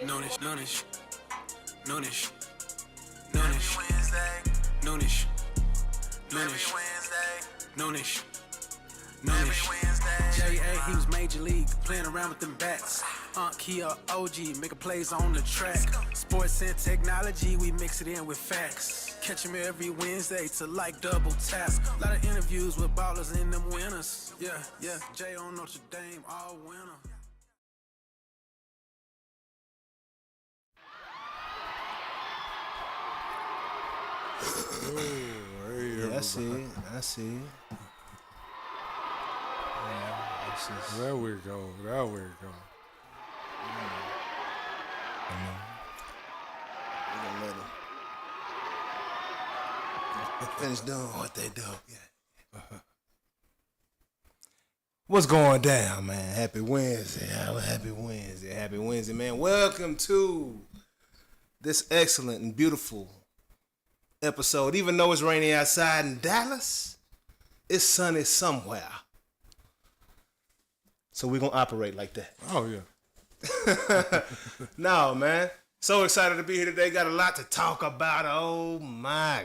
Noonish, noonish, noonish, noonish, noonish, noonish, noonish, noonish. J.A. he was major league, playing around with them bats. Kia OG, making plays on the track. Sports and technology, we mix it in with facts. Catch him every Wednesday to like double task. A lot of interviews with ballers and them winners. Yeah, Jay on Notre Dame, all winner. I see it. There we go. We're gonna let them finish doing what they do. Yeah. What's going down, man? Happy Wednesday. Happy Wednesday, man. Welcome to this excellent and beautiful episode. Even though it's rainy outside in Dallas, it's sunny somewhere. So we're going to operate like that. Oh, yeah. No, man. So excited to be here today. Got a lot to talk about. Oh, my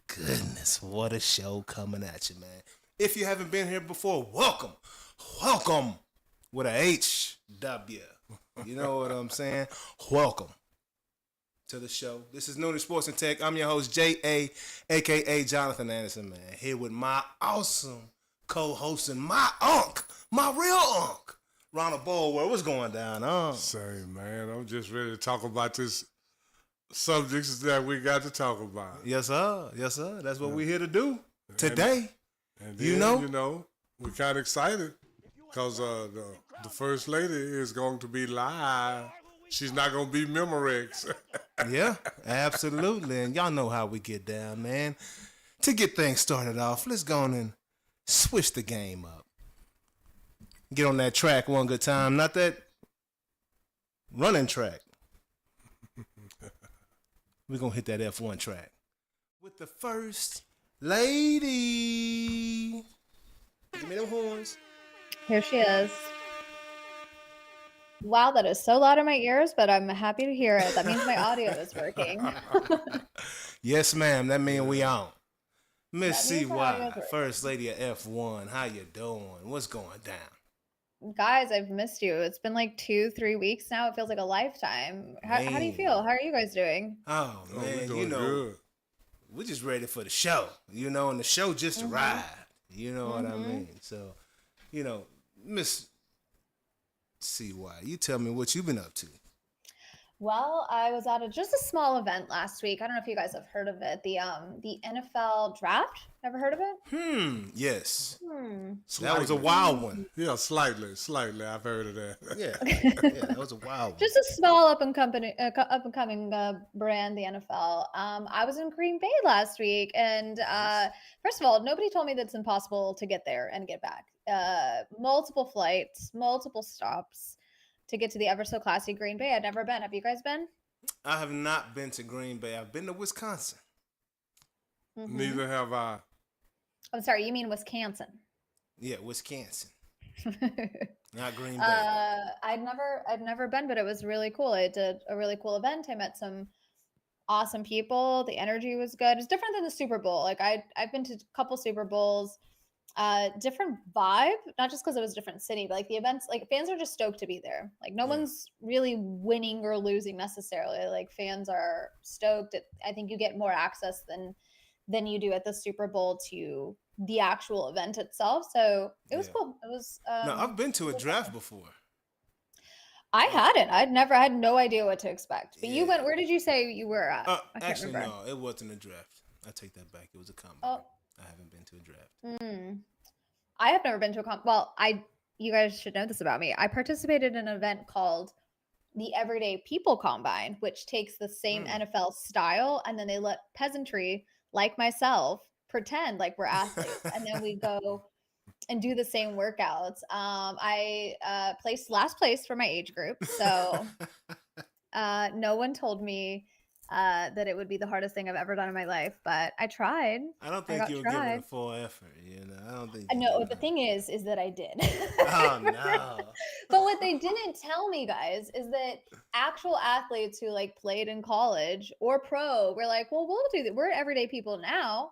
goodness. What a show coming at you, man. If you haven't been here before, welcome. Welcome with a HW. You know what I'm saying? Welcome to the show. This is Noonish Sports and Tech. I'm your host, J.A., a.k.a. Jonathan Anderson, man. Here with my awesome co-host and my real unk, Ronald Bulwer. What's going down, Same, man. I'm just ready to talk about this subjects that we got to talk about. Yes, sir. That's what we're here to do today. And then, we're kind of excited because the First Lady is going to be live. She's not going to be Memorex. Yeah, absolutely. And y'all know how we get down, man. To get things started off, let's go on and switch the game up. Get on that track one good time. Not that running track. We're going to hit that F1 track. With the First Lady. Give me them horns. Here she is. Wow, that is so loud in my ears, but I'm happy to hear it. That means my audio is working. Yes, ma'am. That means we on. Miss That means my audio's CY, working. First Lady of F1. How you doing? What's going down? Guys, I've missed you. It's been like 2-3 weeks now. It feels like a lifetime. How do you feel? How are you guys doing? Oh, We're man, doing good. we're just ready for the show, and the show just arrived. You know what I mean? So, Miss CY, you tell me what you've been up to. Well, I was at just a small event last week. I don't know if you guys have heard of it. The NFL draft. Ever heard of it? Yes. Hmm. That was a wild one. Yeah, slightly. I've heard of that. Yeah, that was a wild one. Just a small up and coming brand, the NFL. I was in Green Bay last week, and first of all, nobody told me that it's impossible to get there and get back. Multiple flights, multiple stops to get to the ever so classy Green Bay. I'd never been. Have you guys been? I have not been to Green Bay. I've been to Wisconsin. Neither have I. I'm sorry, you mean Wisconsin? Yeah, Wisconsin. Not Green Bay. I'd never been, but it was really cool. I did a really cool event. I met some awesome people. The energy was good. It's different than the Super Bowl. Like I've been to a couple Super Bowls. Different vibe, not just because it was a different city, but like the events, like fans are just stoked to be there. Like no one's really winning or losing necessarily. Like fans are stoked. I think you get more access than you do at the Super Bowl to the actual event itself. So it was cool. It was. No, I've been to a draft before. I hadn't. I had no idea what to expect. But you went. Where did you say you were at? I can't Actually, remember. no, it wasn't a draft. I take that back. It was a combine. Oh. I haven't been to a draft. I have never been to a well, you guys should know this about me. I participated in an event called the Everyday People Combine, which takes the same NFL style, and then they let peasantry like myself pretend like we're athletes, and then we go and do the same workouts. I placed last place for my age group, so no one told me that it would be the hardest thing I've ever done in my life, but I tried. I don't I think got you were giving tried. a full effort. I don't think. You No, did the that. thing is that I did. Oh no. But what they didn't tell me, guys, is that actual athletes who like played in college or pro were like, well, we'll do that. We're everyday people now.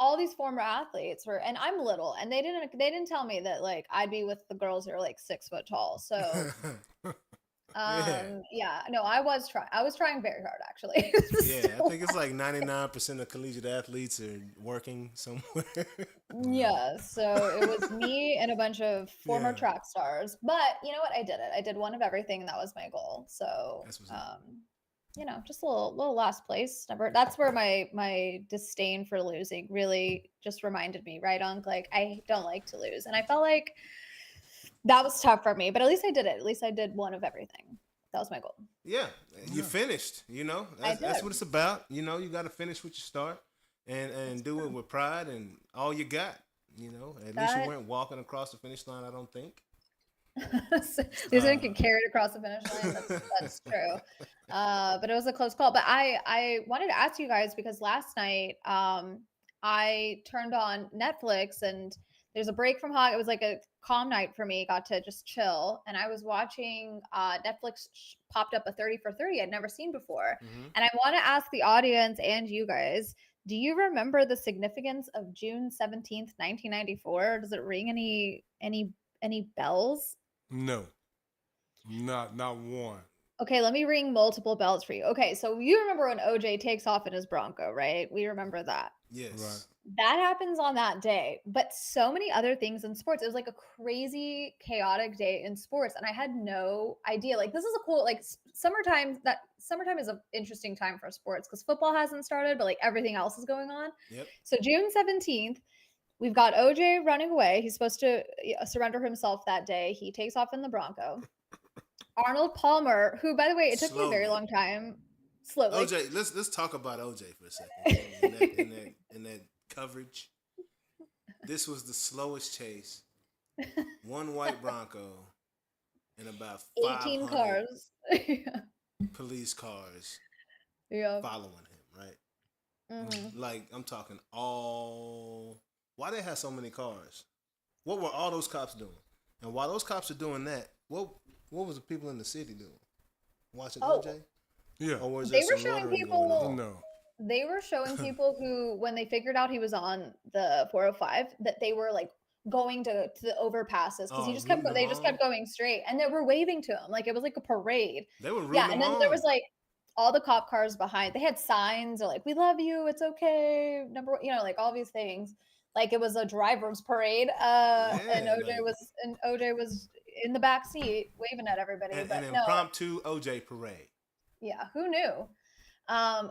All these former athletes were, and I'm little, and they didn't tell me that like I'd be with the girls who are like 6 foot tall. So yeah, no, I was trying very hard actually. Yeah, I think it's like 99% of collegiate athletes are working somewhere. Yeah, so it was me and a bunch of former Yeah. track stars. But you know what? I did it. I did one of everything, and that was my goal. So, That's what's up. just a little last place. Never. That's where my disdain for losing really just reminded me, right, Unc? Like I don't like to lose, and I felt like that was tough for me. But at least I did it. At least I did one of everything. That was my goal. Yeah, you finished. That's did. what it's about. You got to finish what you start, and do it with pride and all you got. At least you weren't walking across the finish line. I don't think. At least I didn't get carried across the finish line. That's true. But it was a close call. But I wanted to ask you guys because last night I turned on Netflix and there's a break from hog. It was like a calm night for me. Got to just chill, and I was watching. Netflix popped up a 30 for 30 I'd never seen before, and I want to ask the audience and you guys: do you remember the significance of June 17th, 1994? Does it ring any bells? No, not one. Okay, let me ring multiple bells for you. Okay, so you remember when OJ takes off in his Bronco, right? We remember that. Yes. Right. That happens on that day, but so many other things in sports. It was like a crazy, chaotic day in sports, and I had no idea. Like, this is a cool, like, summertime is an interesting time for sports because football hasn't started, but like everything else is going on. Yep. So June 17th, we've got OJ running away. He's supposed to surrender himself that day. He takes off in the Bronco. Arnold Palmer, who, by the way, it took me a very long time. Slowly. OJ, let's talk about OJ for a second. In that coverage, this was the slowest chase. One white Bronco and about 18 cars. police cars Yeah. following him, right? Mm-hmm. Like, I'm talking why they have so many cars? What were all those cops doing? And while those cops are doing that, what was the people in the city doing? Watching OJ? Yeah. Or was They there were some showing loitering people. going on? No. They were showing people who, when they figured out he was on the 405, that they were like going to the overpasses because Oh, they just kept going straight, and they were waving to him like it was like a parade. They were rooting Yeah, and them then there on. was like all the cop cars behind. They had signs or like "We love you, it's okay." Number one, like all these things. Like it was a driver's parade, and OJ was in the back seat waving at everybody. An but impromptu OJ parade. Yeah, who knew?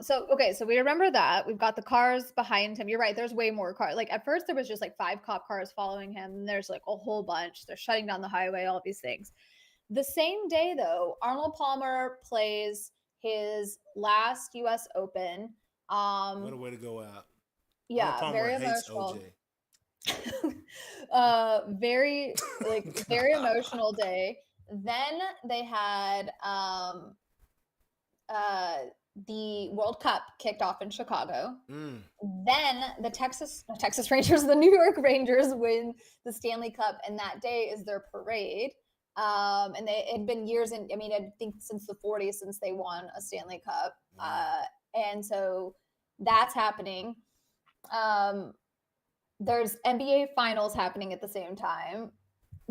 So we remember that. We've got the cars behind him. You're right, there's way more cars. Like at first there was just like 5 cop cars following him, and there's like a whole bunch. They're shutting down the highway, all these things. The same day though, Arnold Palmer plays his last US Open. What a way to go out. Yeah, Arnold Palmer very hates emotional. OJ. Very emotional day. Then they had the World Cup kicked off in Chicago. Then the Texas Rangers, the New York Rangers win the Stanley Cup, and that day is their parade. And it had been years, I think since the 40s since they won a Stanley Cup. And so that's happening. There's NBA finals happening at the same time.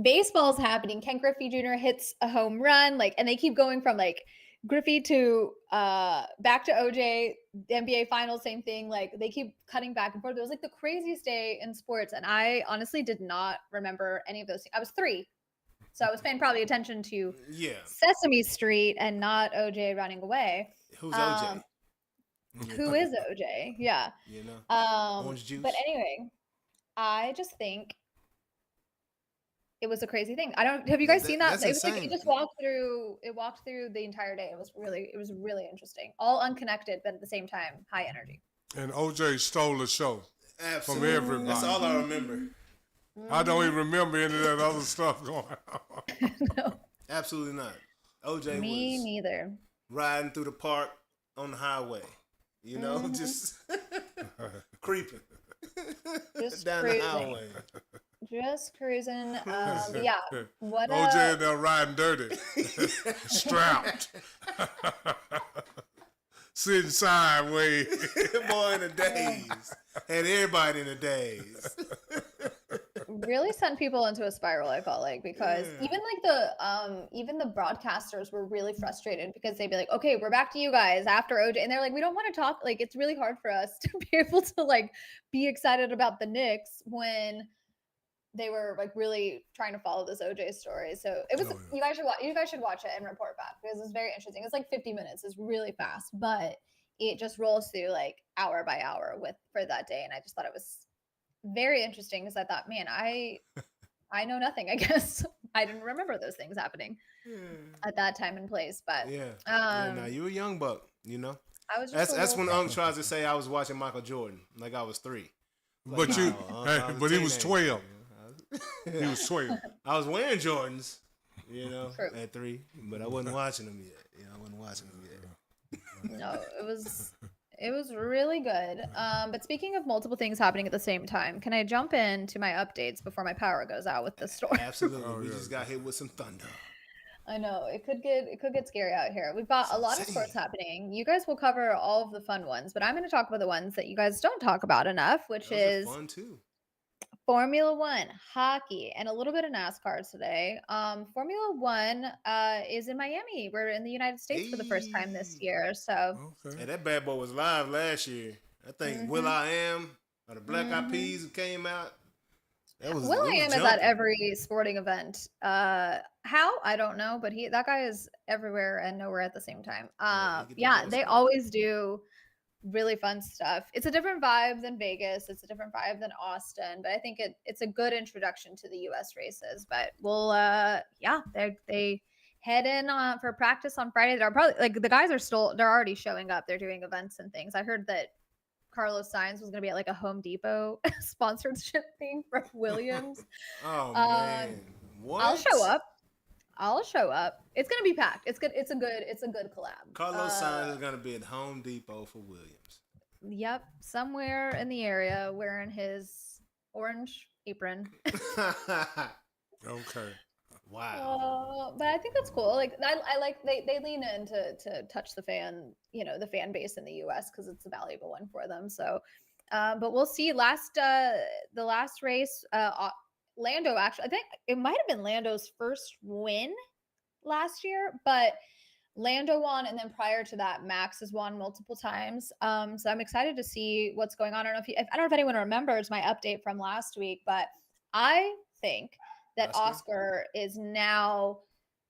Baseball's happening. Ken Griffey Jr. hits a home run, and they keep going from Griffey to back to OJ, the NBA finals, same thing. Like they keep cutting back and forth. It was like the craziest day in sports, and I honestly did not remember any of those things. I was 3, so I was paying probably attention to Sesame Street and not OJ running away. Who's OJ? Who is OJ? Yeah. Orange juice. But anyway, I just think it was a crazy thing. Have you guys seen that? It was it just walked through the entire day. It was really interesting. All unconnected, but at the same time, high energy. And OJ stole the show. Absolutely. From everybody. That's all I remember. I don't even remember any of that other stuff going on. No. Absolutely not. OJ Me was neither. riding through the park on the highway. You know, just creeping Just down cruising. the highway. Just cruising. But yeah. What OJ and them riding dirty, strapped, sitting sideways. Boy in the days. And everybody in the days. really sent people into a spiral, I felt like, because even the broadcasters were really frustrated because they'd be like, okay, we're back to you guys after OJ, and they're like, we don't want to talk, like it's really hard for us to be able to like be excited about the Knicks when they were like really trying to follow this OJ story. So it was you guys should watch it and report back because it's very interesting. It's like 50 minutes. It's really fast, but it just rolls through like hour by hour for that day, and I just thought it was very interesting because I thought, man, I know nothing. I guess I didn't remember those things happening at that time and place. But now you a young buck, you know. I was just that's when Unc tries to say I was watching Michael Jordan like I was 3. But but he was 12. He was 12. I was wearing Jordans, you know, at 3, but I wasn't watching them yet. I wasn't watching them yet. No, it was really good. But speaking of multiple things happening at the same time, can I jump into my updates before my power goes out with the story? Absolutely. We just got hit with some thunder. I know it could get scary out here. We've got a lot of sports happening. You guys will cover all of the fun ones, but I'm going to talk about the ones that you guys don't talk about enough, which is fun too. Formula One, hockey, and a little bit of NASCAR today. Formula One is in Miami. We're in the United States for the first time this year. So Hey, that bad boy was live last year. I think Will I Am or the Black Eyed Peas came out. Will I Am is at every sporting event. How? I don't know, but that guy is everywhere and nowhere at the same time. They always do really fun stuff. It's a different vibe than Vegas. It's a different vibe than Austin, but I think it's a good introduction to the US races. But we'll they head in for practice on Friday. They're probably like the guys they're already showing up. They're doing events and things. I heard that Carlos Sainz was going to be at like a Home Depot sponsorship thing from Williams. Oh man. What? I'll show up. It's gonna be packed. It's good. It's a good collab. Carlos Sainz is gonna be at Home Depot for Williams. Yep, somewhere in the area, wearing his orange apron. Okay. Wow. But I think that's cool. Like I like they lean in to touch the fan, the fan base in the U.S. because it's a valuable one for them. So, but we'll see. The last race. Lando, actually, I think it might have been Lando's first win last year, but Lando won, and then prior to that, Max has won multiple times. So I'm excited to see what's going on. I don't know if anyone remembers my update from last week, but I think that Oscar is now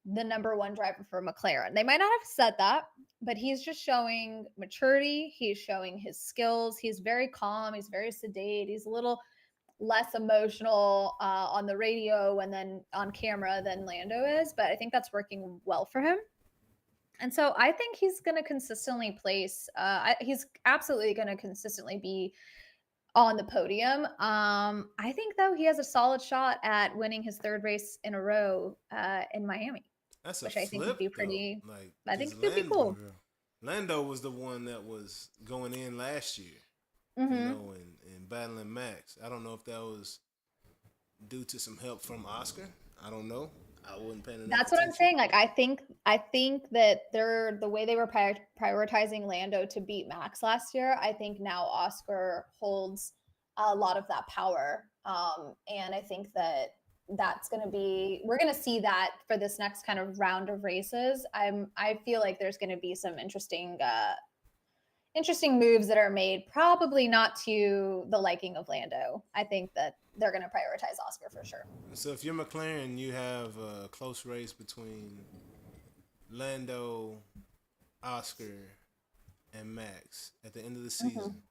the number 1 driver for McLaren. They might not have said that, but he's just showing maturity. He's showing his skills. He's very calm. He's very sedate. He's a little less emotional on the radio and then on camera than Lando is, but I think that's working well for him. And so I think he's going to consistently place, he's absolutely going to consistently be on the podium. I think though he has a solid shot at winning his 3rd race in a row in Miami, which I think would be pretty, I think it would be cool. Lando was the one that was going in last year. And battling Max. I don't know if that was due to some help from Oscar. I don't know. I wouldn't pay enough That's what I'm saying. Like, I think that the way they were prioritizing Lando to beat Max last year, I think now Oscar holds a lot of that power. And I think that's going to be, we're going to see that for this next kind of round of races. I feel like there's going to be some interesting moves that are made, probably not to the liking of Lando. I think that they're going to prioritize Oscar for sure. So if you're McLaren, you have a close race between Lando, Oscar, and Max at the end of the season.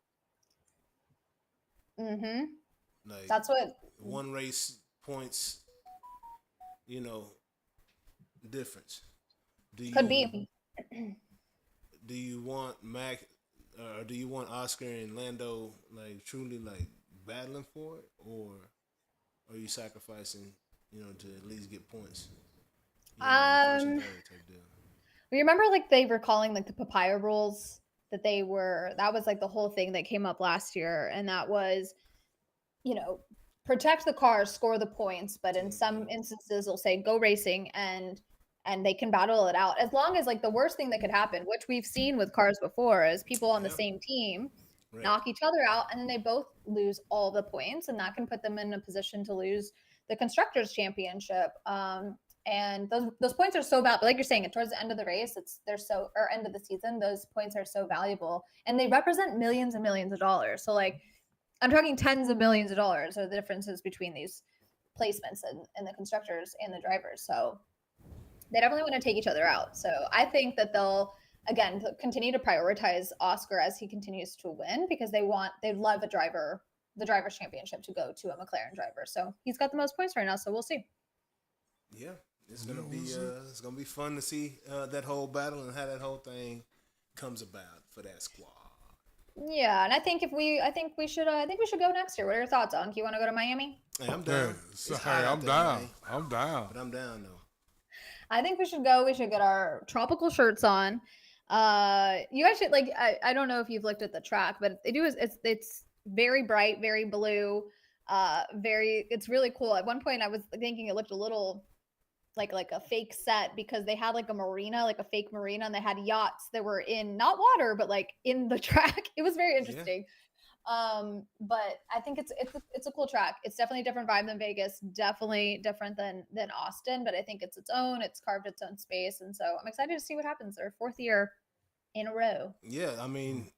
Like, that's what one race points, difference. Could be. Do you want Max? Or do you want Oscar and Lando like truly like battling for it, or are you sacrificing, to at least get points? You remember like they were calling like the papaya rules that that was like the whole thing that came up last year. And that was, protect the cars, score the points. But in some instances, they'll say go racing and they can battle it out. As long as like the worst thing that could happen, which we've seen with cars before, is people on the same team knock each other out and then they both lose all the points, and that can put them in a position to lose the constructors championship. And those points are so valuable. Like you're saying, towards the end of the race, or end of the season, those points are so valuable, and they represent millions and millions of dollars. So like, I'm talking tens of millions of dollars are the differences between these placements and the constructors and the drivers. So they definitely want to take each other out. So I think that they'll, again, continue to prioritize Oscar as he continues to win, because they'd love the driver's championship to go to a McLaren driver. So he's got the most points right now. So we'll see. Yeah, it's gonna be fun to see that whole battle and how that whole thing comes about for that squad. Yeah, and I think we should go next year. What are your thoughts, Unc? You want to go to Miami? Hey, I'm down. I'm down. I'm down. But I'm down though. I think we should go. We should get our tropical shirts on. You guys should I don't know if you've looked at the track, but it's very bright, very blue, it's really cool. At one point I was thinking it looked a little like a fake set, because they had like a marina, like a fake marina, and they had yachts that were in not water, but like in the track. It was very interesting. But I think it's a cool track. It's definitely a different vibe than Vegas, definitely different than Austin, but I think it's carved its own space. And so I'm excited to see what happens. Their 4th year in a row. Yeah, I mean,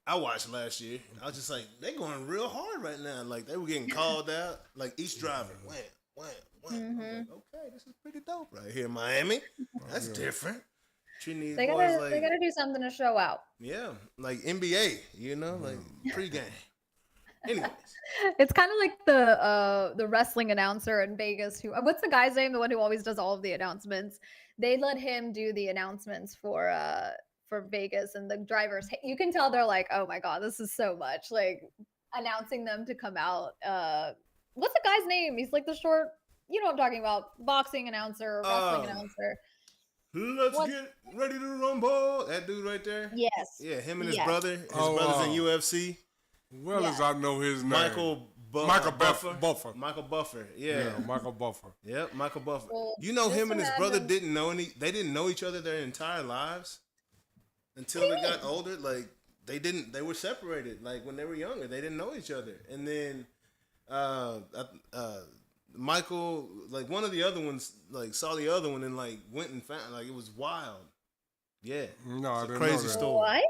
I watched last year. I was just like, they going real hard right now. Like, they were getting called out. Like, each driver, wham. Mm-hmm. I'm like, okay, this is pretty dope right here in Miami. That's different. They gotta do something to show out. Yeah, like NBA, like pregame. Anyways, it's kind of like the wrestling announcer in Vegas. What's the guy's name? The one who always does all of the announcements. They let him do the announcements for Vegas, and the drivers. You can tell they're like, oh my god, this is so much. Like announcing them to come out. What's the guy's name? He's like the short. You know what I'm talking about? Boxing announcer, wrestling announcer. Let's get ready to rumble. That dude right there? Yes. Yeah, him and his brother. His brother's in UFC. Well, as I know his name. Michael Buffer. Michael Buffer. Yeah, Michael Buffer. Yep, Michael Buffer. Well, him and his brother didn't know each other their entire lives until they got older. Like they were separated. Like when they were younger, they didn't know each other. And then Michael, like one of the other ones, like saw the other one and like went and found, like it was wild. Yeah, no, I didn't crazy know that. story. What?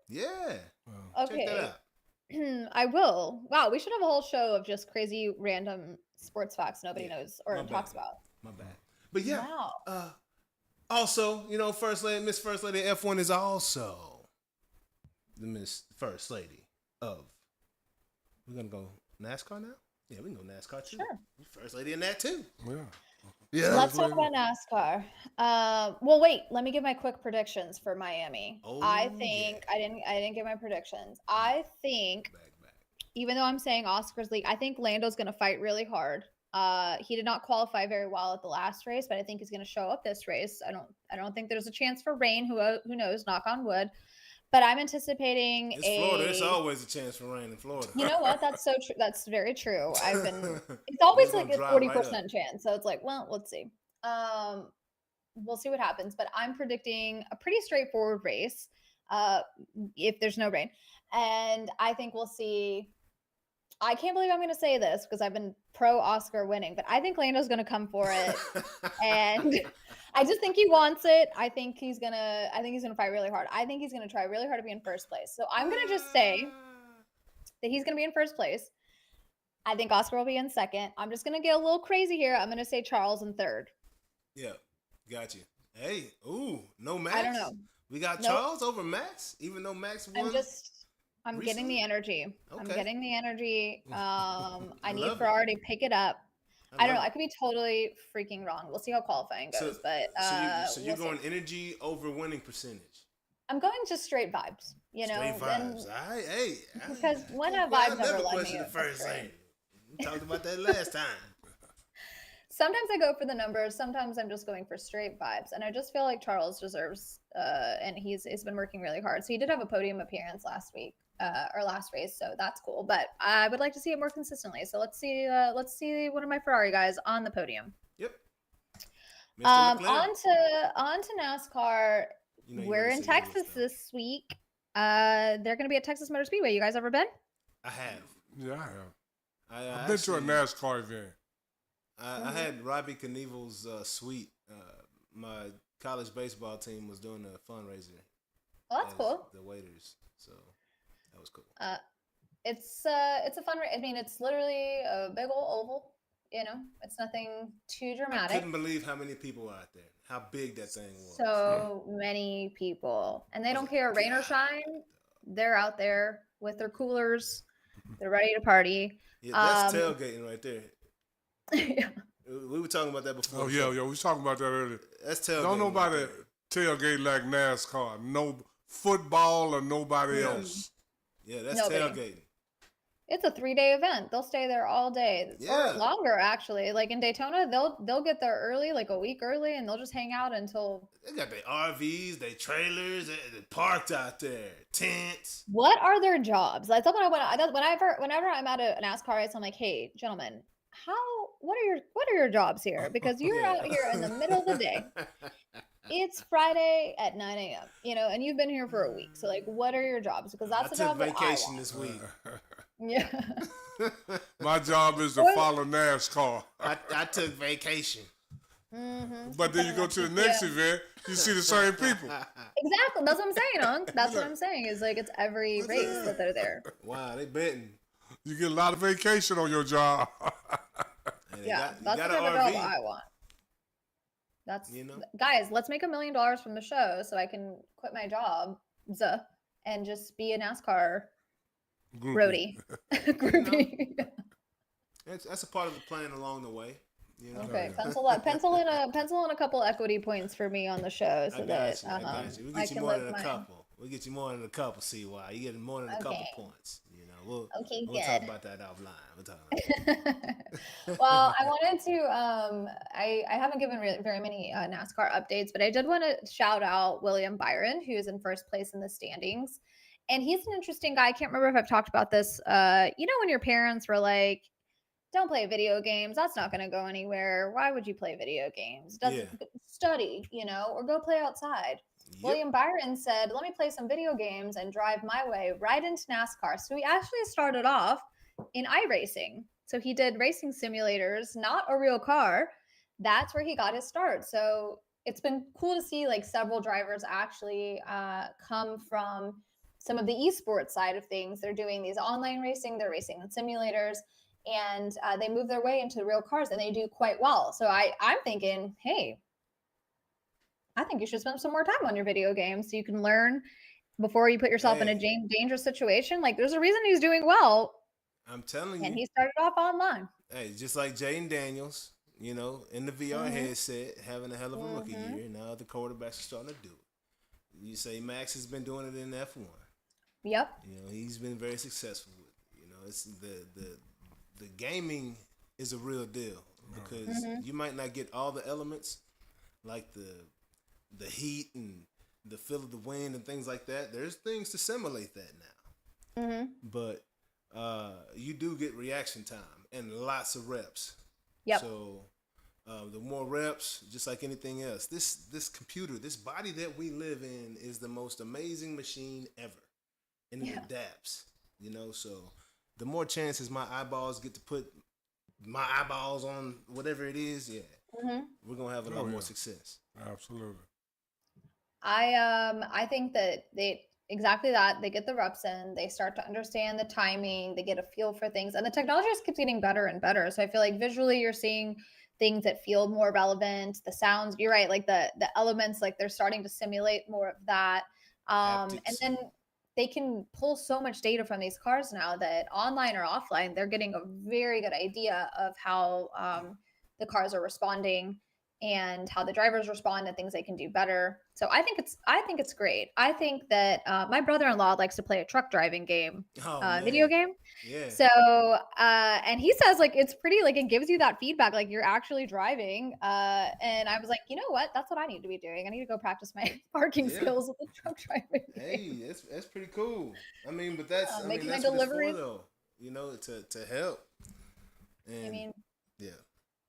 Yeah. Okay. Check that out. I will. Wow, we should have a whole show of just crazy random sports facts nobody knows or talks about. My bad. But yeah. Wow. Also, Miss First Lady F1 is also the Miss First Lady of. We're gonna go NASCAR now. Yeah, we can go NASCAR too. Sure. First lady in that too. Yeah. Let's talk about NASCAR. Well, wait. Let me give my quick predictions for Miami. I think I didn't give my predictions. I think, even though I'm saying Oscar's league, I think Lando's going to fight really hard. He did not qualify very well at the last race, but I think he's going to show up this race. I don't think there's a chance for rain. Who knows? Knock on wood. But I'm anticipating Florida. There's always a chance for rain in Florida. You know what? That's so true. That's very true. It's always like a 40% chance. So it's like, well, let's see. We'll see what happens. But I'm predicting a pretty straightforward race if there's no rain. And I think we'll see. I can't believe I'm going to say this because I've been pro Oscar winning, but I think Lando's going to come for it. And I just think he wants it. I think he's going to fight really hard. I think he's going to try really hard to be in first place. So I'm going to just say that he's going to be in first place. I think Oscar will be in second. I'm just going to get a little crazy here. I'm going to say Charles in third. Yeah. Got you. Hey, no Max. I don't know. We got Charles over Max, even though Max won. I'm getting the energy. Okay. I'm getting the energy. I need Ferrari to pick it up. I don't know. I could be totally freaking wrong. We'll see how qualifying goes. So you're going energy over winning percentage. I'm going just straight vibes. Straight vibes. Because when have vibes ever led me? We talked about that last time. sometimes I go for the numbers. Sometimes I'm just going for straight vibes. And I just feel like Charles deserves, and he's been working really hard. So he did have a podium appearance last week, or last race. So that's cool. But I would like to see it more consistently. So let's see one of my Ferrari guys on the podium. Yep. Mr. Leclerc. On to NASCAR. You know you We're wanna in say your Texas list, this week. They're going to be at Texas Motor Speedway. You guys ever been? I have. Yeah, I have. I I've been to a actually- NASCAR event. I had Robbie Knievel's suite. My college baseball team was doing a fundraiser. Well, that's as cool. The waiters, so that was cool. It's a fun. I mean, it's literally a big old oval. You know, it's nothing too I dramatic. couldn't believe how many people were out there. How big that thing was. So many people, and they don't care rain or shine. They're out there with their coolers. They're ready to party. Yeah, that's tailgating right there. Yeah. We were talking about that before. Oh yeah, we was talking about that earlier. That's tailgating. Don't nobody right there. tailgate like NASCAR. No football or nobody else. Yeah, that's Nobody. tailgating. It's a 3-day event. They'll stay there all day, Yeah. or longer actually. Like in Daytona, they'll get there early, like a week early, and they'll just hang out until. They got their RVs, their trailers, they parked out there, tents. What are their jobs? Like whenever I'm at a NASCAR race, I'm like, hey, gentlemen, what are your jobs here? Because you're out here in the middle of the day. It's Friday at 9 a.m. You know, and you've been here for a week. So like, what are your jobs? Because that's the I job took that I vacation want. this week. Yeah. My job is to follow NASCAR. I took vacation. Mm-hmm. But then you go to the next event, you see the same people. Exactly. That's what I'm saying, Unc. That's what I'm saying. Is like it's every race that they're there. Wow, they betting. You get a lot of vacation on your job. And Yeah, you that's got the an type of RV. job I want. That's You know? guys. Let's make $1 million from the show so I can quit my job and just be a NASCAR roadie. Groupie. That's a part of the plan along the way. You know? Okay, pencil in a couple equity points for me on the show so I that got you. We I get you can more live than a my. couple. We get you more than a couple. CY, you get more than a couple Okay. points. You know, Okay, we'll talk good. about that offline. We'll talk about that. Well, I wanted to. I haven't given very many NASCAR updates, but I did want to shout out William Byron, who is in first place in the standings, and he's an interesting guy. I can't remember if I've talked about this. You know, when your parents were like, "Don't play video games. That's not going to go anywhere. Why would you play video games? Study, you know, or go play outside." Yep. William Byron said, "Let me play some video games and drive my way right into NASCAR." So he actually started off in iRacing. So he did racing simulators, not a real car. That's where he got his start. So it's been cool to see like several drivers actually come from some of the esports side of things. They're doing these online racing, they're racing in simulators, and they move their way into real cars and they do quite well. So I'm thinking, hey, I think you should spend some more time on your video games so you can learn before you put yourself in a dangerous situation. Like there's a reason he's doing well. I'm telling And you. he started off online. Hey, just like Jaden Daniels, you know, in the VR headset, having a hell of a rookie year. Now the quarterbacks are starting to do it. You say Max has been doing it in F1. Yep. You know, he's been very successful with it. You know, it's the gaming is a real deal because you might not get all the elements like the heat and the feel of the wind and things like that. There's things to simulate that now. But you do get reaction time and lots of reps. Yep. So the more reps, just like anything else, this computer, this body that we live in is the most amazing machine ever. And it adapts, you know, so the more chances my eyeballs get to put my eyeballs on whatever it is, we're going to have a lot more success. Absolutely. I think that exactly that. They get the reps in, they start to understand the timing, they get a feel for things, and the technology just keeps getting better and better. So I feel like visually you're seeing things that feel more relevant. The sounds, you're right, like the elements, like they're starting to simulate more of that. And then they can pull so much data from these cars now that online or offline, they're getting a very good idea of how the cars are responding. and how the drivers respond and things they can do better. So I think it's great. I think that my brother-in-law likes to play a truck driving game, video game. Yeah. So and he says like it's pretty, like it gives you that feedback, like you're actually driving. And I was like, you know what? That's what I need to be doing. I need to go practice my parking skills with the truck driving game. Hey, that's pretty cool. I mean, but that's I mean making my that's what it's for deliveries. though. You know, to help. And I mean, yeah.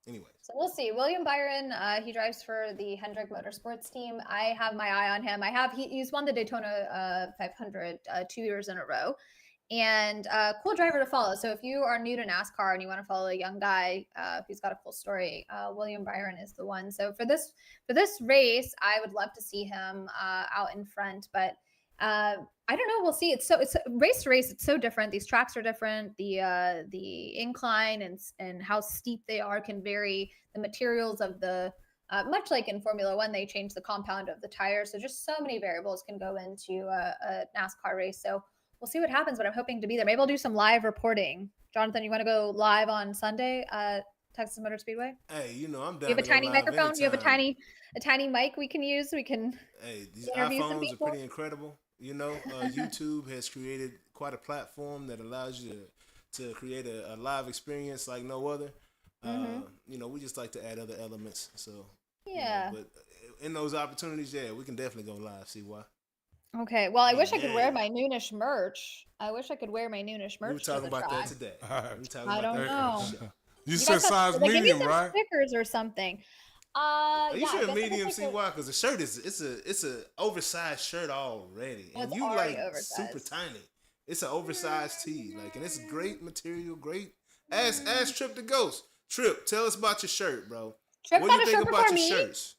Anyways. so we'll see. William Byron, he drives for the Hendrick Motorsports team. I have my eye on him. He's won the Daytona 500 2 years in a row, and cool driver to follow. So if you are new to NASCAR and you want to follow a young guy who's got a full story, William Byron is the one. So for this race, I would love to see him out in front, but I don't know. We'll see. It's race to race. It's so different. These tracks are different. The incline and how steep they are can vary. The materials of the much like in Formula One, they change the compound of the tires. So just so many variables can go into a NASCAR race. So we'll see what happens. But I'm hoping to be there. Maybe I'll do some live reporting. Jonathan, you want to go live on Sunday at Texas Motor Speedway? Hey, you know I'm down. You have a tiny microphone. Anytime. You have a tiny mic we can use. We can. Hey, these interview some iPhones are people. pretty incredible. You know, YouTube has created quite a platform that allows you to create a live experience like no other. You know, we just like to add other elements. So Yeah. You know, but in those opportunities, yeah, we can definitely go live. See why? Okay. Well, I wish I could Yeah. wear my Noonish merch. I wish I could wear my Noonish merch. We were talking to the about track. that today. Alright. We were talking I about don't that. know. You guys said have- size like, give me medium, some right? stickers or something. Are you Yeah, I sure guess I could medium? take See a- why? Because the shirt it's a oversized shirt already, Oh, and it's you already like oversized. super tiny. It's an oversized tee, like, and it's great material, great. Ask Trip the Ghost. Trip, tell us about your shirt, bro. Trip What got do you a think shirt about before your me? shirts?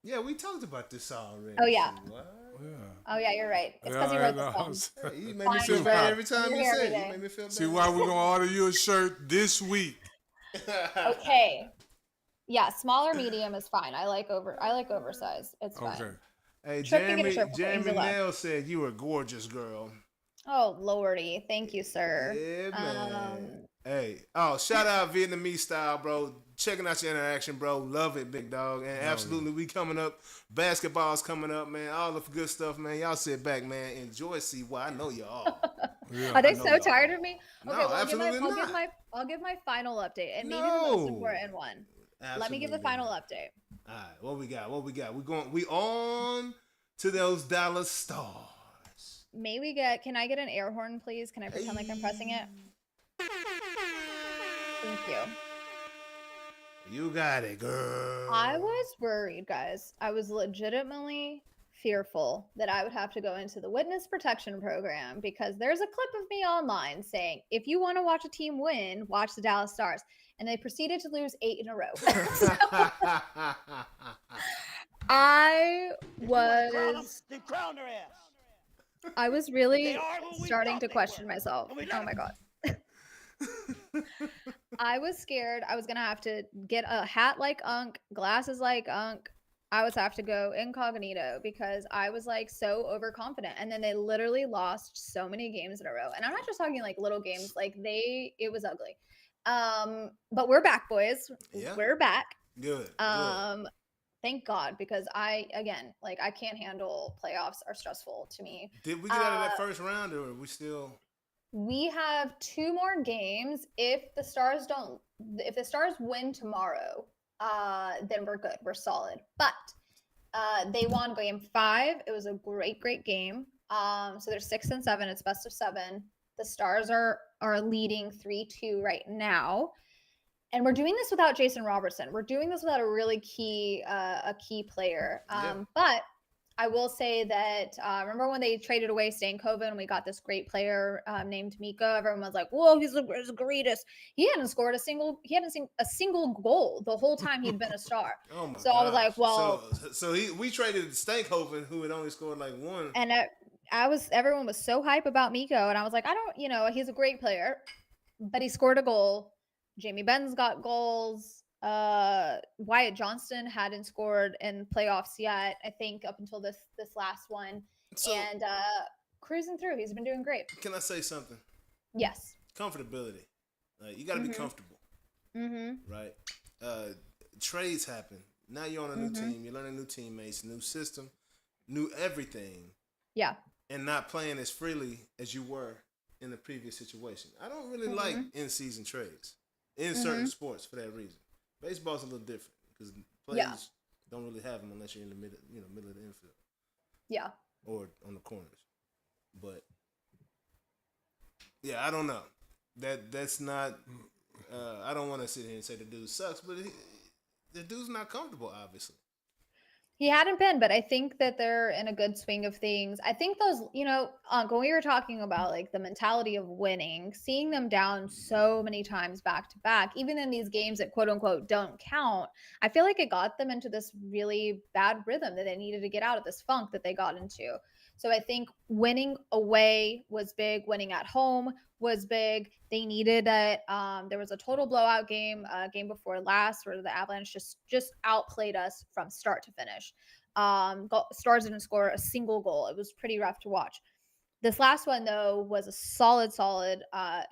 Yeah, we talked about this already. Oh, yeah. See what? Yeah. Oh yeah, you're right. It's because you Yeah, wrote the I phone. know. Hey, you made me Fine, feel Trip. bad every time You're you here say every it. You day. made me feel bad. See why we're gonna order you a shirt this week. Okay. Yeah, smaller medium is fine. I like oversized. It's fine. Okay. Hey, Trip can get a shirt before Jeremy Angela. Nell said you were a gorgeous girl. Oh lordy, thank you, sir. Yeah, man. Um, Hey, shout out Vietnamese style, bro. Checking out your interaction, bro. Love it, big dog. And absolutely, we coming up. Basketball's coming up, man. All the good stuff, man. Y'all sit back, man. Enjoy CY. I know y'all. Yeah. Are they I know so y'all. tired of me? No, Okay, well, absolutely not. I'll give my final update, and maybe the most No. important one. Let me give the Absolutely. final update. All right, what we got? We on to those dollar stars. Can I get an air horn, please? Can I pretend like I'm pressing it? Thank you. You got it, girl. I was worried, guys. I was legitimately fearful that I would have to go into the witness protection program because there's a clip of me online saying, if you want to watch a team win, watch the Dallas Stars. And they proceeded to lose 8 in a row. I was really starting to question myself. Oh my God. I was scared I was gonna have to get a hat like Unc, glasses like Unc. I was have to go incognito because I was like so overconfident. And then they literally lost so many games in a row. And I'm not just talking like little games, like it was ugly. But we're back, boys. Yeah. We're back. Good. Thank God, because I can't handle playoffs are stressful to me. Did we get out of that first round, or are we still? We have 2 more games. If the Stars win tomorrow, then we're good. We're solid. But they won game 5. It was a great game. So they're 6 and 7. It's best of 7. The Stars are leading 3-2 right now. And we're doing this without Jason Robertson. We're doing this without a really key player. But I will say that remember when they traded away Stankoven and we got this great player named Mika? Everyone was like, "Whoa, he's the greatest." He hadn't scored a single goal the whole time he'd been a star. Oh my So I was like, well, we traded Stankhoven, who had only scored like 1. and everyone was so hype about Miko, and I was like, he's a great player, but he scored a goal. Jamie Benz got goals. Wyatt Johnston hadn't scored in playoffs yet, I think, up until this last one. And cruising through. He's been doing great. Can I say something? Yes. Comfortability. You got to be comfortable. Mm-hmm. Right? Trades happen. Now you're on a new team. You're learning new teammates, new system, new everything, Yeah. and not playing as freely as you were in the previous situation. I don't really like in-season trades in certain sports for that reason. Baseball's a little different because players don't really have them unless you're in the middle of the infield. Yeah. Or on the corners. But yeah, I don't know. That's not. I don't want to sit here and say the dude sucks, but the dude's not comfortable, obviously. He hadn't been, but I think that they're in a good swing of things. I think those, when we were talking about like the mentality of winning, seeing them down so many times back to back, even in these games that quote unquote don't count, I feel like it got them into this really bad rhythm that they needed to get out of this funk that they got into. So I think winning away was big. Winning at home was big. They needed it. There was a total blowout game before last where the Avalanche just outplayed us from start to finish. Stars didn't score a single goal. It was pretty rough to watch. This last one, though, was a solid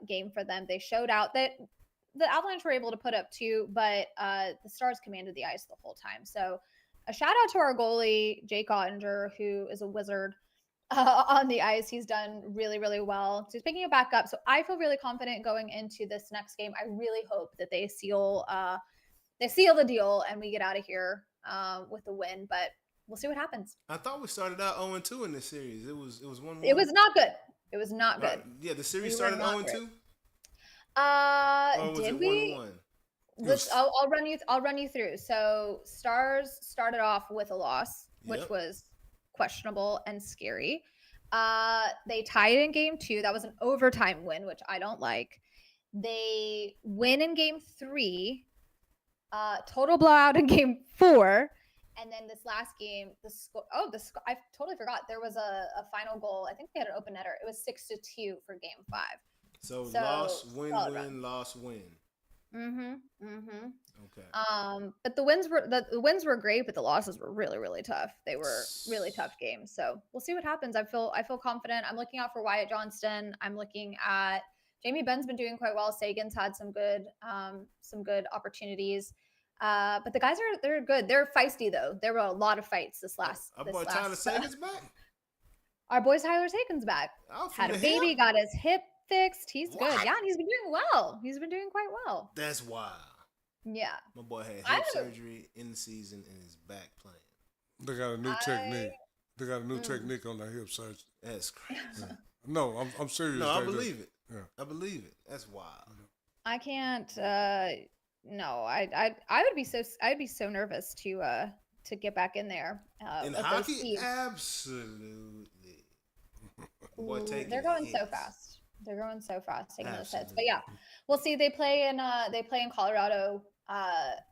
game for them. They showed out that the Avalanche were able to put up 2, but the Stars commanded the ice the whole time. So a shout out to our goalie, Jake Ottinger, who is a wizard on the ice. He's done really, really well. So he's picking it back up. So I feel really confident going into this next game. I really hope that they seal the deal and we get out of here with a win. But we'll see what happens. I thought we started out 0-2 in this series. It was 1-1. It was not good. It was not good. Right. Yeah, the series started 0-2. Did we? 1-1? I'll run you through. So Stars started off with a loss, which was questionable and scary. They tied in game 2. That was an overtime win, which I don't like. They win in game 3. Total blowout in game 4. And then this last game, I totally forgot. There was a final goal. I think they had an open netter. It was 6-2 for game 5. So loss, win, loss, win. Okay. But the wins were great, but the losses were really, really tough. They were really tough games. So we'll see what happens. I feel confident. I'm looking out for Wyatt Johnston. I'm looking at Jamie Benn's been doing quite well. Sagan's had some good opportunities. But the guys they're good. They're feisty though. There were a lot of fights this last. Our boy Tyler Sagan's back. Our boy Tyler Sagan's back. Had a baby, got his hip fixed. He's good. Yeah, and he's been doing well. He's been doing quite well. That's wild. Yeah. My boy had hip surgery in the season and is back playing. They got a new technique. They got a new technique on that hip surgery. That's crazy. Yeah. No, I'm serious. No, I believe it. Yeah. I believe it. That's wild. I can't. No, I'd be so nervous to get back in there. In hockey, absolutely. Boy, they're going so fast. They're going so fast taking those hits. But yeah, we'll see. They play in Colorado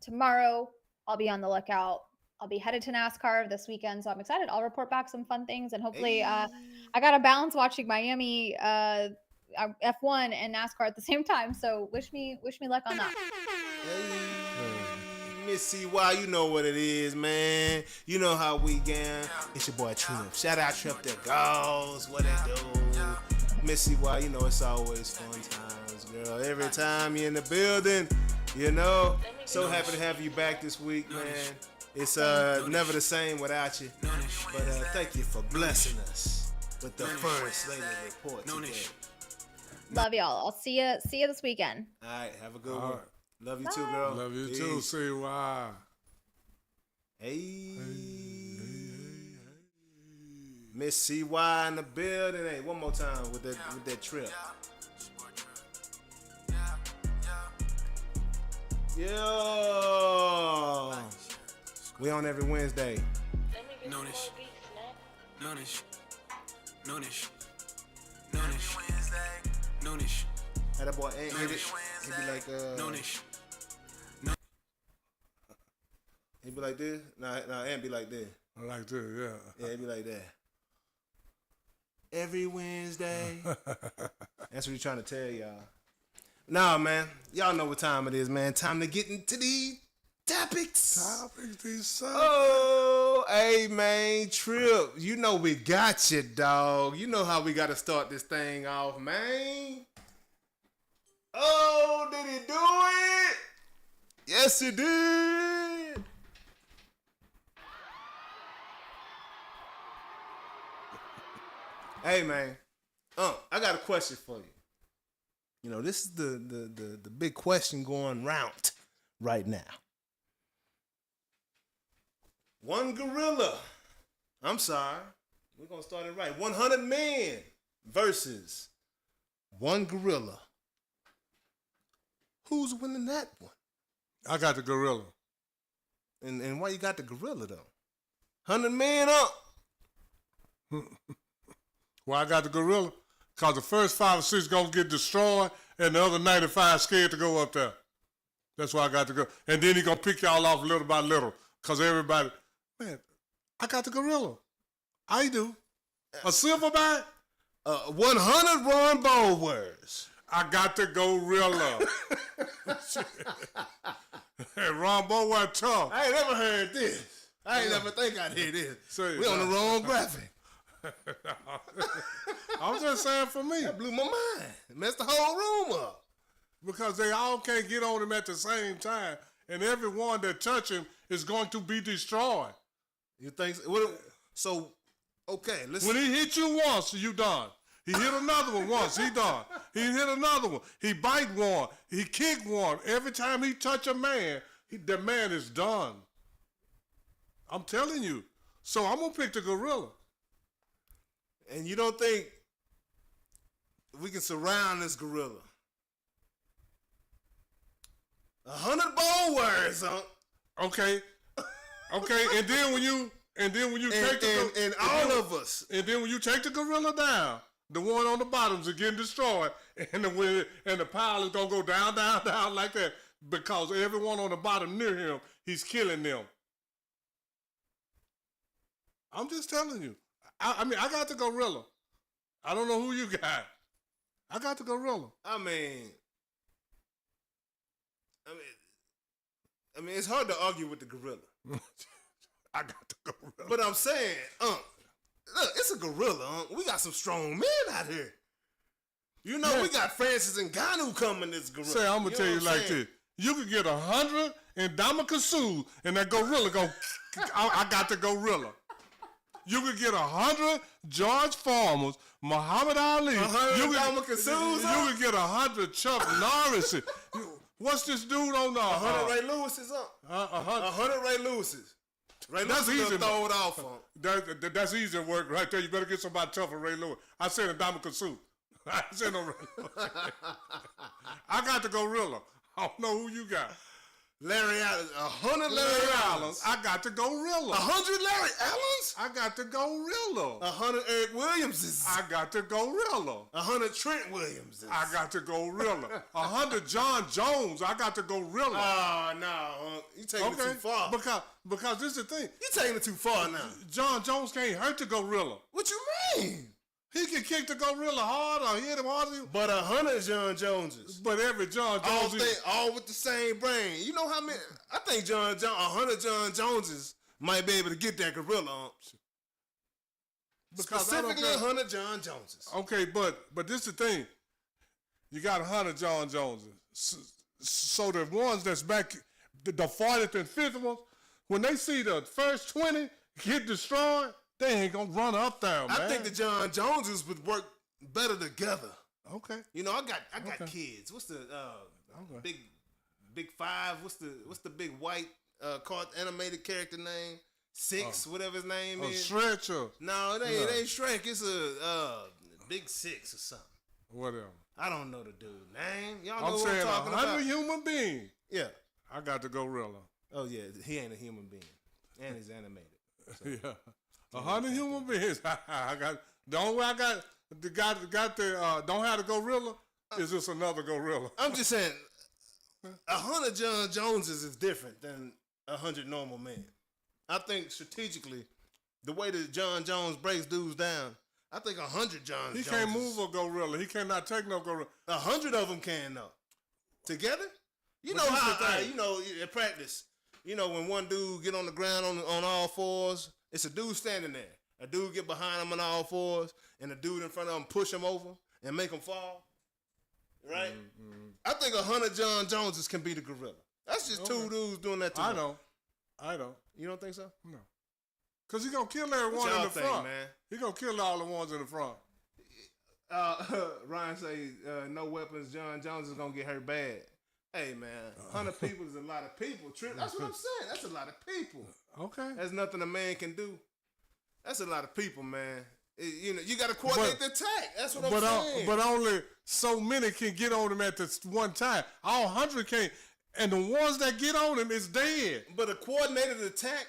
tomorrow. I'll be on the lookout. I'll be headed to NASCAR this weekend, so I'm excited. I'll report back some fun things, and hopefully, I got to balance watching Miami F1 and NASCAR at the same time. So wish me luck on that. Miss CY, you know what it is, man. You know how we gang. It's your boy Trip. Shout out Trip that goes. What it do? Miss CY, you know it's always fun times, girl. Every time you're in the building, you know. So happy to have you back this week, man. It's never the same without you. But thank you for blessing us with the first lady report today. Love y'all. I'll see you this weekend. All right, have a good one. Love you too, girl. Love you too, CY. Hey. Miss CY in the building. Hey, one more time with that Trip. Yo. We on every Wednesday. Noonish. Noonish. Noonish. Noonish. Noonish. Had that boy Ant hit it. He'd be like, Noonish. He'd be like this. Nah, Ant be like this. Like this, yeah. Yeah, he'd be like that. Every Wednesday. That's what he's trying to tell y'all. Nah, man. Y'all know what time it is, man. Time to get into the topics. Oh, hey, man. Trip. You know we got you, dog. You know how we got to start this thing off, man. Oh, did he do it? Yes, he did. Hey man, I got a question for you. You know, this is the big question going round right now. One gorilla. I'm sorry. We're gonna start it right. 100 men versus one gorilla. Who's winning that one? I got the gorilla. And why you got the gorilla though? 100 men up. Well, I got the gorilla because the first 5 or 6 gonna get destroyed, and the other 95 scared to go up there. That's why I got the gorilla. And then he gonna pick y'all off little by little, cause everybody, man, I got the gorilla. I do. A silverback. 100 Ron Bowers. I got the gorilla. Hey, Ron Bower tough. I ain't never heard this. I ain't never think I'd hear this. Say, We on the wrong graphic. I'm just saying for me. That blew my mind. It messed the whole room up. Because they all can't get on him at the same time. And everyone that touch him is going to be destroyed. You think so? So, okay, listen. When he hit you once, you done. He hit another one once, he done. He hit another one. He bite one. He kick one. Every time he touch a man, the man is done. I'm telling you. So I'm going to pick the gorilla. And you don't think we can surround this gorilla? 100 bone words, huh? Okay. Okay, and then when you take the and all of us. And then when you take the gorilla down, the one on the bottoms is getting destroyed, and the pile is gonna go down, down, down like that because everyone on the bottom near him, he's killing them. I'm just telling you. I mean, I got the gorilla. I don't know who you got. I got the gorilla. I mean, it's hard to argue with the gorilla. I got the gorilla. But I'm saying, look, it's a gorilla. We got some strong men out here. You know, Yeah. we got Francis Ngannou coming. This gorilla. Say, I'm gonna tell you what like saying? this: you could get 100 in Damakasu, and that gorilla go. I got the gorilla. You could get 100 George Farmers, Muhammad Ali. 100 You Damakasus, huh? could get 100 Chuck Norris. What's this dude on the 100 Ray Lewis's up. 100 Ray Lewis's. Ray That's Lewis easy. will throw it off on. That's easy work right there. You better get somebody tougher than Ray Lewis. I said a Damakasu. I said no Ray Lewis. I got the gorilla. I don't know who you got. Larry Allen. 100 Larry Allens. I got the gorilla. 100 Larry Allens? I got the gorilla. 100 Eric Williamses. I got the gorilla. 100 Trent Williamses. I got the gorilla. 100 John Jones. I got the gorilla. Oh, no. You taking it too far. Because this is the thing. You taking it too far now. John Jones can't hurt the gorilla. What you mean? He can kick the gorilla hard or hit him harder. But 100 John Joneses. But every John Jones all with the same brain. You know how many? I think 100 John Joneses might be able to get that gorilla. Specifically 100 John Joneses. Okay, but this is the thing. You got 100 John Joneses. So the ones that's back, the 40th and 5th ones, when they see the first 20 get destroyed, they ain't gonna run up there, man. I think the John Joneses would work better together. Okay. You know, I got kids. What's the big five? What's the big white animated character name? Six, whatever his name is. Stretcher. No, it ain't Shrek. It's a Big Six or something. Whatever. I don't know the dude name. Y'all know I'm what saying I'm talking 100 about? human beings. Yeah. I got the gorilla. Oh yeah, he ain't a human being, and he's animated. So. Yeah. 100 human beings. I got the only way I got the don't have the gorilla is just another gorilla. I'm just saying, 100 John Joneses is different than 100 normal men. I think strategically, the way that John Jones breaks dudes down, I think 100 John Joneses. He can't move a gorilla. He cannot take no gorilla. 100 of them can though. Together, you know how you know at practice. You know when one dude get on the ground on all fours. It's a dude standing there. A dude get behind him on all fours, and a dude in front of him push him over and make him fall. Right? Mm-hmm. I think 100 John Joneses can be the gorilla. That's just two dudes doing that together. I don't. You don't think so? No. Because he going to kill everyone in the front. Man? He going to kill all the ones in the front. Ryan say, no weapons. John Jones is gonna get hurt bad. Hey man, 100 people is a lot of people. Trip. That's what I'm saying. That's a lot of people. Okay. That's nothing a man can do. That's a lot of people, man. You got to coordinate the attack. That's what I'm saying. But only so many can get on him at this one time. All 100 can't. And the ones that get on him is dead. But a coordinated attack.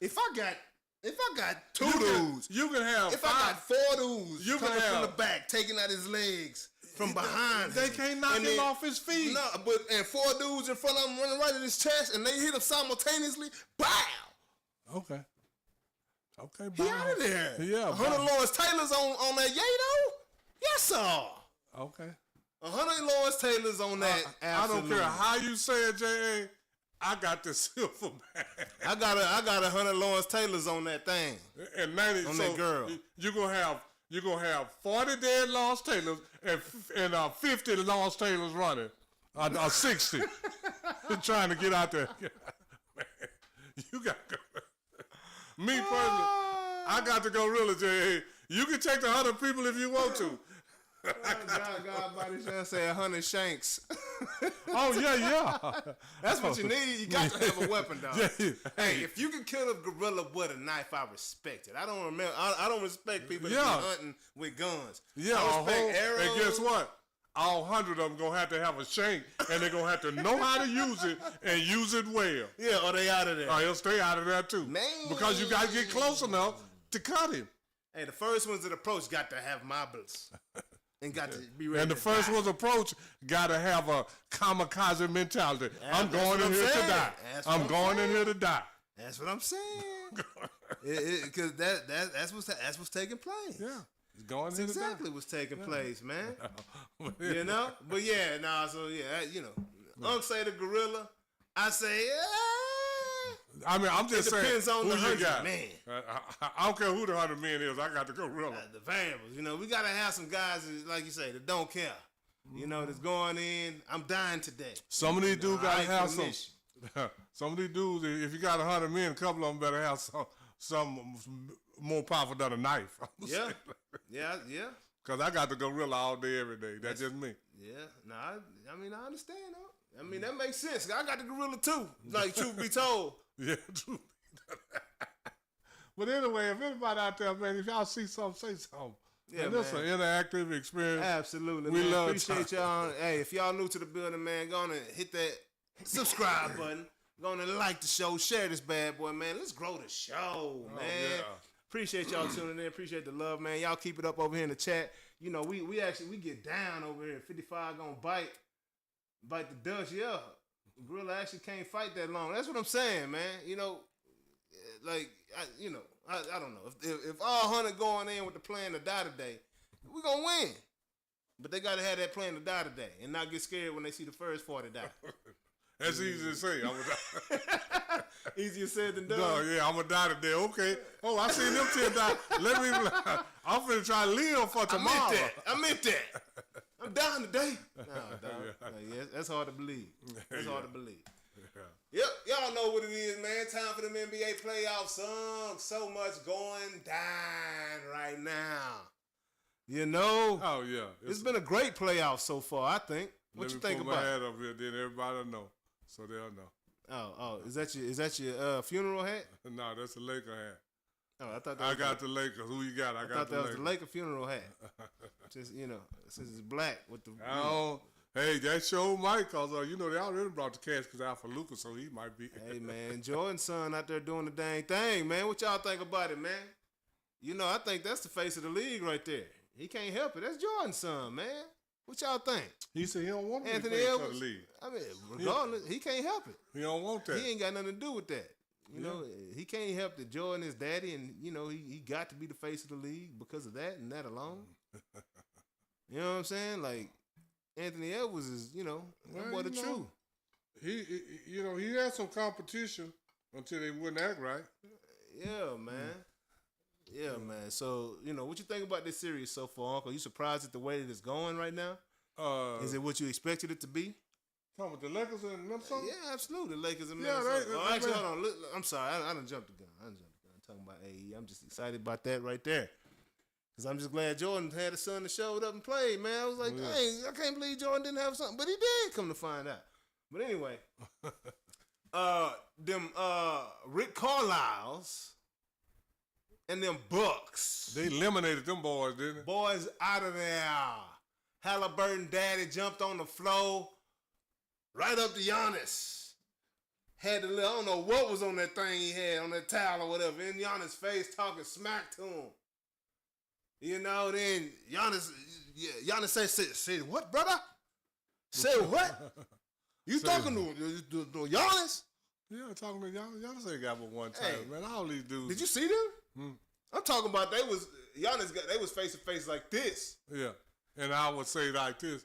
If I got two dudes, you can have. If I got four dudes, you coming from the back, taking out his legs from behind. They can't knock him off his feet. No, and four dudes in front of him running right at his chest, and they hit him simultaneously. Bow. Okay. Okay, he out of there. Yeah. 100 Lawrence Taylor's on that Yato? Yes, sir. Okay. 100 Lawrence Taylor's on that. I don't care how you say it, J.A. I got the silver man. I got 100 Lawrence Taylor's on that thing. And 90 on that girl. You're gonna have 40 dead Lawrence Taylors and 50 Lawrence Taylors running. Or 60. Trying to get out there. Man, you got to go. Me personally, I got to go real, J.A. You can take the 100 people if you want to. God, body trying to say 100 shanks. Oh, yeah. That's what you need. You got to have a weapon, dog. Yeah. Hey, if you can kill a gorilla with a knife, I respect it. I don't respect people that be hunting with guns. Yeah, I respect arrows. And guess what? All 100 of them going to have a shank, and they're going to have to know how to use it and use it well. Yeah, or they out of there. Or he'll stay out of there, too. Man. Because you got to get close enough to cut him. Hey, the first ones that approach got to have marbles. And got to be ready. And the first one's approach got to have a kamikaze mentality. I'm going in here to die. I'm going in here to die. That's what I'm saying. Because that's what's taking place. Yeah. That's exactly what's taking place, man. You know? But yeah, so Unc say the gorilla. I say, I mean, I'm just saying. It depends on the 100 man. I don't care who the 100 men is. I got the gorilla. The variables. We got to have some guys, like you say, that don't care. That's going in. I'm dying today. Some of these dudes got to have some. Some of these dudes, if you got 100 men, a couple of them better have some more powerful than a knife. Yeah. Because I got the gorilla all day, every day. That's just me. Yeah. No, I understand, though. I mean, that makes sense. I got the gorilla, too. Like, truth be told. Yeah, true. But anyway, if anybody out there, man, if y'all see something, say something. Yeah, this is an interactive experience. Absolutely, we love appreciate y'all. Hey, if y'all new to the building, man, go on and hit that subscribe button. Go on and like the show. Share this bad boy, man. Let's grow the show, man. Yeah. Appreciate y'all tuning in. Appreciate the love, man. Y'all keep it up over here in the chat. We actually get down over here. 55 gonna bite the Dutch. Yeah. Gorilla actually can't fight that long. That's what I'm saying, man. I don't know. If all 100 going in with the plan to die today, we're going to win. But they got to have that plan to die today and not get scared when they see the first 40 die. That's easy to say. Easier said than done. No, yeah, I'm going to die today. Okay. Oh, I seen them 10 die. I'm finna try to live for tomorrow. I meant that. I'm dying today. No, dog. Yeah, that's hard to believe. That's hard to believe. Yep, y'all know what it is, man. Time for them NBA playoffs. So much going down right now. Oh, yeah. It's been a great playoff so far, I think. What you think about it? Let me put my hat up here, then everybody will know. So they'll know. Oh, is that your funeral hat? No, that's a Laker hat. Oh, I thought I got the Lakers. Who you got? I thought that was the Laker funeral hat. Just since it's black with the. Hey, that show might, cause they already brought the casket out for Lucas, so he might be. Hey man, Jordan's son out there doing the dang thing, man. What y'all think about it, man? I think that's the face of the league right there. He can't help it. That's Jordan's son, man. What y'all think? He said he don't want to be Anthony face Edwards, of the league. I mean, regardless, he can't help it. He don't want that. He ain't got nothing to do with that. He can't help that Jordan is daddy, and he got to be the face of the league because of that and that alone. You know what I'm saying? Like Anthony Edwards is, that boy the truth. He had some competition until they wouldn't act right. Yeah, man. Yeah, man. So, what you think about this series so far, Uncle? You surprised at the way that it's going right now? Is it what you expected it to be? Talking about the Lakers and Minnesota? Yeah, absolutely. Lakers and Minnesota. Actually, hold on. I'm sorry. I done jumped the gun. I'm talking about AE. I'm just excited about that right there. Because I'm just glad Jordan had a son that showed up and played, man. I was like, dang, I can't believe Jordan didn't have something. But he did, come to find out. But anyway, Rick Carlisle's and them Bucks. They eliminated them boys, didn't they? Boys out of there. Halliburton daddy jumped on the floor right up to Giannis. Had the little, I don't know what was on that thing he had, on that towel or whatever, in Giannis' face talking smack to him. You know, then Giannis said, what, brother? Said what? You talking to Giannis? Yeah, talking to Giannis. Giannis ain't got but one time, man. All these dudes. Did you see them? I'm talking about they was face to face like this. Yeah, and I would say like this.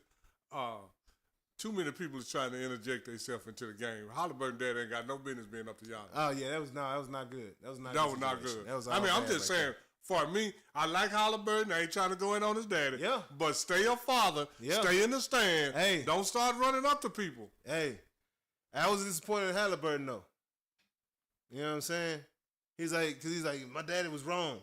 Too many people is trying to interject themselves into the game. Halliburton dad ain't got no business being up to Giannis. Oh yeah, that was not good. That was not good. That was I mean, I'm just saying. For me, I like Halliburton. I ain't trying to go in on his daddy. Yeah. But stay a father. Yeah. Stay in the stand. Hey. Don't start running up to people. Hey, I was disappointed in Halliburton though. You know what I'm saying? He's like, my daddy was wrong.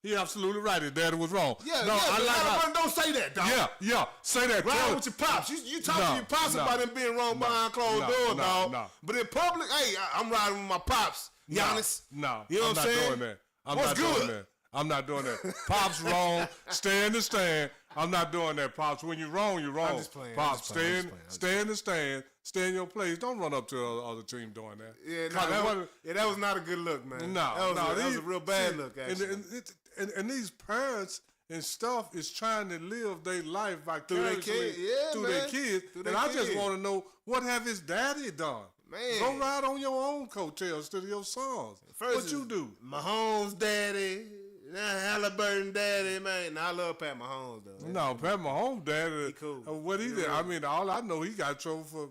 He absolutely right. His daddy was wrong. Yeah, no, I like Halliburton don't say that, dog. Yeah, say that. Right with your pops. You talk to your pops about him being wrong behind closed doors, dog. No. But in public, hey, I'm riding with my pops, Giannis. No, you know what I'm saying? Doing that. What's good? I'm not doing that. Pops wrong. Stay in the stand. I'm not doing that, Pops. When you're wrong, you're wrong. I'm just playing. Pops, stay in the stand. Stay in your place. Don't run up to the other team doing that. Yeah, that was not a good look, man. That was a real bad look, actually. And these parents and stuff is trying to live their life vicariously through their kids. I just want to know, what have his daddy done? Man. Go ride on your own coattails to your sons. What you do? Mahomes daddy, Halliburton daddy, man. Now, I love Pat Mahomes, though. No, Pat Mahomes daddy. He cool. What he did? I mean, all I know, he got trouble for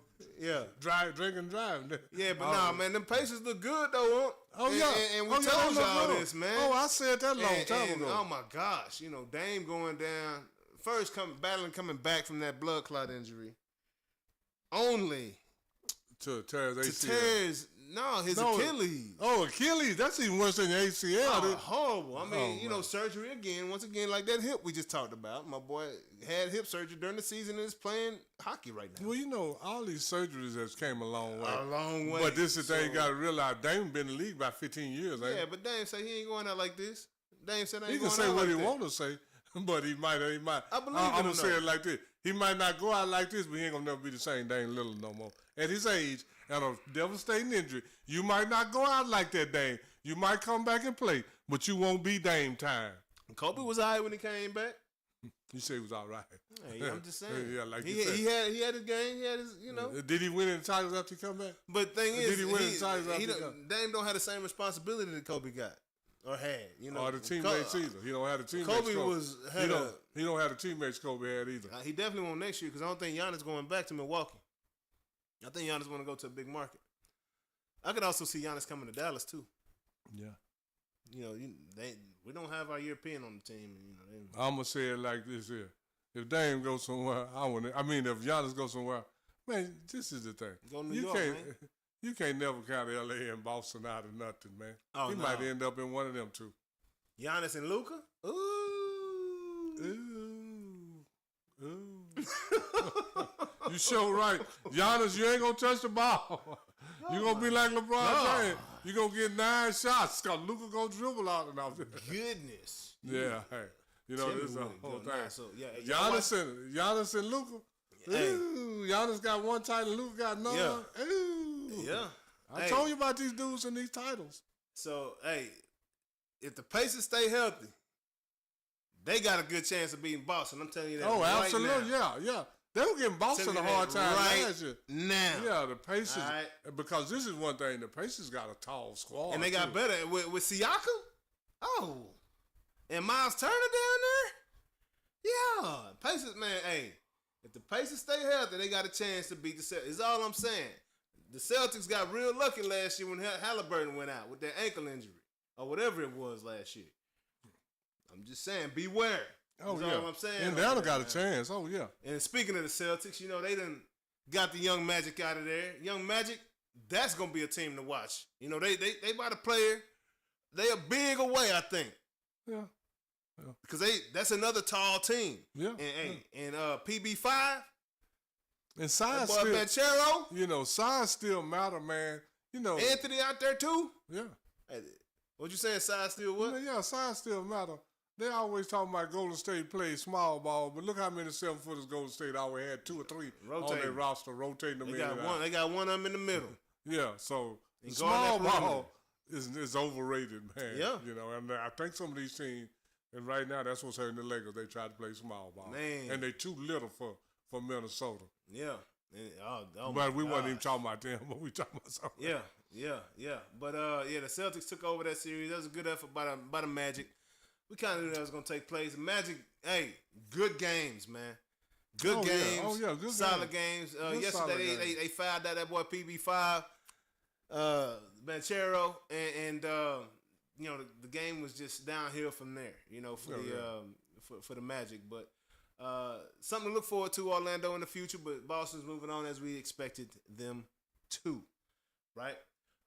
drink and drive. Yeah, but man, them Pacers look good, though. Oh, yeah. And we told y'all this, man. Oh, I said that long time ago. Oh, my gosh. You know, Dame going down. First, coming back from that blood clot injury. Only to tear his ACL. His Achilles. Oh, Achilles. That's even worse than the ACL. Oh, horrible. I mean, surgery again. Once again, like that hip we just talked about. My boy had hip surgery during the season and is playing hockey right now. Well, all these surgeries has came a long way. A long way. But this is the thing you got to realize. Dame been in the league about 15 years, ain't Yeah, but Dame say he ain't going out like this. Dame said he can say what he want to say, but he might. I believe I'm going to say it like this. He might not go out like this, but he ain't going to never be the same Dame Lillard no more. At his age, and a devastating injury, you might not go out like that, Dame. You might come back and play, but you won't be Dame time. Kobe was all right when he came back. You say he was all right. Hey, I'm just saying. Yeah, like he had his game. He had his, Did he win any titles after he come back? But the thing is, did he win any titles after he come? Dame don't have the same responsibility that Kobe got or had. Or the teammates either. He don't have the teammates. Kobe he don't have the teammates Kobe had either. He definitely won't next year because I don't think Giannis going back to Milwaukee. I think Giannis want to go to a big market. I could also see Giannis coming to Dallas too. Yeah. We don't have our European on the team. I'm gonna say it like this here: if Dame goes somewhere, if Giannis goes somewhere, man, this is the thing. Go to New York, man. You can't never count LA and Boston out of nothing, man. Oh, he might end up in one of them two. Giannis and Luka? Ooh. You sure right. Giannis, you ain't going to touch the ball. You going to be like LeBron James. You going to get 9 shots because Luka going to dribble out and out there. Goodness. Yeah, hey. This is the whole thing. So, Giannis and Luka. Hey. Ooh, Giannis got one title, Luka got none. Yeah. Ooh. Yeah. I told you about these dudes and these titles. So, hey, if the Pacers stay healthy, they got a good chance of beating Boston. I'm telling you that. Oh, right absolutely. Now. Yeah. They were giving Boston a hard time last year. Now. Yeah, the Pacers. Right. Because this is one thing. The Pacers got a tall squad. And they got better with Siakam. Oh. And Miles Turner down there. Yeah. Pacers, man, hey. If the Pacers stay healthy, they got a chance to beat the Celtics. That's all I'm saying. The Celtics got real lucky last year when Halliburton went out with that ankle injury or whatever it was last year. I'm just saying, beware. Oh, That's all I'm saying. Indiana got a chance. Oh, yeah. And speaking of the Celtics, they done got the Young Magic out of there. Young Magic, that's going to be a team to watch. They about a player. They a big away, I think. Yeah. because that's another tall team. Yeah. And PB5 and size boy still, Banchero, size still matter, man. Anthony out there too. Yeah. Hey, what you saying? Size still what? Yeah, size still matter. They always talking about Golden State plays small ball, but look how many 7-footers Golden State always had 2 or 3 on their roster, rotating them in and out. They got one of them in the middle. Yeah, so And small guard that ball is overrated, man. Yeah. And I think some of these teams, and right now that's what's hurting the Lakers. They try to play small ball, Man. and they too little for Minnesota. Yeah. But we wasn't even talking about them, but we talking about something. Yeah. But the Celtics took over that series. That was a good effort by the Magic. We kind of knew that was gonna take place. Magic, hey, good games, man. Good games. Yeah. Oh yeah, good solid games. Yesterday they fouled out that boy PB5, Banchero, and the game was just downhill from there. For the Magic, but something to look forward to, Orlando, in the future. But Boston's moving on as we expected them to, right?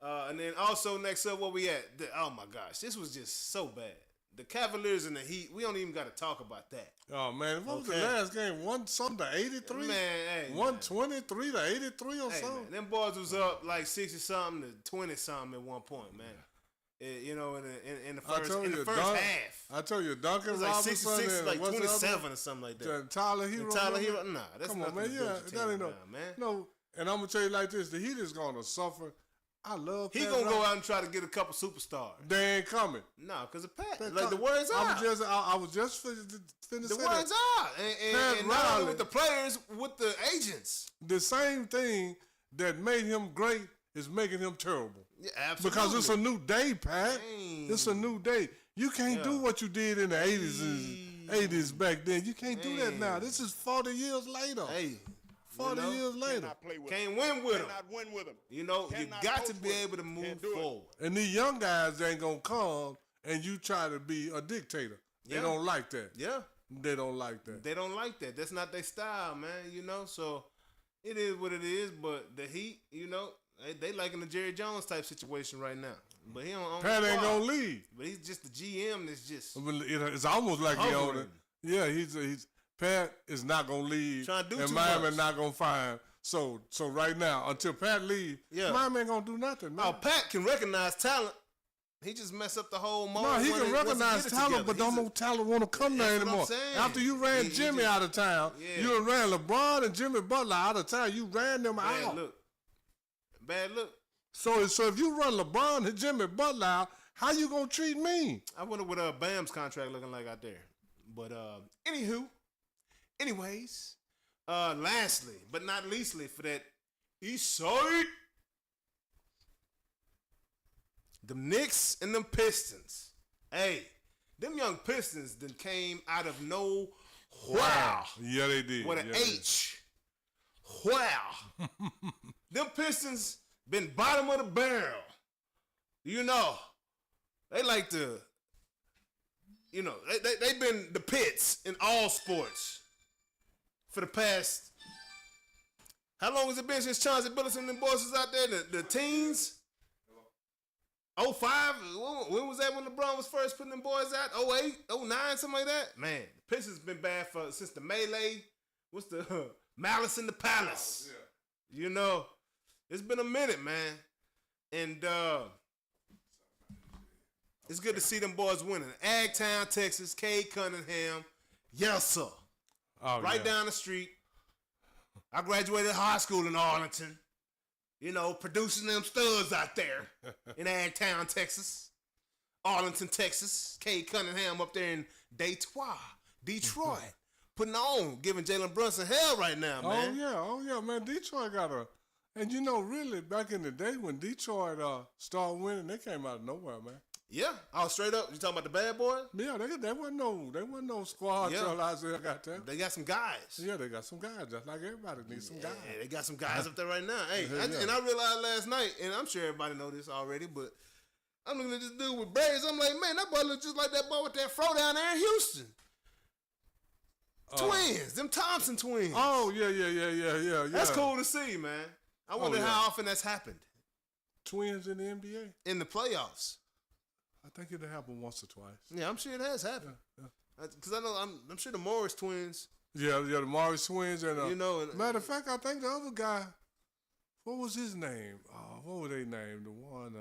And then also next up, where we at? Oh my gosh, this was just so bad. The Cavaliers and the Heat, we don't even got to talk about that. Oh, man. What was the last game? 1-something to 83? Man, hey. 123 to 83 or Hey, something? man, them boys was up like 60-something to 20-something at one point, man. In the first half. I told you, Duncan It was like Robinson 66, and like what's the 27 or something like that. And Tyler Hero. And Tyler Hero? Nah, that's Come nothing on, man. to do Yeah, with your that team ain't no, now, man. no. And I'm going to tell you like this. The Heat is going to suffer. I love He Pat going to go Riley. out and try to get a couple superstars. They ain't coming. No, because of Pat. Pat Like, the Riley. words out. I was just finna The say words that. out. Pat And not Riley. only with the players, with the agents. The same thing that made him great is making him terrible. Yeah, absolutely. Because it's a new day, Pat. Dang. It's a new day. You can't do what you did in the 80s back then. You can't do that now. This is 40 years later. Hey. 40 years later. Can't win with them. You got to be able to move forward. And these young guys ain't going to come and you try to be a dictator. They Yeah. don't like that. Yeah. They don't like that. They don't like that. That's not their style, man, So it is what it is, but the Heat, they liking the Jerry Jones type situation right now. But he don't own Pat the ain't squad. going to leave. But he's just the GM that's just It's almost like he owned it. hovering. Yeah, he's Pat is not going to leave. Trying to do and too Miami much. not going to fire. So right now, until Pat leave, Yeah. Miami ain't going to do nothing, man. Oh, Pat can recognize talent. He just messed up the whole moment. No, he when can they- once they recognize get it talent, together. but don't He's a- no talent want to come there That's what I'm anymore. saying. After you ran He Jimmy just- out of town, Yeah. you ran LeBron and Jimmy Butler out of town. You ran them out. Bad look. So if you run LeBron and Jimmy Butler out, how you gonna treat me? I wonder what Bam's contract looking like out there. But anyways, lastly, but not leastly, for that East Side, the Knicks and them Pistons. Hey, them young Pistons then came out of nowhere. Wow. Yeah, they did. With an Yeah, they did. H. Wow. Them Pistons been bottom of the barrel. They like to, they've been the pits in all sports for the past, how long has it been since Chauncey Billups and them boys was out there? The teens? 05? When was that when LeBron was first putting them boys out? 08, 09, something like that? Man, the Pistons been bad since the Melee. What's the Malice in the Palace? Yeah. It's been a minute, man. And it's good to see them boys winning. Agtown, Texas, Cade Cunningham. Yes, sir. Oh, Right yeah. down the street. I graduated high school in Arlington. Producing them studs out there in Agtown, Texas. Arlington, Texas. Cade Cunningham up there in Detroit. Putting on, giving Jalen Brunson hell right now, man. Oh yeah, man. Detroit got and really back in the day when Detroit started winning, they came out of nowhere, man. Yeah, straight up. You talking about the bad boys? Yeah, they wasn't no squad Yeah. trouble out there. Got there. They got some guys. Yeah, they got some guys, just like everybody needs some guys. Yeah, they got some guys up there right now. Hey, Yeah. and I realized last night, and I'm sure everybody know this already, but I'm looking at this dude with braids. I'm like, man, that boy look just like that boy with that fro down there in Houston. Twins, them Thompson twins. Oh yeah. That's cool to see, man. I wonder yeah. how often that's happened Twins in the NBA. in the playoffs. I think it happened once or twice. Yeah, I'm sure it has happened. Because I know I'm sure the Morris twins. Yeah, the Morris twins and You know, and- matter of fact, I think the other guy, what was his name? What were they named? The one.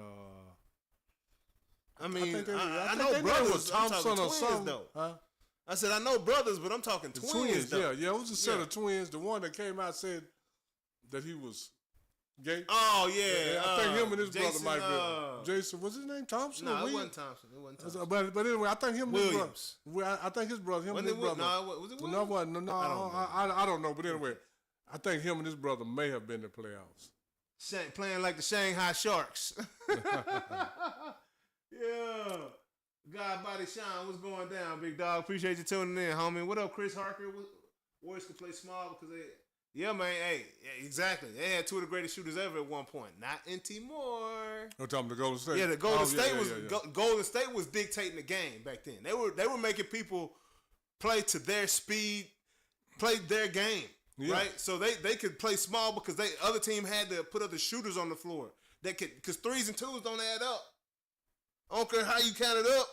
I mean, think they- I think know they brothers. was I'm Thompson talking or twins something. though. Huh? I said I know brothers, but I'm talking The twins though. Yeah, it was a set Yeah. of twins. The one that came out said that he was gay. Oh yeah, I think him and his Jason, brother might be. Jason, what's his name? Thompson? No, or it Williams? wasn't Thompson. It wasn't Thompson. But anyway, I think him and his Williams. brother. I think his brother. Him Wasn't and his it Wi- brother. No, was it No, Williams? I don't know. But anyway, I think him and his brother may have been in the playoffs. Playing like the Shanghai Sharks. Yeah. God Body Sean, what's going down, big dog? Appreciate you tuning in, homie. What up, Chris Harker? Warriors can play small because they... Yeah, man. Hey, yeah, exactly. They had two of the greatest shooters ever at one point. Not in Timor. I'm talking about the Golden State. Yeah, the Golden Oh, State yeah, was yeah, yeah. Golden State was dictating the game back then. They were making people play to their speed, play their game, Yeah. right? So they could play small because the other team had to put other shooters on the floor. They could, because threes and twos don't add up. I don't care how you count it up.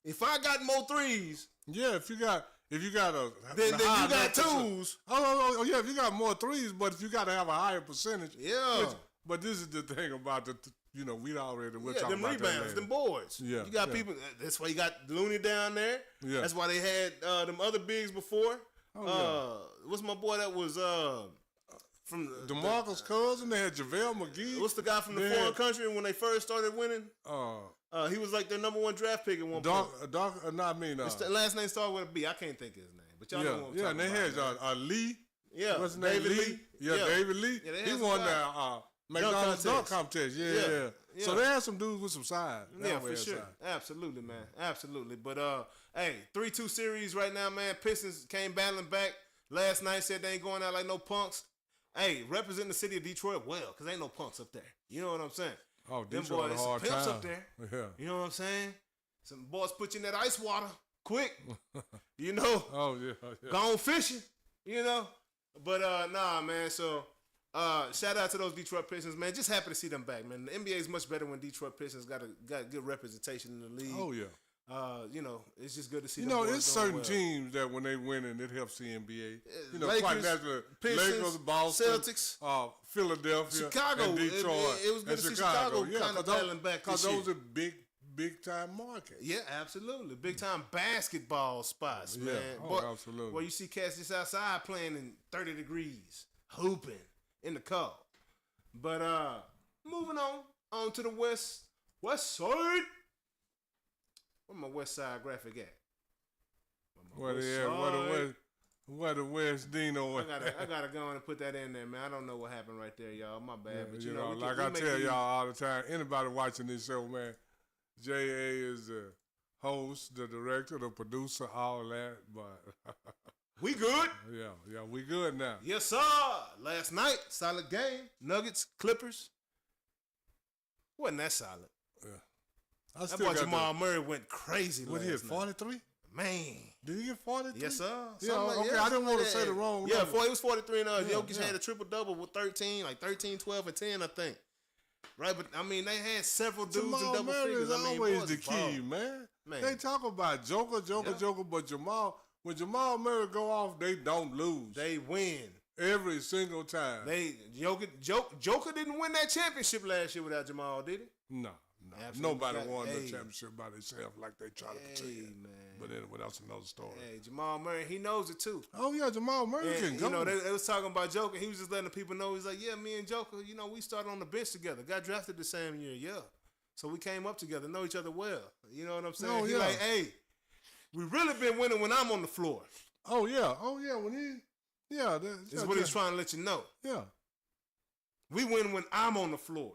If I got more threes, Yeah, if you got a then you high got percent- twos. Oh, yeah, if you got more threes, but if you got to have a higher percentage. Yeah. But this is the thing about we already we're Yeah, talking them about that rebounds, later. them boards. Yeah, You got yeah. people. That's why you got Looney down there. Yeah. That's why they had them other bigs before. Oh, What's my boy that was from DeMarcus Cousins, they had JaVale McGee. What's the guy from the They foreign had- country when they first started winning? He was like their number one draft pick at one point. His last name started with a B. I can't think of his name, but y'all know what I'm yeah, talking and they about. had Lee. Yeah, What's his name? David Lee. Yeah, David Lee. Yeah, they had he some won guys. the McDonald's dunk contest. Yeah, Yeah. yeah. So they had some dudes with some size. Yeah, for sure. Absolutely, man. Absolutely. But hey, 3-2 series right now, man. Pistons came battling back last night. Said they ain't going out like no punks. Hey, representing the city of Detroit well, because ain't no punks up there. You know what I'm saying? Oh, Them Detroit had a boys, hard pimps time. up there. Yeah. You know what I'm saying? Some boys put you in that ice water quick. You know? Oh, yeah. Gone fishing. You know? But nah, man. So shout out to those Detroit Pistons, man. Just happy to see them back, man. The NBA is much better when Detroit Pistons got good representation in the league. Oh, yeah. You know, it's just good to see. You them know, boys it's doing certain well. teams that when they win and it helps the NBA. You know, Lakers, quite naturally, Pistons, Lakers, Boston, Celtics, Philadelphia, Chicago. and Detroit. It was good and to see Chicago Yeah, kind of battling back because this year. those are big time markets. Yeah, absolutely. Big time basketball spots, Yeah. man. Oh, absolutely. Well, you see cats just outside playing in 30 degrees, hooping in the car. But moving on to the west side. Where my west side graphic at? Where the West Dino? I gotta go on and put that in there, man. I don't know what happened right there, y'all. My bad. But you know, know, we like we I make tell these- y'all all the time, anybody watching this show, man, J.A. is the host, the director, the producer, all that. But we good. yeah, we good now. Yes, sir. Last night, solid game. Nuggets, Clippers. Wasn't that solid? I That still boy got Jamal Murray went crazy. What last he hit, night. 43? Man. Did he get 43? Yes, sir. Yeah, Something like- okay, yeah, I didn't something want to like say that. the wrong Yeah, number. he was 43 and Jokic yeah. had a triple-double with 13, like 13, 12, and 10, I think. Right, but I mean, they had several dudes in Jamal double Murray figures. is I mean, always boys the key, ball. man. Man. They talk about Joker, Yeah. but when Jamal Murray go off, they don't lose. They win. Every single time. Joker didn't win that championship last year without Jamal, did he? No. Absolutely. Nobody won Hey. the championship by themselves like they try to pretend. man. But anyway, that's another story. Hey, Jamal Murray, he knows it too. Oh, yeah, Jamal Murray can And, go. you know, they was talking about Joker. He was just letting the people know. He's like, yeah, me and Joker, you know, we started on the bench together. Got drafted the same year, yeah. So we came up together, know each other well. You know what I'm saying? Oh, He yeah. like, hey, we really been winning when I'm on the floor. Oh, yeah. When he, yeah. This is what he's trying to let you know. Yeah. We win when I'm on the floor.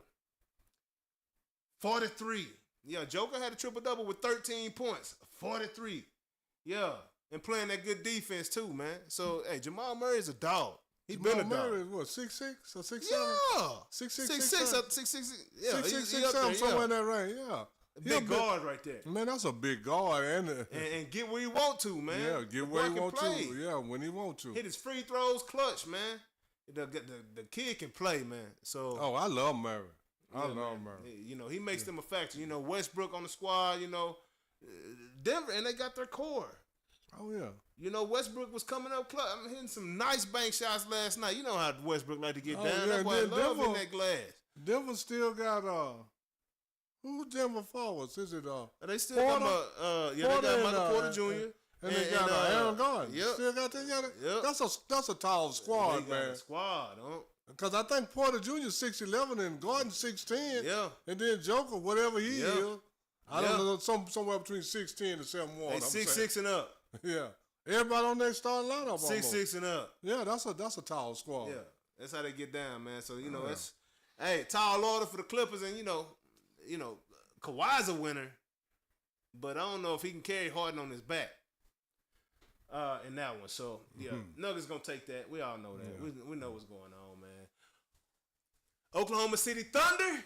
43. Yeah, Joker had a triple-double with 13 points. 43. Yeah. And playing that good defense too, man. So, hey, Jamal Murray is a dog. He been a dog. Murray is what, 6'6" or 6'7"? Yeah. 6'6", 6'6". Yeah. 6'6", he 6'7", up there, somewhere in that range, yeah. Big guard right there. Man, that's a big guard. And get where he want to, man. Yeah, The get boy where he can want play. to. Yeah, when he want to. Hit his free throws clutch, man. The kid can play, man. So Oh, I love Murray. I love him, man. You know, he makes them a factor. You know, Westbrook on the squad, you know, Denver, and they got their core. Oh, yeah. You know, Westbrook was coming up close. I'm hitting some nice bank shots last night. You know how Westbrook like to get down. Yeah, That boy love Denver, in that glass. Denver still got, who Denver forwards? Is it, They still Porter? got, they Porter got Michael and, Porter Jr. And they got Aaron Gordon. Yep. Still got that together? Yep. That's a tall squad, They got man. a squad, huh? Because I think Porter Jr. 6'11" and Gordon 6'10". Yeah. And then Joker, whatever he Yeah. is, I don't know, somewhere between 6'10" and 7'1". Hey, 6'6" and up. Yeah. Everybody on their starting lineup. 6'6" and up. Yeah, that's a tall squad. Yeah. That's how they get down, man. So, you know, it's tall order for the Clippers, and you know, Kawhi's a winner, but I don't know if he can carry Harden on his back. In that one. So, yeah, Nuggets going to take that. We all know that. Yeah. We know what's going on, man. Oklahoma City Thunder,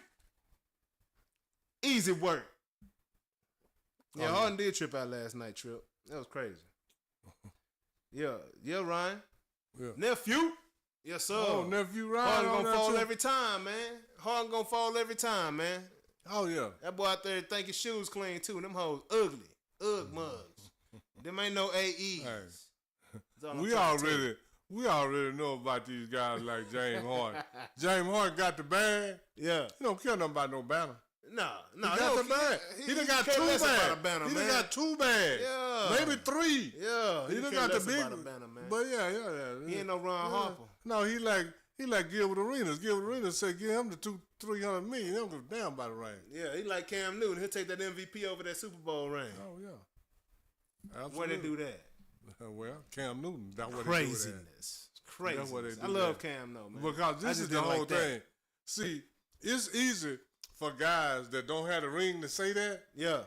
easy work. Yeah, Harden did trip out last night, Trip. That was crazy. Yeah, Ryan. Yeah. Nephew. Yes, sir. Oh, nephew Ryan. Harden on going to that fall too? every time, man. Harden going to fall every time, man. Oh, yeah. That boy out there think his shoes clean, too. Them hoes ugly. Ugg mugs. Them ain't no AEs. That's all I'm We trying to tell you. already know about these guys like James Harden. James Harden got the bag. Yeah. He don't care nothing about no banner. No. He got the bag. He done got care two less about a bags. banner, He man. done got two bags. Yeah. Maybe three. Yeah. He done care got the less big about a banner, man. But yeah. He ain't no Ron Harper. No, he like Gilbert Arenas. Gilbert Arenas said give him the $300 million. He don't give a damn about the ring. Yeah, he like Cam Newton. He'll take that MVP over that Super Bowl ring. Oh yeah. Absolutely. Where they do that? Well, Cam Newton. That's what Craziness. Crazy. That's what they do I love that. Cam though, man. Because I this just is the didn't whole like that. thing. See, it's easy for guys that don't have a ring to say that. Yeah.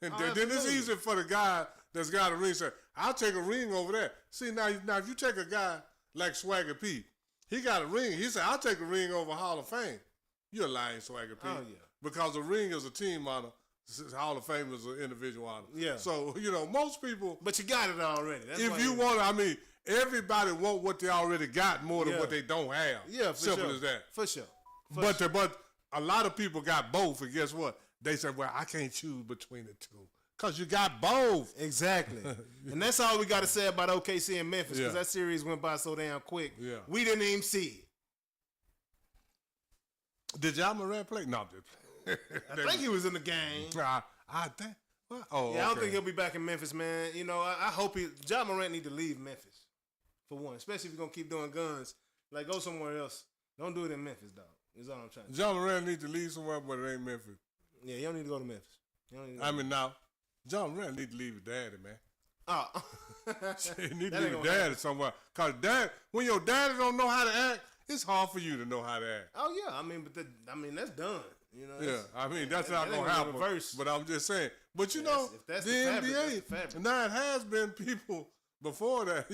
And Oh, then it's absolutely. easy for the guy that's got a ring to say, I'll take a ring over that. See, now if you take a guy like Swagger P, he got a ring. He said, I'll take a ring over Hall of Fame. You're lying, Swagger P. Oh, yeah. Because a ring is a team honor. Hall of Fame is an individual honor. Yeah. So, most people, But you got it already. That's why if you want, everybody want what they already got more than Yeah. what they don't have. Yeah, for Simple sure. as that. For sure. But a lot of people got both, and guess what? They said, well, I can't choose between the two. Because you got both. Exactly. And that's all we got to say about OKC and Memphis, because Yeah. that series went by so damn quick. Yeah. We didn't even see it. Did Ja Morant play? No, I think he was in the game. I think. What? Oh, Yeah, I don't okay. think he'll be back in Memphis, man. I hope Ja Morant need to leave Memphis, for one, especially if you're going to keep doing guns. Like, go somewhere else. Don't do it in Memphis, dog. That's all I'm trying to say. Ja Morant need to leave somewhere, but it ain't Memphis. Yeah, you don't need to go to Memphis. You don't need to go Now, Ja Morant need to leave his daddy, man. Oh. He need That to ain't leave his gonna daddy happen. somewhere. Because when your daddy don't know how to act, it's hard for you to know how to act. Oh, yeah. That's done. Yeah, that's not that going ain't to happen. reverse. But I'm just saying. But If that's the the fabric, NBA, that's the fabric. now it has been people before that,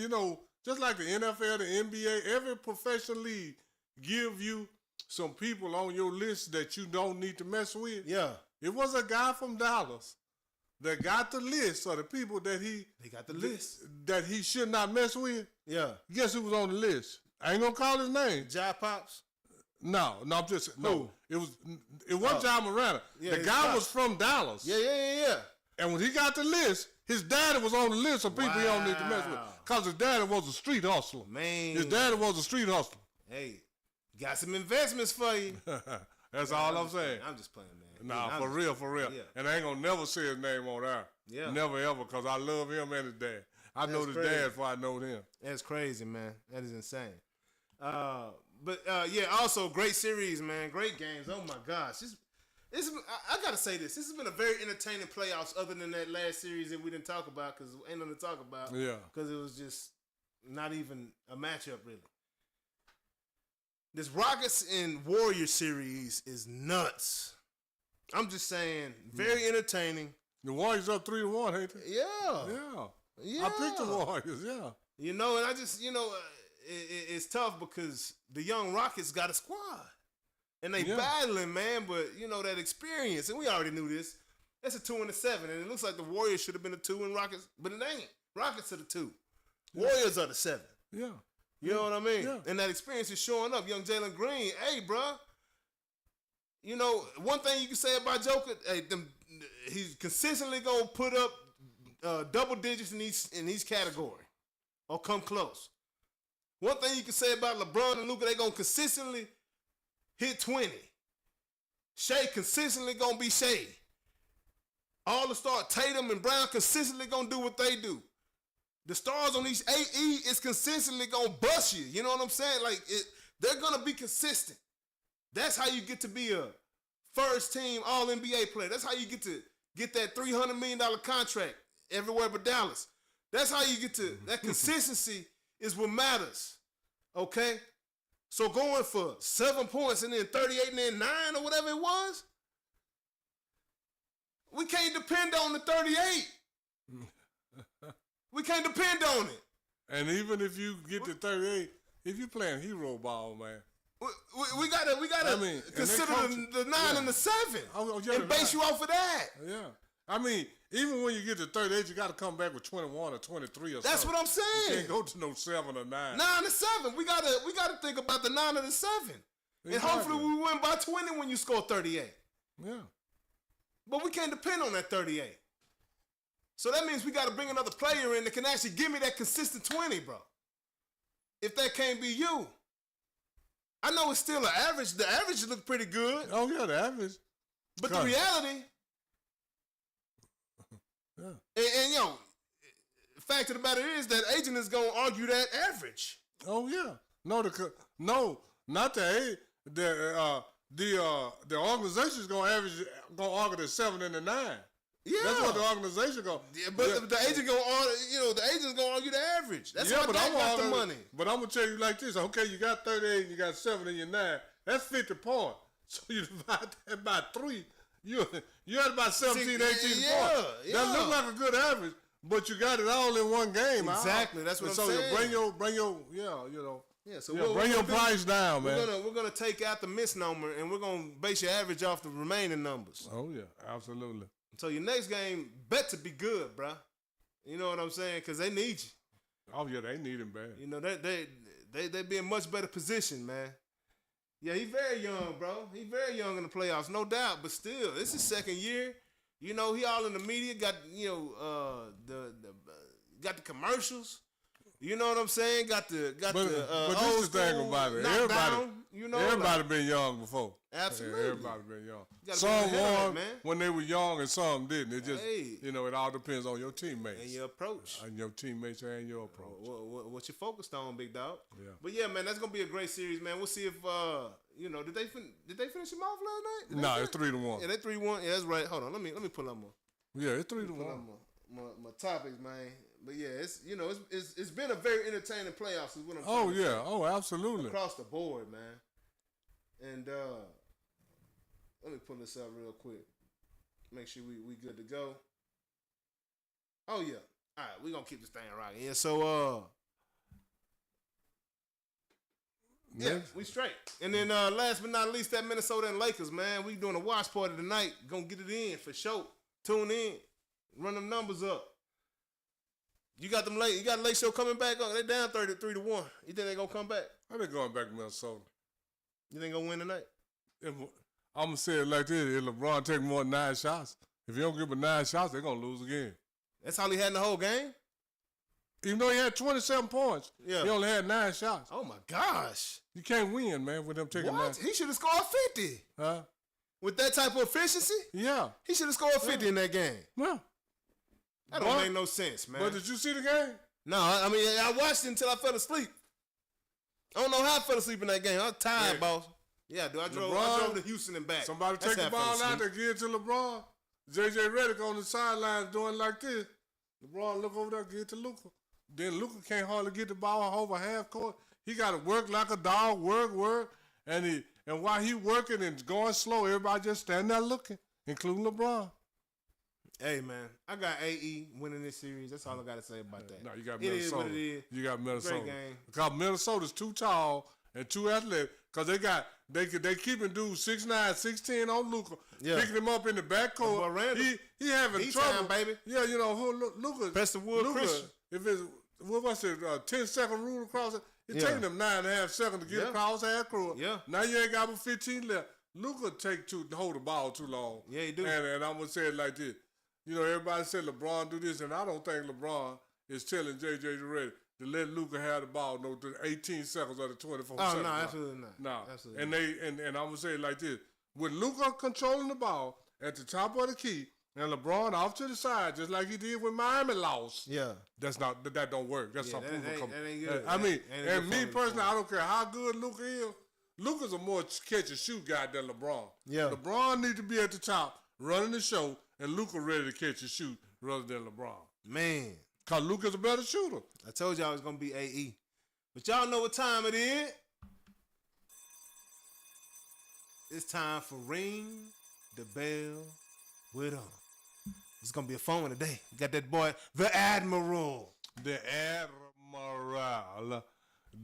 just like the NFL, the NBA, every professional league give you some people on your list that you don't need to mess with. Yeah. It was a guy from Dallas that got the list of the people that They got the list. that he should not mess with. Yeah. Guess who was on the list? I ain't gonna call his name. Ja Pops. No, I'm just Who? no. It wasn't Ja Morant. Yeah, the his guy pops. was from Dallas. Yeah. And when he got the list, his daddy was on the list of people he don't need to mess with. Wow. Because his daddy was a street hustler. Man. His daddy was a street hustler. Hey, got some investments for you. That's all I'm saying. I'm just playing, man. Nah, I'm for just- real. Yeah. And I ain't gonna never say his name on there. Yeah. Never ever, because I love him and his dad. I know his crazy. dad before I know him. That's crazy, man. That is insane. Also great series, man. Great games. Oh my gosh. I gotta say this. This has been a very entertaining playoffs, other than that last series that we didn't talk about because ain't nothing to talk about. Yeah. Because it was just not even a matchup, really. This Rockets and Warriors series is nuts. I'm just saying, very entertaining. The Warriors up 3-1, ain't they? Yeah. Yeah. I picked the Warriors, yeah. And I just, it's tough because the young Rockets got a squad. And they battling, man, but, that experience, and we already knew this, that's a 2 and a 7, and it looks like the Warriors should have been a 2 and Rockets, but it ain't. Rockets are the 2. Warriors are the 7. Yeah. You know what I mean? Yeah. And that experience is showing up. Young Jalen Green, hey, bro, You know, one thing you can say about Joker, hey, he's consistently gonna put up double digits in each category, or come close. One thing you can say about LeBron and Luka, they gonna consistently hit 20. Shea consistently gonna be Shea. All the stars, Tatum and Brown, consistently gonna do what they do. The stars on each AE is consistently gonna bust you. You know what I'm saying? Like they're gonna be consistent. That's how you get to be a first team All NBA player. That's how you get to get that $300 million contract everywhere but Dallas. That's how you get to that consistency is what matters. Okay? So going for 7 points and then 38 and then 9 or whatever it was, we can't depend on the 38. We can't depend on it. And even if you get to 38, if you playing hero ball, man. We gotta consider the 9 and the 7 and base you off of that. Yeah. I mean, even when you get to 38, you got to come back with 21 or 23 or something. That's what I'm saying. You can't go to no 7 or 9. 9 and 7. We gotta think about the 9 and the 7. Exactly. And hopefully we win by 20 when you score 38. Yeah. But we can't depend on that 38. So that means we got to bring another player in that can actually give me that consistent 20, bro. If that can't be you. I know it's still an average. The average looks pretty good. Oh, yeah, the average. But the reality, and yo, the fact of the matter is that agent is going to argue that average. Oh, yeah. No, not the the organization is going to argue the 7 and the 9. Yeah, that's what the organization going. Yeah, but the agent going to argue. The agent's going to argue the average. That's how they got the money. But I'm gonna tell you like this. Okay, you got 38, and you got 7 and your 9. That's 50 points. So you divide that by 3. You had about 17, 18 points. Yeah. That look like a good average, but you got it all in one game. Exactly. That's what I'm saying. So you bring your Yeah, so bring your price down, man. We're gonna take out the misnomer and we're gonna base your average off the remaining numbers. Oh yeah, absolutely. So your next game bet to be good, bro. You know what I'm saying? Because they need you. Oh yeah, they need him bad. You know they be in much better position, man. Yeah, he's very young, bro. He's very young in the playoffs, no doubt. But still, it's his second year. You know, he all in the media. Got got the commercials. You know what I'm saying? Got the but this is the thing about it. Everybody been young before. Absolutely. Everybody been young. Some won when they were young and some didn't. It just, it all depends on your teammates. And your approach. And your teammates and your approach. What you focused on, big dog. Yeah. But yeah, man, that's going to be a great series, man. We'll see if, did they finish them off last night? No, it's 3-1. Yeah, they 3-1. Yeah, that's right. Hold on. Let me pull up more. Yeah, it's 3-1. My topics, man. But yeah, it's been a very entertaining playoffs is what I'm saying. Oh yeah, oh absolutely. Across the board, man. And let me pull this up real quick. Make sure we good to go. Oh yeah. All right, we're gonna keep this thing rocking. Yeah, so yeah, we straight. And then last but not least, that Minnesota and Lakers, man. We doing a watch party tonight. Gonna get it in for sure. Tune in. Run them numbers up. You got them late. You got Lake Show coming back up. They down 33-1. You think they gonna come back? They going back to Minnesota. You think gonna win tonight? I'm gonna say it like this: if LeBron take more than 9 shots, if he don't give him 9 shots, they're gonna lose again. That's all he had in the whole game. Even though he had 27 points, he only had 9 shots. Oh my gosh! You can't win, man, with them taking 9. He should have scored 50. Huh? With that type of efficiency? Yeah. He should have scored 50 in that game. Yeah. That don't make no sense, man. But did you see the game? No, I mean, I watched it until I fell asleep. I don't know how I fell asleep in that game. I was tired, boss. Yeah, dude. I drove to Houston and back. Somebody take the ball out there, give it to LeBron. J.J. Redick on the sidelines doing like this. LeBron look over there, give it to Luka. Then Luka can't hardly get the ball over half court. He got to work like a dog, work. And while he working and going slow, everybody just standing there looking, including LeBron. Hey, man, I got AE winning this series. That's all I got to say about that. No, you got Minnesota. It is what it is. You got Minnesota. Great game. Because Minnesota's too tall and too athletic. Because they keeping dudes 6'9", 6'10" on Luka, picking him up in the backcourt. He having trouble, time, baby. Yeah, you know who Luka. Preston Wood, Christian. If it's 10-second rule across it, it's taking them 9.5 seconds to get across half court. Yeah. Now you ain't got but 15 left. Luka hold the ball too long. Yeah, he do. And I'm gonna say it like this. You know, everybody said LeBron do this, and I don't think LeBron is telling JJ Redick to let Luka have the ball no 18 seconds of the 24 seconds. Oh no, absolutely not. No. Absolutely. And I'm gonna say it like this. With Luka controlling the ball at the top of the key and LeBron off to the side, just like he did when Miami lost. Yeah. That don't work. That's something. That ain't good. I mean, Ain't and good me personally, I don't care how good Luka is. Luka's a more catch and shoot guy than LeBron. Yeah. LeBron needs to be at the top running the show, and Luka ready to catch and shoot rather than LeBron. Man. Cause Luka's a better shooter. I told y'all it was gonna be AE. But y'all know what time it is. It's time for Ring the Bell with us. It's gonna be a fun one today. We got that boy, the Admiral. The Admiral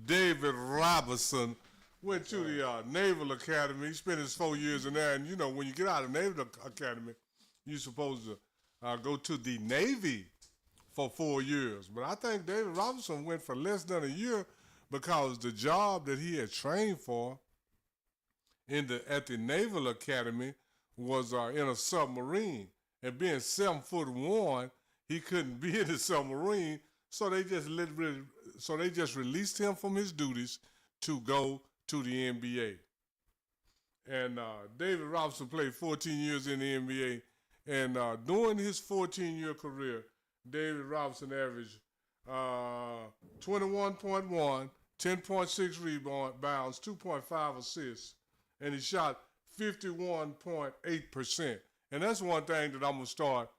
David Robinson went to the Naval Academy. He spent his 4 years in there. And, you know, when you get out of Naval Academy, you're supposed to go to the Navy for 4 years. But I think David Robinson went for less than a year because the job that he had trained for at the Naval Academy was in a submarine. And being 7'1", he couldn't be in the submarine. So they just released him from his duties to go to the NBA. And David Robinson played 14 years in the NBA. And during his 14-year career, David Robinson averaged 21.1, 10.6 rebounds, 2.5 assists, and he shot 51.8%. And that's one thing that I'm going to start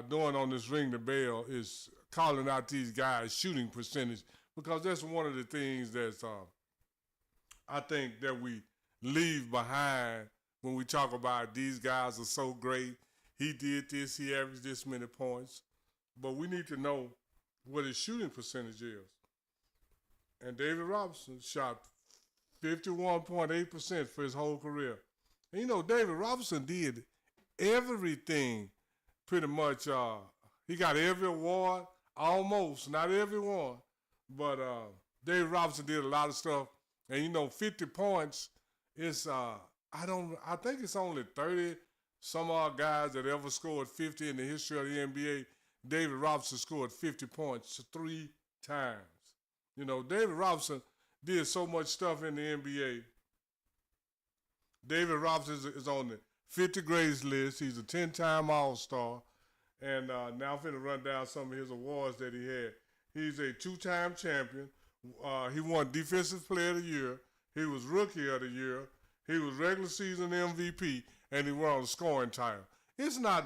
doing on this Ring the Bell is calling out these guys' shooting percentage, because that's one of the things that's I think that we leave behind when we talk about these guys are so great. He did this, he averaged this many points. But we need to know what his shooting percentage is. And David Robinson shot 51.8% for his whole career. And you know, David Robinson did everything pretty much. He got every award, almost, not every one. But David Robinson did a lot of stuff. And you know, 50 points is I think it's only 30 some odd guys that ever scored 50 in the history of the NBA. David Robinson scored 50 points 3 times. You know, David Robinson did so much stuff in the NBA. David Robinson is on the 50 greatest list. He's a 10-time All-Star. And now I'm going to run down some of his awards that he had. He's a 2-time champion. He won Defensive Player of the Year. He was Rookie of the Year. He was regular season MVP, and he won the scoring title. It's not.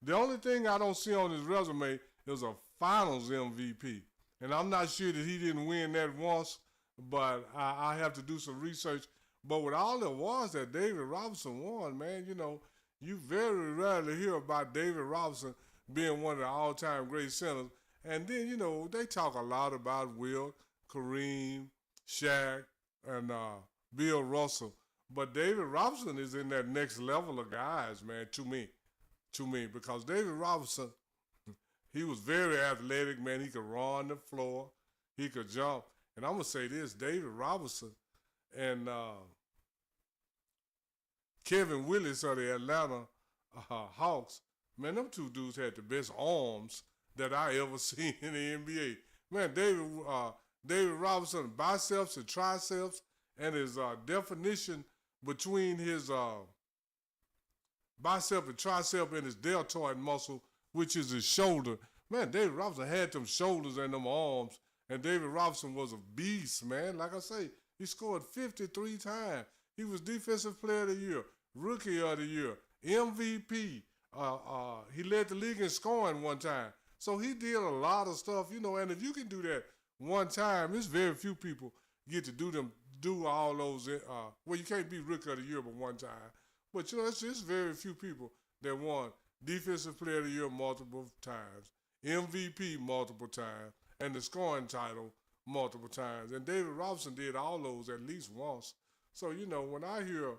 The only thing I don't see on his resume is a Finals MVP, and I'm not sure that he didn't win that once. But I have to do some research. But with all the awards that David Robinson won, man, you know, you very rarely hear about David Robinson being one of the all-time great centers. And then, you know, they talk a lot about Wilt, Kareem, Shaq, and Bill Russell. But David Robinson is in that next level of guys, man, to me, because David Robinson, he was very athletic, man. He could run the floor. He could jump. And I'm going to say this, David Robinson and Kevin Willis of the Atlanta Hawks, man, them two dudes had the best arms that I ever seen in the NBA. Man, David Robinson, biceps and triceps, and his definition between his bicep and tricep and his deltoid muscle, which is his shoulder. Man, David Robinson had them shoulders and them arms, and David Robinson was a beast, man. Like I say, he scored 53 times. He was Defensive Player of the Year, Rookie of the Year, MVP. He led the league in scoring one time. So he did a lot of stuff, you know, and if you can do that one time, there's very few people get to do all those. Well, you can't be Rookie of the Year but one time. But, you know, it's just very few people that won Defensive Player of the Year multiple times, MVP multiple times, and the scoring title multiple times. And David Robinson did all those at least once. So, you know, when I hear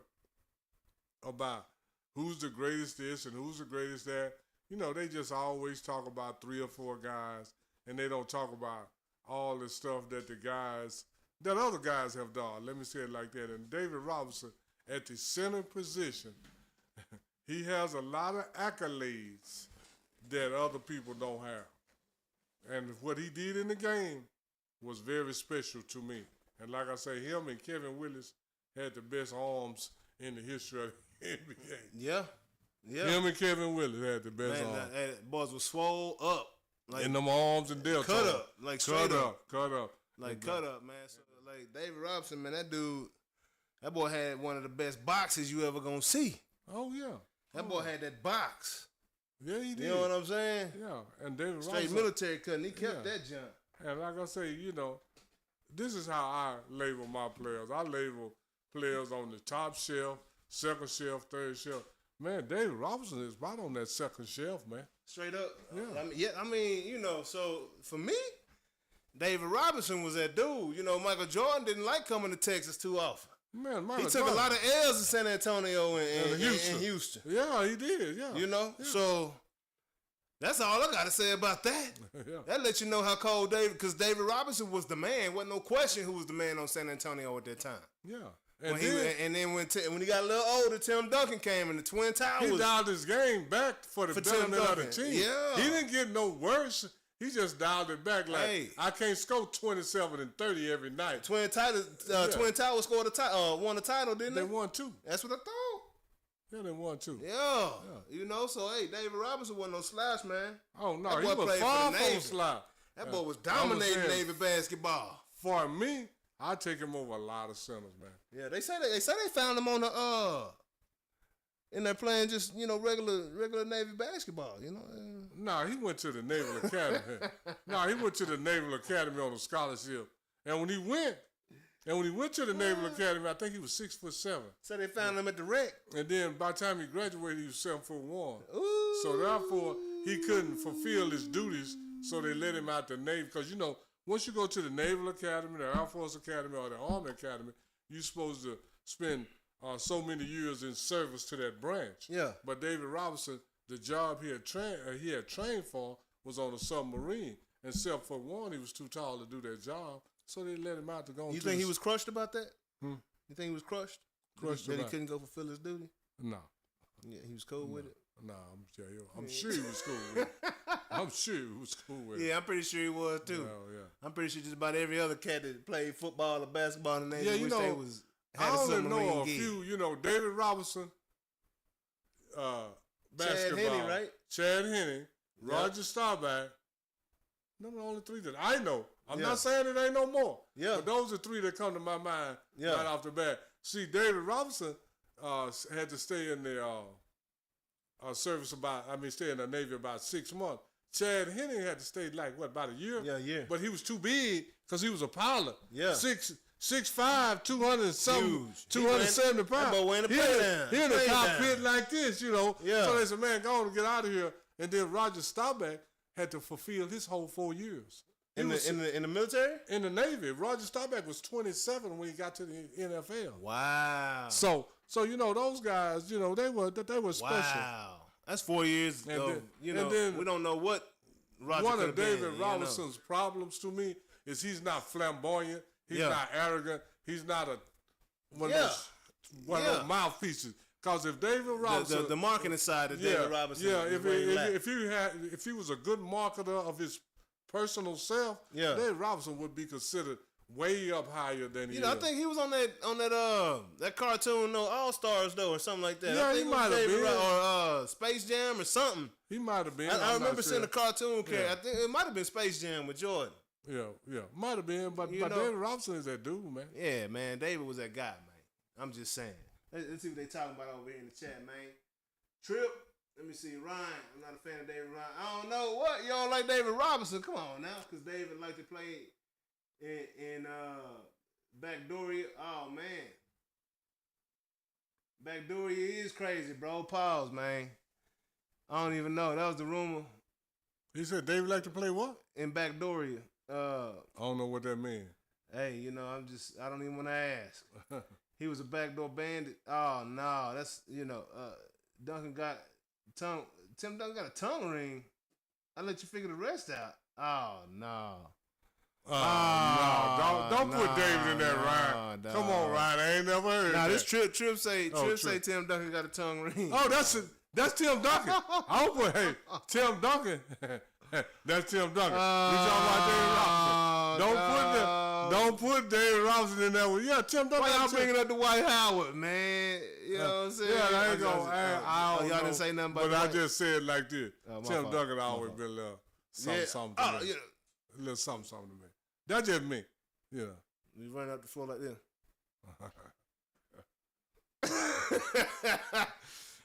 about who's the greatest this and who's the greatest that, you know, they just always talk about 3 or 4 guys, and they don't talk about all the stuff that other guys have done. Let me say it like that. And David Robinson at the center position, he has a lot of accolades that other people don't have. And what he did in the game was very special to me. And like I say, him and Kevin Willis had the best arms in the history of the NBA. Yeah. Yeah. Him and Kevin Willis had the best arms. Boys was swole up. Like, in them arms and delta. Cut up. Like straight up. Cut up. Like cut up, man. So like David Robinson, man, that boy had one of the best boxes you ever gonna see. Oh yeah. That boy had that box. Yeah, he did. You know what I'm saying? Yeah. And David Straight Robinson, military cut, and he kept that junk. And like I say, this is how I label my players. I label players on the top shelf, second shelf, third shelf. Man, David Robinson is right on that second shelf, man. Straight up. Yeah. I mean, so for me, David Robinson was that dude. Michael Jordan didn't like coming to Texas too often. Man, He Michael took Jordan. a lot of L's in San Antonio and Houston. Yeah, he did. Yeah. So that's all I got to say about that. Yeah. That lets you know how cold because David Robinson was the man. Wasn't no question who was the man on San Antonio at that time. Yeah. And then when he got a little older, Tim Duncan came and the Twin Towers. He dialed his game back for the betterment of the team. Yeah. He didn't get no worse. He just dialed it back like, I can't score 27 and 30 every night. Twin Towers scored won the title, didn't they? They won 2. That's what I thought. Yeah, they won 2. Yeah. So, hey, David Robinson wasn't no slash, man. Oh, no, That he boy was played for far the from Navy. slide. That boy was dominating Navy basketball. For me, I take him over a lot of centers, man. Yeah, they say they found him on the in there playing just regular Navy basketball. No, he went to the Naval Academy. He went to the Naval Academy on a scholarship. And when he went to the Naval Academy, I think he was 6'7". So they found him at the rec. And then by the time he graduated, he was 7'1". Ooh. So therefore, he couldn't fulfill his duties. So they let him out the Navy because once you go to the Naval Academy, the Air Force Academy, or the Army Academy, you're supposed to spend so many years in service to that branch. Yeah. But David Robinson, the job he had trained for was on a submarine. And 7'1", he was too tall to do that job. So they let him out to go. You think he was crushed about that? You think he was crushed? Crushed that he couldn't go fulfill his duty? No. Yeah, he was cool with it. No, I'm sure he was cool with it. I'm sure he was cool with it. Yeah, I'm pretty sure he was too. Yeah. I'm pretty sure just about every other cat that played football or basketball in the Navy Yeah, I only know a few. David Robinson, basketball. Chad Henne, right? Chad Henne, Roger Staubach. Them are the only 3 that I know. I'm not saying it ain't no more. Yeah. But those are 3 that come to my mind right off the bat. See, David Robinson had to stay in the service stay in the Navy about 6 months. Chad Henne had to stay about a year? Yeah, a year. But he was too big because he was a pilot. Yeah. 6'5", 200 and something, Huge. 270 pounds. That boy wearing the He in the play cockpit down. like this, Yeah. So they said, man, go on and get out of here. And then Roger Staubach had to fulfill his whole 4 years. In the military? In the Navy. Roger Staubach was 27 when he got to the NFL. Wow. So those guys, they were special. Wow. That's 4 years ago. Then we don't know what Roger one could of have been, David Robinson's problems to me is he's not flamboyant. He's Yeah. not arrogant. He's not one of those mouthpieces. Because if David Robinson, the marketing side of David Robinson, if he was a good marketer of his personal self, David Robinson would be considered way up higher than he is. I think he was on that cartoon, All Stars though, or something like that. Yeah, I think he might have been, or Space Jam or something. He might have been. I remember seeing the cartoon character. Yeah. I think it might have been Space Jam with Jordan. Yeah, might have been, but David Robinson is that dude, man. Yeah, man, David was that guy, man. I'm just saying. Let's see what they talking about over here in the chat, man. Trip. Let me see. Ryan. I'm not a fan of David Ryan. I don't know what. You don't like David Robinson. Come on now. Because David liked to play in Backdooria. Oh, man. Backdooria is crazy, bro. Pause, man. I don't even know. That was the rumor. He said David liked to play what? In Backdooria. I don't know what that means. Hey, I don't even want to ask. He was a backdoor bandit. Oh, no. That's, Duncan got Tim Duncan got a tongue ring. I let you figure the rest out. Oh, no. No, don't put David in that, Ryan. Come on, Ryan. I ain't never heard that. This Trip say Tim Duncan got a tongue ring. Oh, that's Tim Duncan. I don't put Tim Duncan. That's Tim Duncan. We talking about David Robinson. Don't put David Robinson in that one. Yeah, Tim Duncan. Why y'all bringing up the Dwight Howard, man? You know what I'm saying? Yeah, I ain't gonna. Y'all didn't say nothing about that. But I just said like this. Tim Duncan always been a little something to me. A little something to me. That's just me. Yeah. You run up the floor like this.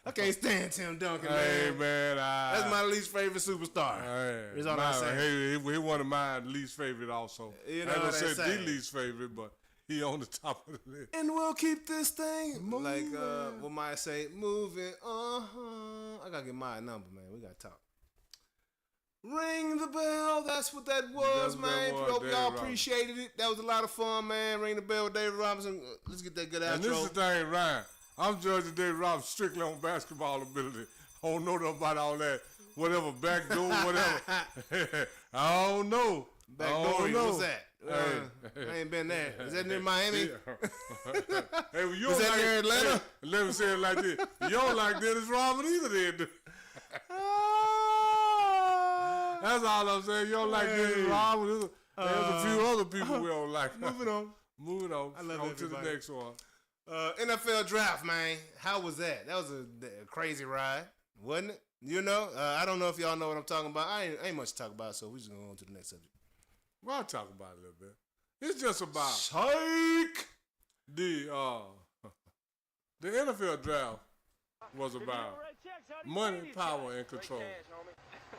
I can't stand Tim Duncan, man. Hey, man. That's my least favorite superstar. That's all I say. He one of my least favorite also. You know I what said say. The least favorite, but he on the top of the list. And we'll keep this thing moving. Like what Maya say, moving. I gotta get my number, man. We gotta talk. Ring the bell. That's what that was, man. Hope y'all appreciated it. That was a lot of fun, man. Ring the bell with David Robinson. Let's get that good outro. And this is the thing, Ryan. I'm judging David Robinson strictly on basketball ability. I don't know nothing about all that. Whatever, backdoor, whatever. I don't know. Backdoor, what's that? I ain't been there. Is that near Miami? Yeah. Hey, well, you is that near Atlanta? Hey, let me say it like this. You don't like Dennis Rodman either, then. That's all I'm saying. You don't like Dennis Rodman. There's a few other people we don't like. Moving on. I love on to the next one. NFL draft, man. How was that? That was a crazy ride, wasn't it? You know, I don't know if y'all know what I'm talking about. I ain't much to talk about, so we're just going to go on to the next subject. Well, I'll talk about it a little bit. It's just about Psych! The NFL draft was about money, power, and control.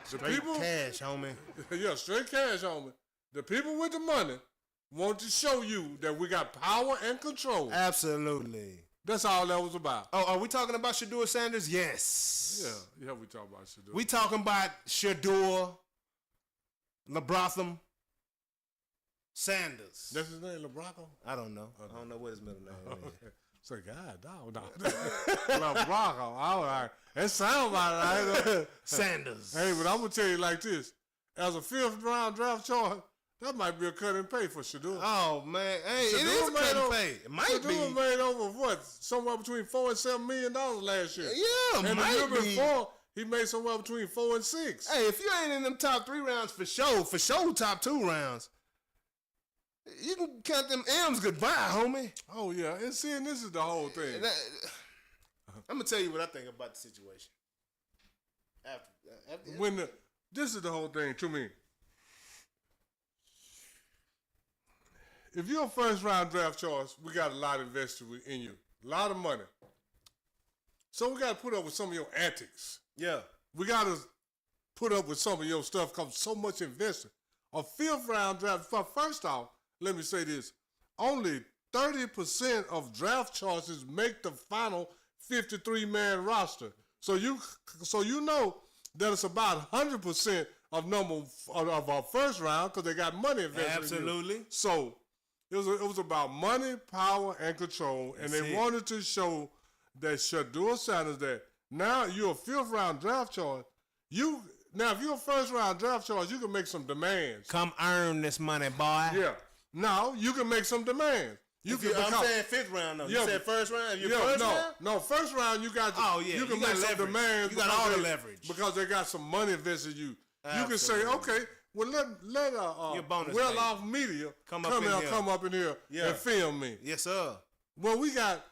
Straight cash, homie. Yeah, straight cash, homie. The people with the money want to show you that we got power and control. Absolutely. That's all that was about. Oh, are we talking about Shedeur Sanders? Yes. Yeah, we talking about Shedeur. We talking about Shedeur Sanders. That's his name, LeBronco? I don't know. I don't know what his middle name is. It's like, God, no. LeBronco. All right. It sounds about right. Sanders. Hey, but I'm going to tell you like this. As a 5th round draft choice, that might be a cut and pay for Shedeur. Oh, man. Hey, it is a cut and pay. It might be. Shedeur made over, what, somewhere between $4 and $7 million last year. Yeah, and might the year before, he made somewhere between 4 and 6. Hey, if you ain't in them top 3 rounds for sure top 2 rounds, you can count them M's goodbye, homie. Oh, yeah. And see, and this is the whole thing. I'm going to tell you what I think about the situation. This is the whole thing to me. If you're a 1st round draft choice, we got a lot invested in you. A lot of money. So we got to put up with some of your antics. Yeah. We got to put up with some of your stuff because so much invested. A 5th round draft, first off, let me say this. Only 30% of draft choices make the final 53-man roster. So you know that it's about 100% of our 1st round because they got money invested. Absolutely. In you. So it was about money, power, and control, and they wanted to show that Shedeur Sanders that now you're a 5th round draft choice. Now if you're a 1st round draft choice, you can make some demands. Come earn this money, boy. Yeah. Now you can make some demands. I'm saying 5th round though. You said 1st round? No, 1st round you got. You can make some demands. You got all the leverage because they got some money invested in you. Absolutely. You can say, okay, well let well-off media come up in here and film me. Yes, sir. Well, we got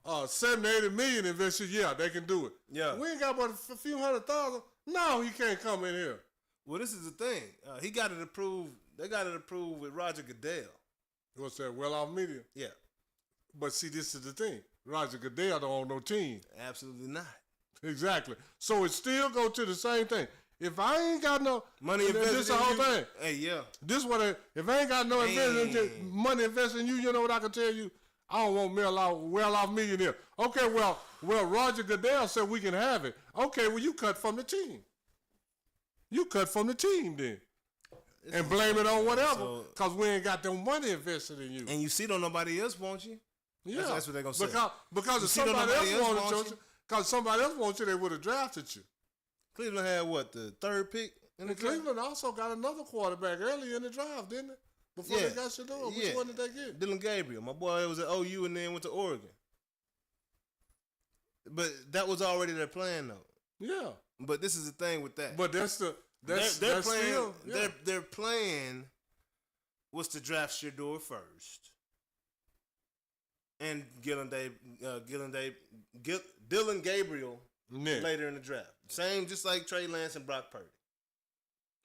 70-80 million invested. Yeah, they can do it. Yeah, we ain't got but a few $100,000. No, he can't come in here. Well, this is the thing. He got it approved. They got it approved with Roger Goodell. What's that? Well-off media. Yeah. But see, this is the thing. Roger Goodell don't own no team. Absolutely not. Exactly. So it still go to the same thing. If I ain't got no money invested this the whole thing. Hey, yeah. This if I ain't got no money invested in you, you know what I can tell you? I don't want well-off millionaire. Okay, well, Roger Goodell said we can have it. Okay, well, you cut from the team. You cut from the team then. And blame it on whatever, because we ain't got no money invested in you. And you see, don't nobody else want you. Yeah, that's what they're gonna say. Because if somebody else wants you, they would have drafted you. Cleveland had what, the 3rd pick? And Cleveland also got another quarterback early in the draft, didn't it? before they got Shedeur? Which one did they get? Dylan Gabriel. My boy was at OU and then went to Oregon. But that was already their plan, though. Yeah. But this is the thing with that. But their plan. Their plan was to draft Shedeur first, and Dylan Gabriel later in the draft. Same, just like Trey Lance and Brock Purdy.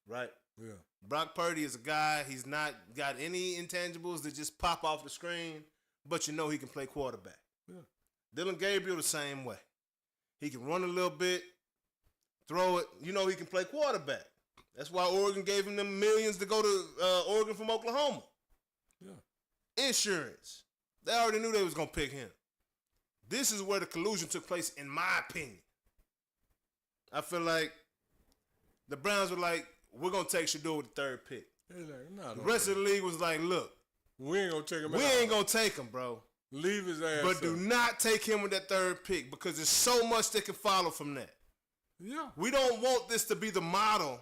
Right? Yeah. Brock Purdy is a guy. He's not got any intangibles that just pop off the screen, but you know he can play quarterback. Yeah. Dylan Gabriel the same way. He can run a little bit, throw it. You know he can play quarterback. That's why Oregon gave him them millions to go to Oregon from Oklahoma. Yeah. Insurance. They already knew they was going to pick him. This is where the collusion took place, in my opinion. I feel like the Browns were like, we're going to take Shedeur with the third pick. The rest of the league was like, look, we ain't going to take him. We ain't going to take him, bro. Leave his ass But do not take him with that third pick, because there's so much that can follow from that. Yeah. We don't want this to be the model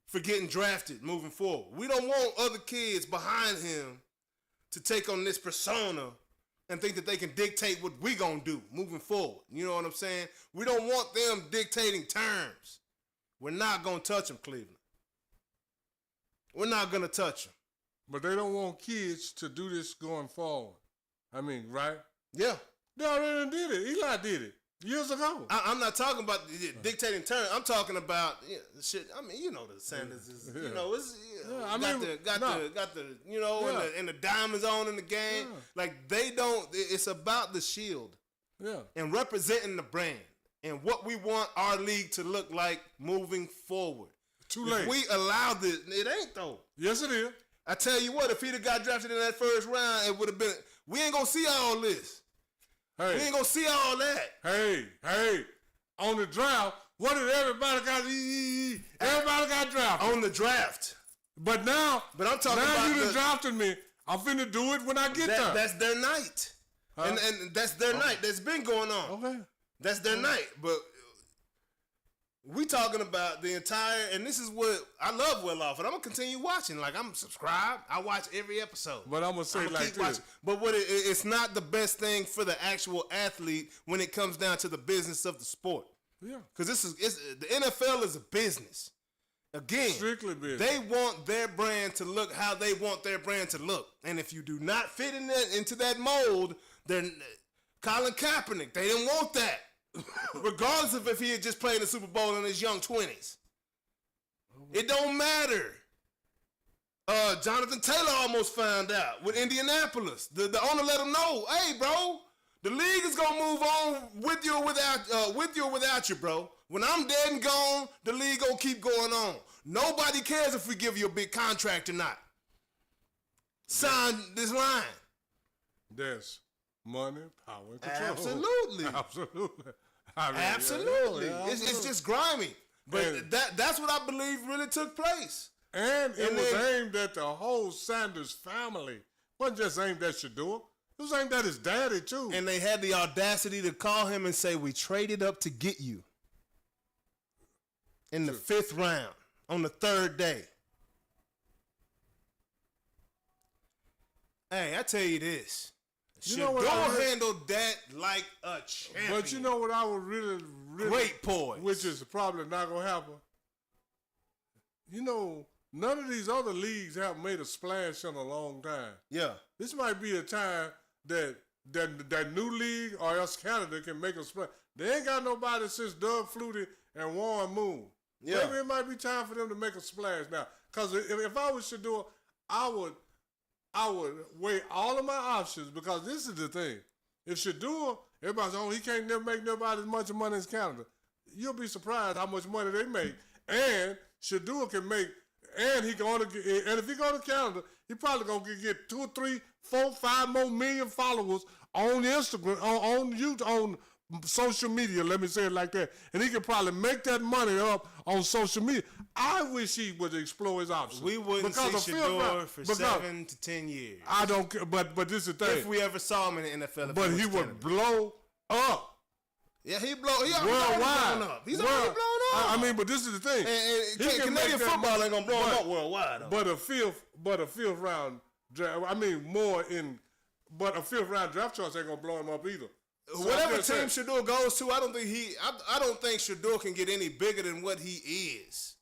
for getting drafted moving forward. We don't want other kids behind him to take on this persona and think that they can dictate what we gonna do moving forward. You know what I'm saying? We don't want them dictating terms. We're not gonna touch them, Cleveland. We're not gonna touch them. But they don't want kids to do this going forward. I mean, right? Yeah. They already did it. Eli did it years ago. I'm not talking about dictating terms. I'm talking about shit. I mean, you know, the Sanders is, you know, it's got the you know, and the diamonds on in the game. Yeah. Like they don't. It's about the shield. Yeah. And representing the brand and what we want our league to look like moving forward. Too late. If we allow this, it ain't though. Yes, it is. I tell you what, if he'd have got drafted in that first round, it would have been. We ain't gonna see all this. Hey. We ain't gonna see all that. Hey, on the draft, what did everybody got? Everybody got drafted on the draft. But I'm talking about you done drafted me. I'm finna do it when I get there. That's their night, and that's their night. That's been going on. Okay, that's their night. But we talking about the entire, and this is what I love Well Off, and I'm gonna continue watching. Like I'm subscribed. I watch every episode. But I'm gonna say like this. But it's not the best thing for the actual athlete when it comes down to the business of the sport. Yeah. Because the NFL is a business. Again, strictly business. They want their brand to look how they want their brand to look, and if you do not fit into that mold, then Colin Kaepernick, they didn't want that. Regardless of if he had just played in the Super Bowl in his young 20s. It don't matter. Jonathan Taylor almost found out with Indianapolis. The owner let him know, hey, bro, the league is going to move on with you or without you, bro. When I'm dead and gone, the league going to keep going on. Nobody cares if we give you a big contract or not. Sign this line. There's money, power, and control. Absolutely. I mean, absolutely. It's just grimy. But that's what I believe really took place. And it was aimed at the whole Sanders family. It wasn't just aimed at Shedeur. It was aimed at his daddy, too. And they had the audacity to call him and say, we traded up to get you. In the 5th round. On the 3rd day. Hey, I tell you this. Shedeur handled that like a champion. But you know what I was really great poise, which is probably not gonna happen. You know, none of these other leagues have made a splash in a long time. Yeah, this might be a time that new league or else Canada can make a splash. They ain't got nobody since Doug Flutie and Warren Moon. Yeah, maybe it might be time for them to make a splash now. Because if I was Shedeur, I would weigh all of my options, because this is the thing. If Shedeur, everybody's he can't never make nobody as much money as Canada. You'll be surprised how much money they make. And Shedeur can make, and if he go to Canada, he probably gonna get 2 or 3, 4, 5 more million followers on Instagram, on YouTube, on social media, let me say it like that. And he could probably make that money up on social media. I wish he would explore his options. We wouldn't see Shedeur for 7 to 10 years. I don't care, but this is the thing. If we ever saw him in the NFL. But he would blow up. Yeah, he already worldwide. blown up. He's already blown up. I mean, but this is the thing. And Canadian football ain't gonna blow him up worldwide. Though. But a fifth round draft. I mean, but a fifth round draft choice ain't gonna blow him up either. So whatever team Shedeur goes to, I don't think Shedeur can get any bigger than what he is.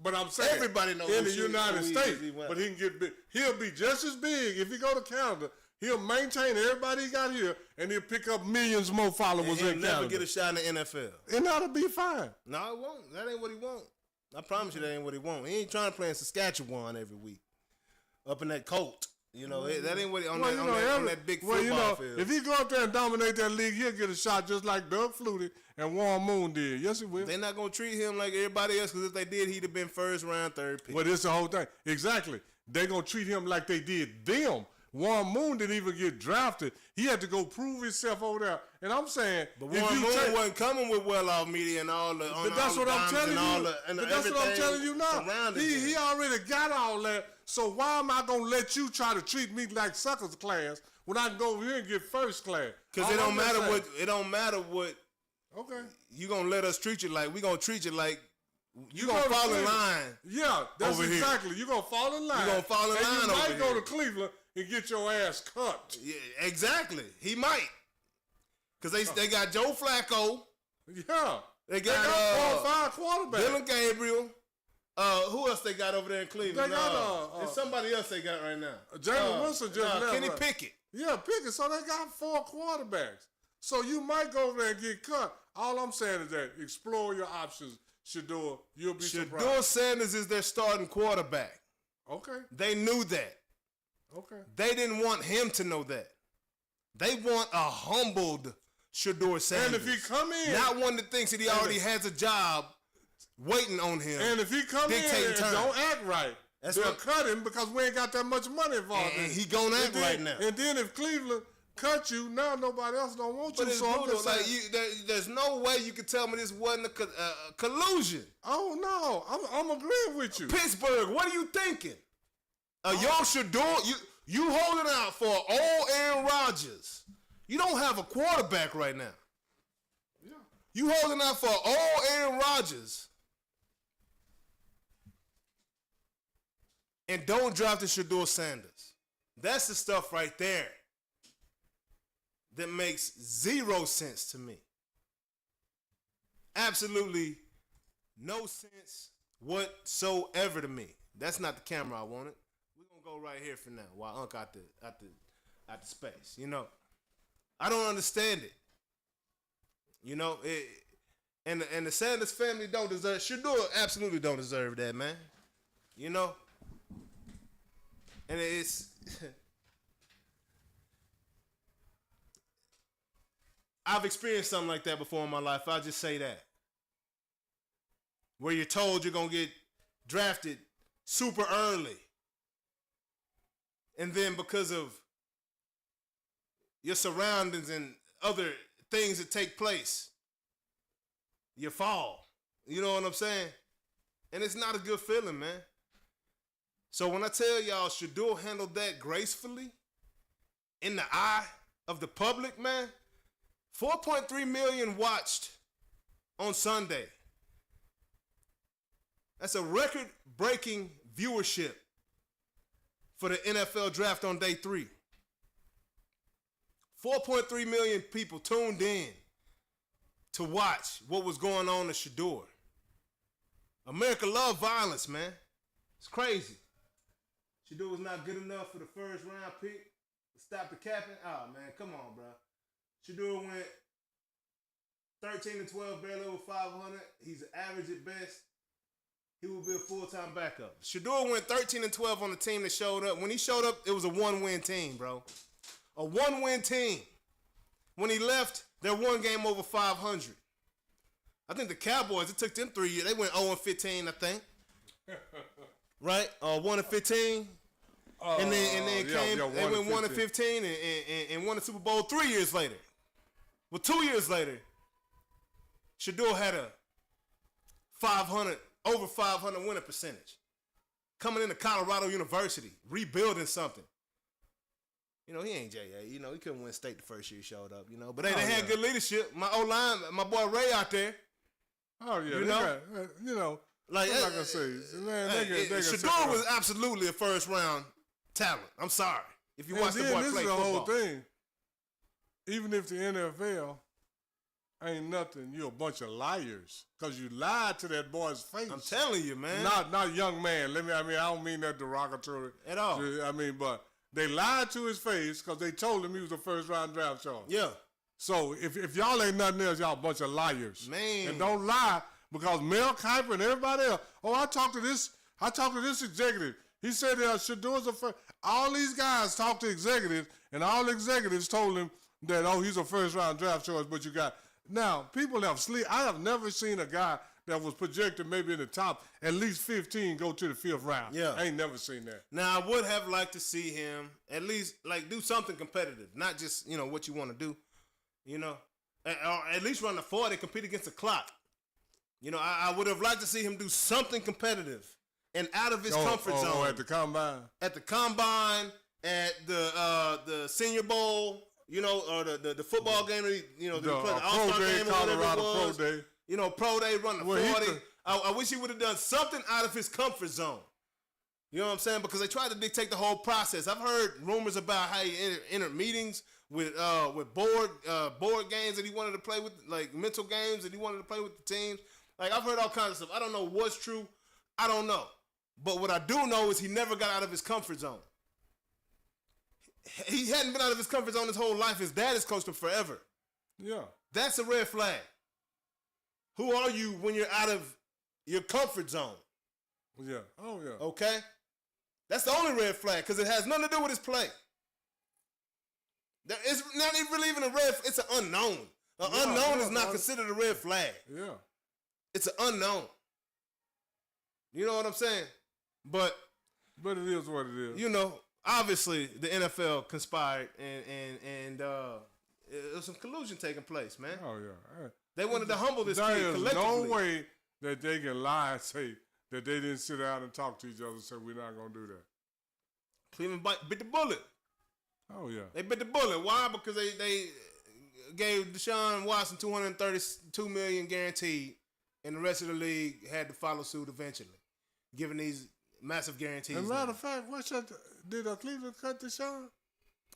But I'm saying everybody knows in the United States, but he can get big. He'll be just as big if he go to Canada. He'll maintain everybody he got here, and he'll pick up millions more followers in Canada. He'll never get a shot in the NFL. And that'll be fine. No, it won't. That ain't what he want. I promise you that ain't what he want. He ain't trying to play in Saskatchewan every week. Up in that Colt. You know, that ain't what he on that big football field. If he go up there and dominate that league, he'll get a shot just like Doug Flutie and Warren Moon did. Yes, he will. They're not going to treat him like everybody else, because if they did, he'd have been first round, third pick. But it's the whole thing. Exactly. They're going to treat him like they did them. Warren Moon didn't even get drafted. He had to go prove himself over there. And I'm saying, but Warren Moon wasn't coming with well-off media and all the. But that's what I'm telling you. But that's what I'm telling you now. He already got all that. So why am I gonna let you try to treat me like suckers class when I can go over here and get first class? Because it don't matter what. It don't matter what. Okay. You gonna let us treat you like we gonna treat you like. You gonna fall in line. Yeah, that's over exactly. Here. You gonna fall in line. You gonna fall in line and over you might go here. to Cleveland and get your ass cut. Yeah, exactly. He might. Because they got Joe Flacco. Yeah. They got 4 or 5 quarterbacks. Dylan Gabriel. Who else they got over there in Cleveland? They got there's somebody else they got right now. Jalen Wilson just left. Kenny Pickett. Yeah, Pickett. So they got 4 quarterbacks. So you might go over there and get cut. All I'm saying is that explore your options, Shedeur. You'll be surprised. Shedeur Sanders is their starting quarterback. Okay. They knew that. Okay. They didn't want him to know that. They want a humbled Shedeur Sanders. And if he come in, not one that thinks that he already has a job waiting on him. And if he come in and don't act right, they'll cut him because we ain't got that much money involved. And he gonna act right now. And then if Cleveland cut you, now nobody else don't want you. But it's brutal. Like there's no way you could tell me this wasn't a collusion. Oh no, I'm agreeing with you. Pittsburgh, what are you thinking? Young Shedeur, you holding out for old Aaron Rodgers. You don't have a quarterback right now. Yeah. You holding out for old Aaron Rodgers. And don't draft the Shedeur Sanders. That's the stuff right there that makes 0 sense to me. Absolutely no sense whatsoever to me. That's not the camera I wanted. We're gonna go right here for now while Unc out the space. You know, I don't understand it. You know, and the Sanders family don't deserve. Shedeur absolutely don't deserve that, man. You know, and it's. I've experienced something like that before in my life. I'll just say that. Where you're told you're going to get drafted super early. And then because of your surroundings and other things that take place, you fall. You know what I'm saying? And it's not a good feeling, man. So when I tell y'all Shedeur handled that gracefully in the eye of the public, man, 4.3 million watched on Sunday. That's a record-breaking viewership for the NFL draft on day 3. 4.3 million people tuned in to watch what was going on to Shedeur. America love violence, man. It's crazy. Shedeur was not good enough for the first round pick to stop the capping. Oh, man, come on, bro. Shedeur went 13-12, barely over 500. He's an average at best. He will be a full-time backup. Shedeur went 13-12 on the team that showed up. When he showed up, it was a one-win team, bro. A one-win team. When he left, they're one game over 500. I think the Cowboys, it took them 3 years. They went 0-15, I think. Right? 1-15. And then they went 1-15 and won the Super Bowl 3 years later. Well, 2 years later, Shedeur had a over 500 winning percentage. Coming into Colorado University, rebuilding something. You know, he ain't J.A. You know, he couldn't win state the first year he showed up, you know. But they had good leadership. My O-line, my boy Ray out there. Oh, yeah. You know? You know, Like, what I can say? Man, Shedeur was absolutely a first-round talent. I'm sorry. If you watch the boy play football. This is the whole thing. Even if the NFL ain't nothing, you a bunch of liars. Because you lied to that boy's face. I'm telling you, man. Not young man. I don't mean that derogatory. At all. But they lied to his face because they told him he was a first-round draft choice. Yeah. So if y'all ain't nothing else, y'all a bunch of liars. Man. And don't lie because Mel Kiper and everybody else, I talked to this executive. He said Shedeur's a first. All these guys talked to executives, and all the executives told him that, he's a first-round draft choice, but you got. Now, people have sleep. I have never seen a guy that was projected maybe in the top at least 15 go to the 5th round. Yeah. I ain't never seen that. Now, I would have liked to see him at least, like, do something competitive, not just, you know, what you want to do, you know, or at least run the 40, compete against the clock. You know, I would have liked to see him do something competitive and out of his comfort zone. At the combine. At the combine, at the Senior Bowl, you know, or the football game, you know, the All-Star game or whatever it was. Pro Day. You know, Pro Day, run the 40. I wish he would have done something out of his comfort zone. You know what I'm saying? Because they tried to dictate the whole process. I've heard rumors about how he entered meetings with board games that he wanted to play with, like mental games that he wanted to play with the teams. Like, I've heard all kinds of stuff. I don't know what's true. I don't know. But what I do know is he never got out of his comfort zone. He hadn't been out of his comfort zone his whole life. His dad has coached him forever. Yeah. That's a red flag. Who are you when you're out of your comfort zone? Yeah. Oh, yeah. Okay? That's the only red flag because it has nothing to do with his play. It's not even really even a red flag. It's an unknown. An unknown is not considered a red flag. Yeah. It's an unknown. You know what I'm saying? But it is what it is. You know, obviously the NFL conspired and there was some collusion taking place, man. Oh, yeah. They wanted to humble this kid collectively. There is no way that they can lie and say that they didn't sit down and talk to each other and say, we're not going to do that. Cleveland bit the bullet. Oh, yeah. They bit the bullet. Why? Because they gave Deshaun Watson $232 million guaranteed, and the rest of the league had to follow suit eventually, giving these massive guarantees. As a matter of fact, did Cleveland cut Deshaun?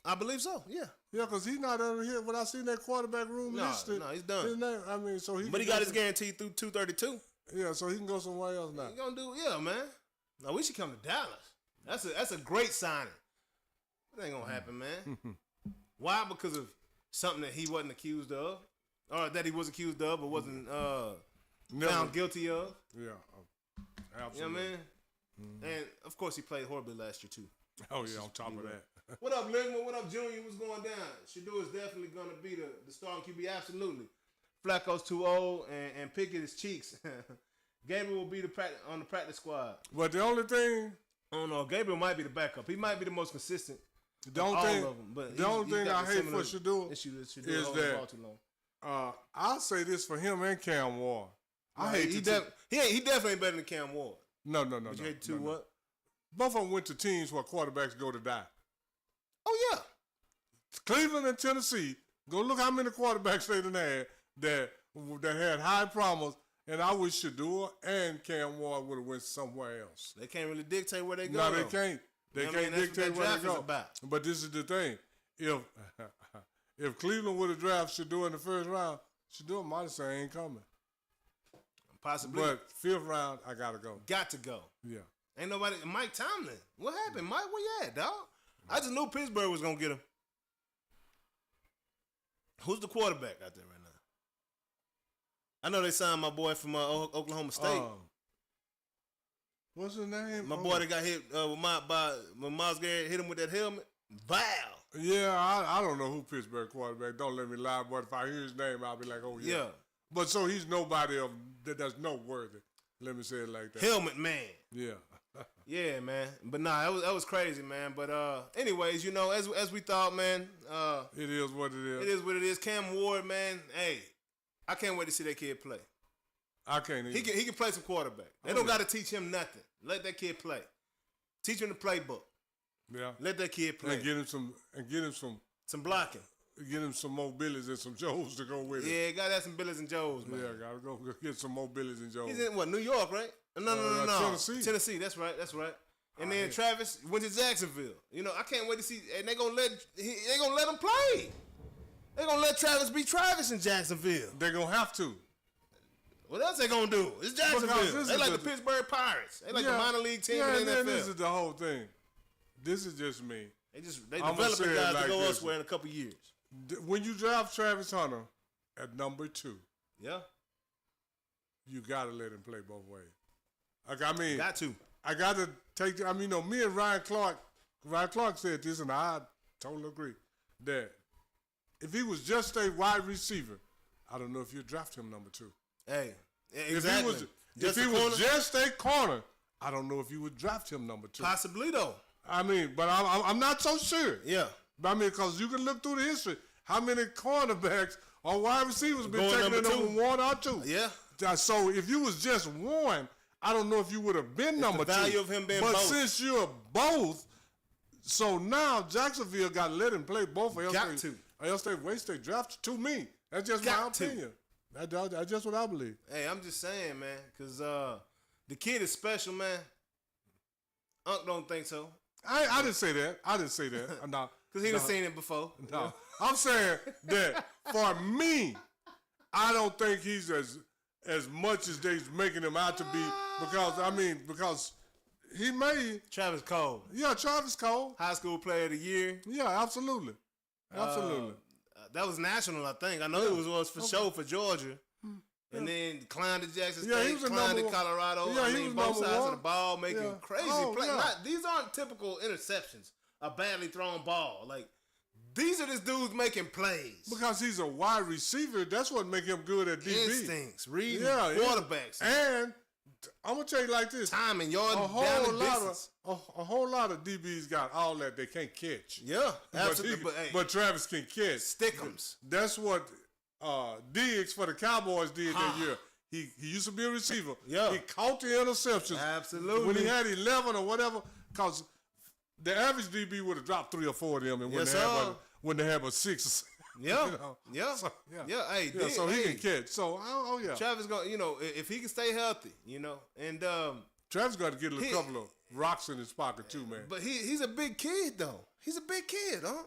I believe so, yeah. Yeah, because he's not under here. When I seen that quarterback room listed. No, he's done. His name, but he got his guarantee through 232. Yeah, so he can go somewhere else now. He gonna do, man. No, we should come to Dallas. That's a great signing. It ain't gonna happen, man. Why? Because of something that he wasn't accused of, or that he was accused of, but wasn't found guilty of. Yeah, absolutely. You know what I mean? Mm-hmm. And of course, he played horribly last year too. Oh yeah, on top of that. What up, Ligma? What up, Junior? What's going down? Shedeur is definitely gonna be the starting QB. Absolutely. Flacco's too old, and Pickett is cheeks. Gabriel will be on the practice squad. But the only thing, I don't know. Gabriel might be the backup. He might be the most consistent. The only thing I hate for Shedeur is that I'll say this for him and Cam Ward. He definitely ain't better than Cam Ward. No. But you hate to what? Both of them went to teams where quarterbacks go to die. Oh yeah. Cleveland and Tennessee. Go look how many quarterbacks they done had that had high promise. And I wish Shedeur and Cam Ward would have went somewhere else. They can't really dictate where they go. No, they can't. They can't dictate where they go. About. But this is the thing. If Cleveland would have drafted Shedeur in the first round, Shedeur might have said, I ain't coming. Possibly. But 5th round, I got to go. Got to go. Yeah. Ain't nobody. Mike Tomlin. What happened, Mike? Where you at, dog? I just knew Pittsburgh was going to get him. Who's the quarterback out there right now? I know they signed my boy from Oklahoma State. What's his name? My boy that got hit when Myles Garrett hit him with that helmet. Wow. Yeah, I don't know who Pittsburgh quarterback. Don't let me lie, but if I hear his name, I'll be like, oh, yeah. But so he's nobody that's noteworthy. Let me say it like that. Helmet man. Yeah. Yeah, man. But nah, that was crazy, man. But anyways, you know, as we thought, man. It is what it is. It is what it is. Cam Ward, man. Hey, I can't wait to see that kid play. I can't either. He can play some quarterback. They don't got to teach him nothing. Let that kid play. Teach him the playbook. Yeah. Let that kid play. And get him some some blocking. Get him some more Billies and some Joes to go with it. Yeah, gotta have some Billies and Joes, man. Yeah, gotta go get some more Billies and Joes. He's in what, New York, right? No. Tennessee. That's right. And then Travis went to Jacksonville. You know, I can't wait to see. And they gonna let him play. They gonna let Travis be Travis in Jacksonville. They're gonna have to. What else they gonna do? It's Jacksonville. They like the Pittsburgh Pirates. They like the minor league team in the NFL. This is the whole thing. This is just me. They developing guys to go elsewhere in a couple years. When you draft Travis Hunter at number 2, yeah, you gotta let him play both ways. Like, I mean, I gotta take. I mean, me and Ryan Clark said this, and I totally agree that if he was just a wide receiver, I don't know if you'd draft him number 2. Hey, exactly. If he was just a corner, I don't know if you would draft him number 2. Possibly though. I mean, but I'm not so sure. Yeah. But I mean, because you can look through the history. How many cornerbacks or wide receivers been taken in number 1 or 2? Yeah. So if you was just one, I don't know if you would have been number 2. The value of him being but both. Since you're both, so now Jacksonville got to let him play both. Or else they waste their draft. To me, that's just my opinion. That's just what I believe. Hey, I'm just saying, man, because the kid is special, man. Unc don't think so. I didn't say that. No. Because he done seen it before. No. I'm saying that for me, I don't think he's as much as they're making him out to be because he may. Travis Cole. Yeah, Travis Cole. High school player of the year. Yeah, absolutely. That was national, I think. I know it was for sure for Georgia. And then climbed to Jackson State, climbed to Colorado. Yeah, I mean, both sides of the ball making crazy plays. Yeah. These aren't typical interceptions, a badly thrown ball. Like, these are just dudes making plays. Because he's a wide receiver, that's what make him good at DB. Instincts, reading quarterbacks. And I'm going to tell you like this. Timing, yard down the distance. A whole lot of DBs got all that they can't catch. Yeah, absolutely. But Travis can catch. Stick'ems. That's what Diggs for the Cowboys did that year. He used to be a receiver. Yeah. He caught the interceptions. Absolutely. When he had 11 or whatever, because the average DB would have dropped 3 or 4 of them, and when they have a 6. Yeah. You know? Yeah. So, Hey, so he can catch. So, yeah. Travis if he can stay healthy, and Travis got to get a couple of rocks in his pocket too, man. But he's a big kid though. He's a big kid, huh?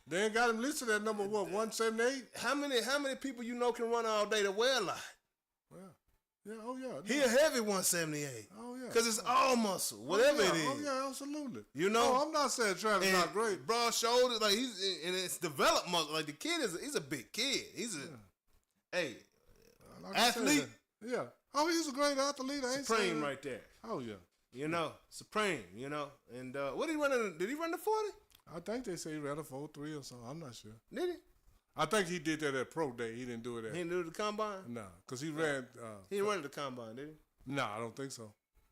They ain't got him listed at number 178. How many people can run all day to wear a lot? Yeah, yeah. He a heavy 178. Oh yeah. Because it's all muscle, whatever it is. Oh yeah, absolutely. Oh, I'm not saying Travis not great. Broad shoulders, like and it's developed muscle. Like the kid he's a big kid. He's athlete. Yeah. Oh, he's a great athlete. I ain't Supreme right there. Oh yeah. Supreme. And what did he run? Did he run the 40? I think they say he ran a 4.3 or something. I'm not sure. Did he? I think he did that at pro day. He didn't do it at. He didn't do it at the combine? No, because he ran. He didn't run at the combine, did he? No, I don't think so.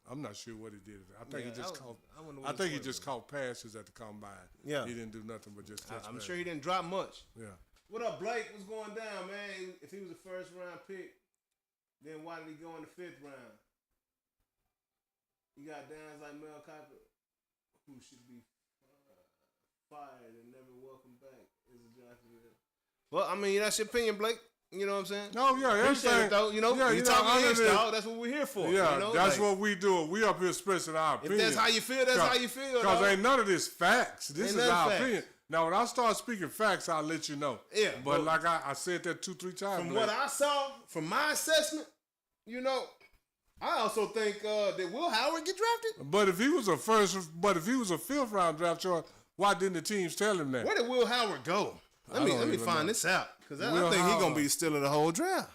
I'm not sure what he did. I think he just caught. I think he just caught passes at the combine. Yeah. He didn't do nothing but just catch I'm passes. sure he didn't drop much. Yeah. What up, Blake? What's going down, man? If he was a first round pick, then why did he go in the 5th round? You got downs like Mel Kiper, who should be fired and never welcome back as a Jacksonville. Well, I mean, that's your opinion, Blake. You know what I'm saying? Oh yeah, everything. Though, you talking ish, dog. That's what we're here for. Yeah, that's what we do. We up here expressing our opinion. If that's how you feel, that's how you feel. Because ain't none of this facts. This is our opinion. Now, when I start speaking facts, I'll let you know. Yeah. But like I said that 2-3 times. From what I saw, from my assessment, I also think that Will Howard get drafted. But if he was a 5th round draft choice, why didn't the teams tell him that? Where did Will Howard go? Let me find this out, because I think he's gonna be still in the whole draft.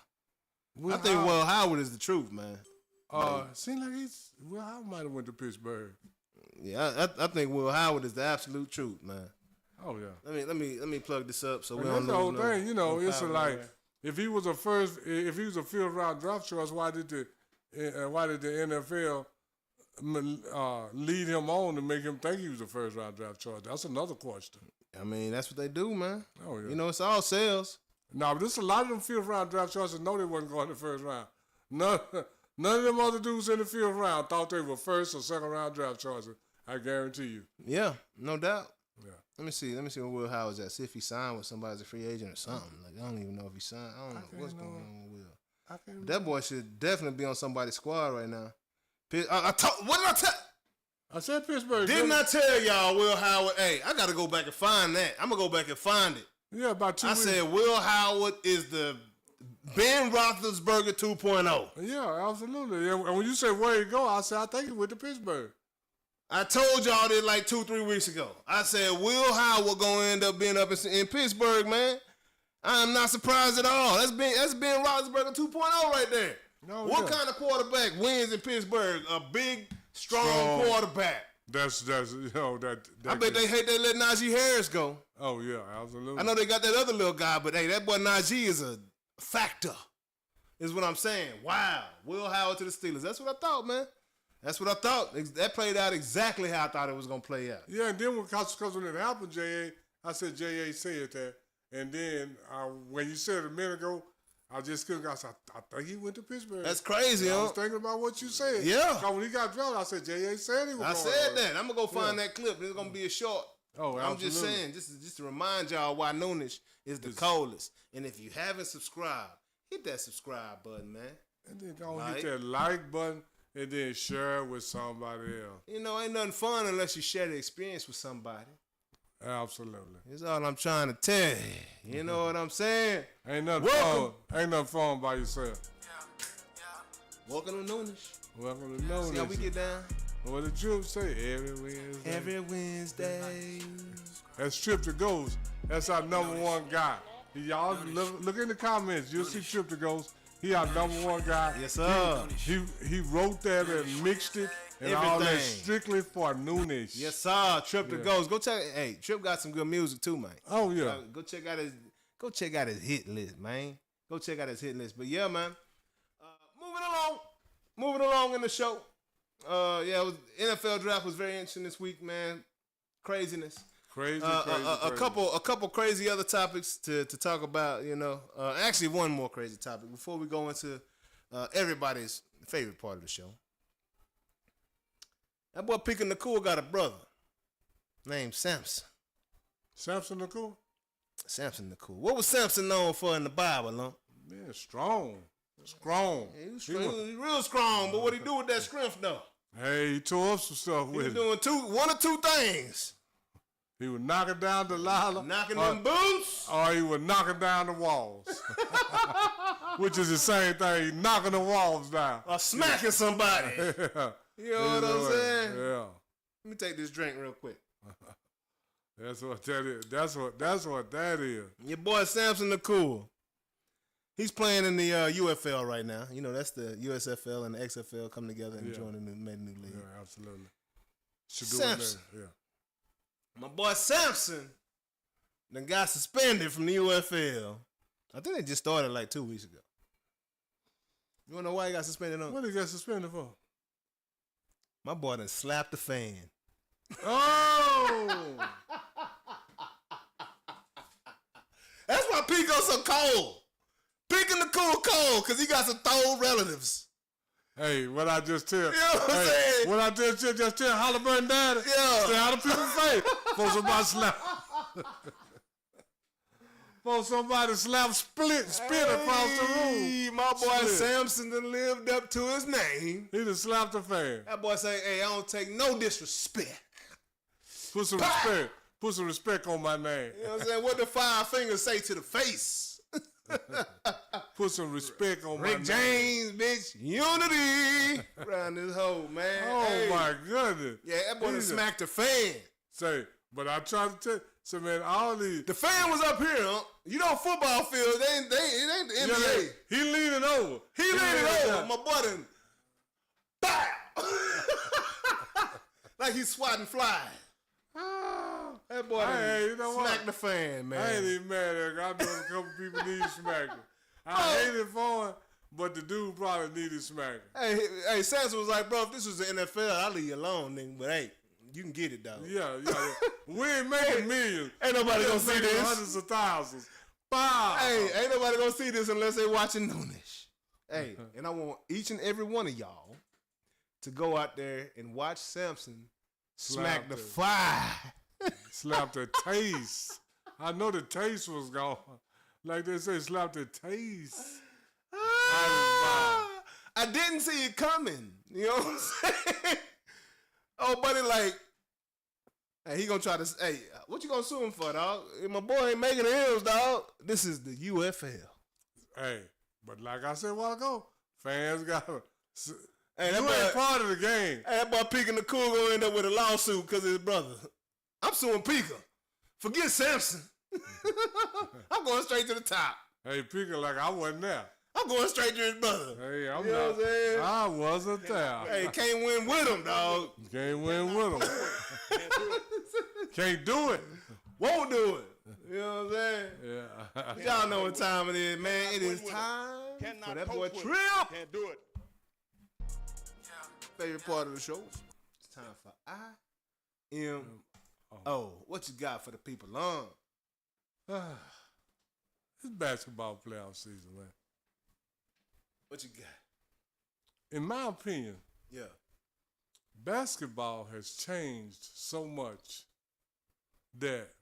I think Will Howard is the truth, man. Seems like Will Howard might have went to Pittsburgh. Yeah, I think Will Howard is the absolute truth, man. Oh yeah. Let me plug this up so we that's don't the whole lose thing. It's like if he was a 5th round draft choice, why did the NFL lead him on to make him think he was a 1st round draft choice? That's another question. I mean, that's what they do, man. Oh yeah. It's all sales. No, but there's a lot of them 5th round draft choices know they wasn't going to the 1st round. None of them other dudes in the 5th round thought they were 1st or 2nd round draft choices, I guarantee you. Yeah, no doubt. Yeah. Let me see where Will Howard's at. See if he signed with somebody as a free agent or something. Like I don't even know if he signed. I don't know what's going on with Will. That boy should definitely be on somebody's squad right now. What did I tell? I said Pittsburgh. Didn't I tell y'all Will Howard? Hey, I got to go back and find that. I'm gonna go back and find it. Yeah, about 2 weeks. I said Will Howard is the Ben Roethlisberger 2.0. Yeah, absolutely. And when you say where he go, I said I think he went to Pittsburgh. I told y'all this like 2-3 weeks ago. I said Will Howard gonna end up being up in Pittsburgh, man. I am not surprised at all. That's Ben Roethlisberger 2.0 right there. No, what kind of quarterback wins in Pittsburgh? A big, strong quarterback. That's you know that I bet they hate they let Najee Harris go. Oh yeah, absolutely. I know they got that other little guy, but hey, that boy Najee is a factor. Is what I'm saying. Wow, Will Howard to the Steelers. That's what I thought, man. That's what I thought. That played out exactly how I thought it was gonna play out. Yeah, and then because when it happened, J.A., I said J.A. said that, and then when you said it a minute ago, I just couldn't. I said I think he went to Pittsburgh. That's crazy, I huh? was thinking about what you said. Yeah. Because when he got drafted, I said J.A. said he was. I said that. I'm gonna go find that clip. It's gonna be a short. Oh, absolutely. I'm just saying, just to remind y'all why Noonish is the coldest. And if you haven't subscribed, hit that subscribe button, man. And then go hit that like button and then share it with somebody else. You know, ain't nothing fun unless you share the experience with somebody. Absolutely. That's all I'm trying to tell you. You know what I'm saying? Ain't nothing fun. Ain't nothing fun by yourself. Welcome to Noonish. Welcome to Noonish. See how we get down? What the Trip say? Every Wednesday. Every Wednesday. That's Trip the Ghost. That's our #1 guy. Y'all look in the comments. You'll see Trip the Ghost. He our #1 guy. Yes, sir. He wrote that and mixed it and all that strictly for Noonish. Yes, sir. Trip the Ghost. Go check. Hey, Trip got some good music too, man. Oh yeah. Go check out his hit list, man. Go check out his hit list. But yeah, man. Moving along in the show. NFL draft was very interesting this week, man. Craziness. Crazy. A couple crazy other topics to talk about, you know. Actually, one more crazy topic before we go into everybody's favorite part of the show. That boy Picking the Cool got a brother named Samson. Samson the Cool? Samson the Cool. What was Samson known for in the Bible, huh? Man, strong. Strong. Yeah, he was real strong, but what he do with that strength, though? Hey, he tore up some stuff with it. He was doing one or two things. He was knocking down Delilah. Knocking them boots. Or he was knocking down the walls. Which is the same thing. He knocking the walls down. Or smacking somebody. Yeah. You know what I'm saying? Yeah. Let me take this drink real quick. That's what that is. That's what that is. Your boy Samson the Cool. He's playing in the UFL right now. You know, that's the USFL and the XFL come together and made a new league. Yeah, absolutely. Samson. Yeah. My boy Samson then got suspended from the UFL. I think they just started like 2 weeks ago. You wanna know why he got suspended on? What did he get suspended for? My boy done slapped the fan. Oh! That's why Pico so cold. Picking the cold because he got some throw relatives. Hey, what I just tell. You know what I'm saying? What I just tell Halliburton Daddy. Yeah. Stay out of people's face. For somebody slap. For somebody slap spit across the room. My boy Split. Samson done lived up to his name. He just slapped the fan. That boy say, hey, I don't take no disrespect. Put some respect. Put some respect on my name. You know what I'm saying? What the 5 fingers say to the face? Put some respect on my Rick name. James, bitch. Unity. Around this hole, man. Oh, Hey. my goodness. Yeah, that boy done smacked the fan. Say, but I try to tell so man, all these. The fan was up here, huh? You know, football field, it ain't the NBA. He leaning over. He leaning over. My boy done, bow. Like he's swatting flies. That boy smacked the fan, man. I ain't even mad at him. I know a couple people need smacking. I hate it for him, but the dude probably needed smacking. Hey, Samson was like, bro, if this was the NFL, I'll leave you alone, nigga. But hey, you can get it, though. Yeah. We ain't making millions. Ain't nobody gonna see this. Hundreds of thousands. Bow. Hey, ain't nobody gonna see this unless they watching Noonish. Hey, and I want each and every one of y'all to go out there and watch Samson Smack the fire. Slap the taste. I know the taste was gone. Like they say, slap the taste. I didn't see it coming. You know what I'm saying? Oh, buddy, like, hey, he gonna try to, hey, what you gonna sue him for, dog? My boy ain't making the hills, dog. This is the UFL. Hey, but like I said a while ago, fans gotta. Hey, you ain't part of the game. Hey, that boy Pika the Cool gonna end up with a lawsuit because of his brother. I'm suing Pika. Forget Samson. I'm going straight to the top. Hey, Pika, like I wasn't there. I'm going straight to his brother. Hey, I'm you know not. What I'm saying? I wasn't there. Hey, can't win with him, dog. Can't win with him. Can't do it. Won't do it. You know what I'm saying? Yeah. Y'all know what time it is, man. It is time for that boy Trip. Can't do it. Favorite part of the show. It's time for IMO. What you got for the people on? It's basketball playoff season, man. What you got? In my opinion, Yeah. basketball has changed so much that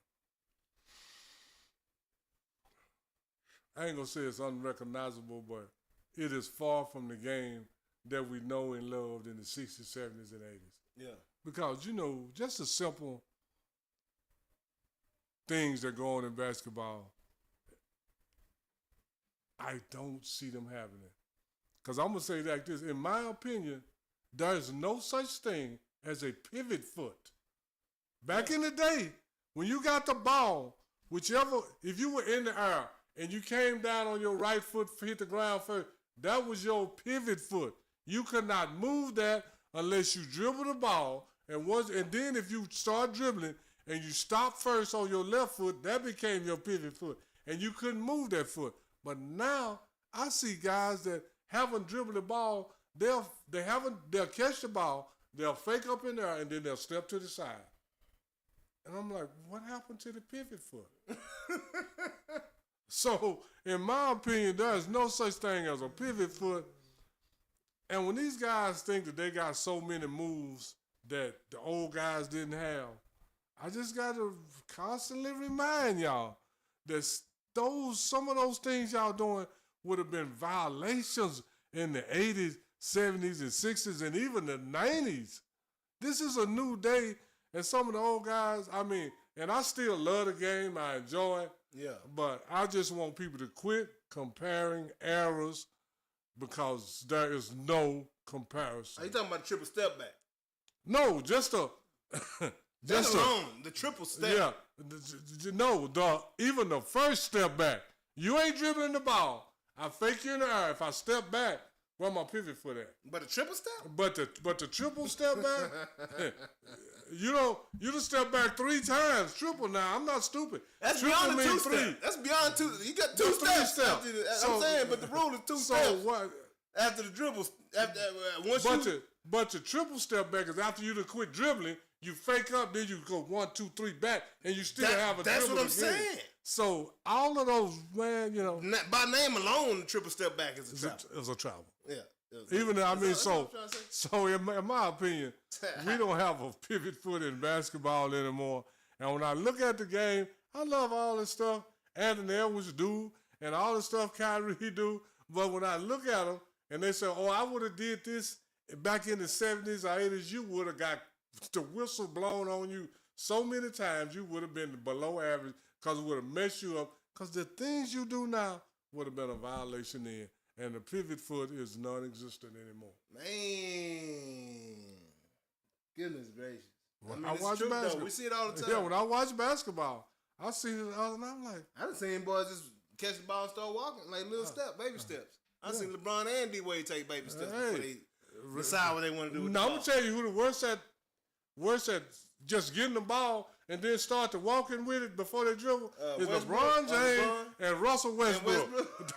I ain't gonna say it's unrecognizable, but it is far from the game that we know and loved in the 60s, 70s, and 80s. Yeah. Because, you know, just the simple things that go on in basketball, I don't see them having it. Because I'm going to say it like this. In my opinion, there is no such thing as a pivot foot. Back in the day, when you got the ball, if you were in the air and you came down on your right foot, hit the ground first, that was your pivot foot. You could not move that unless you dribble the ball. And then if you start dribbling and you stop first on your left foot, that became your pivot foot. And you couldn't move that foot. But now I see guys that haven't dribbled the ball, they'll catch the ball, they'll fake up in there, and then they'll step to the side. And I'm like, what happened to the pivot foot? So, in my opinion, there is no such thing as a pivot foot. And when these guys think that they got so many moves that the old guys didn't have, I just got to constantly remind y'all that some of those things y'all doing would have been violations in the 80s, 70s, and 60s, and even the 90s. This is a new day, and some of the old guys, and I still love the game, I enjoy it. Yeah. But I just want people to quit comparing eras because there is no comparison. Are you talking about the triple step back? No, just a... Just alone, the triple step. Yeah. No, even the first step back. You ain't dribbling the ball. I fake you in the air. If I step back, where my pivot foot at? But a triple step? But the triple step back, you just step back 3 times. Triple now. I'm not stupid. That's triple beyond the means 2 3. step. That's beyond 2. You got 2 3 steps. steps. I'm saying, but the rule is 2 steps. So what? After the dribble, But the triple step back is after you done quit dribbling, you fake up, then you go 1, 2, 3 back, and you still have a that's dribble. That's what I'm again. saying. So all of those, man, by name alone, the triple step back is a travel. It's a travel. Yeah. So in my opinion, we don't have a pivot foot in basketball anymore. And when I look at the game, I love all this stuff Anthony Edwards do and all the stuff Kyrie do. But when I look at them and they say, I would have did this back in the 70s or 80s, you would have got the whistle blown on you so many times, you would have been below average because it would have messed you up. Because the things you do now would have been a violation then. And the pivot foot is non-existent anymore. Man. Goodness gracious. When I watch basketball. We see it all the time. Yeah, when I watch basketball, I see it all and I'm like. I done seen boys just catch the ball and start walking like little steps, baby steps. I seen LeBron and D-Wade take baby steps before they decide what they want to do with the ball. I'm going to tell you who the worst at just getting the ball and then start to walking with it before they dribble is LeBron James and Russell Westbrook.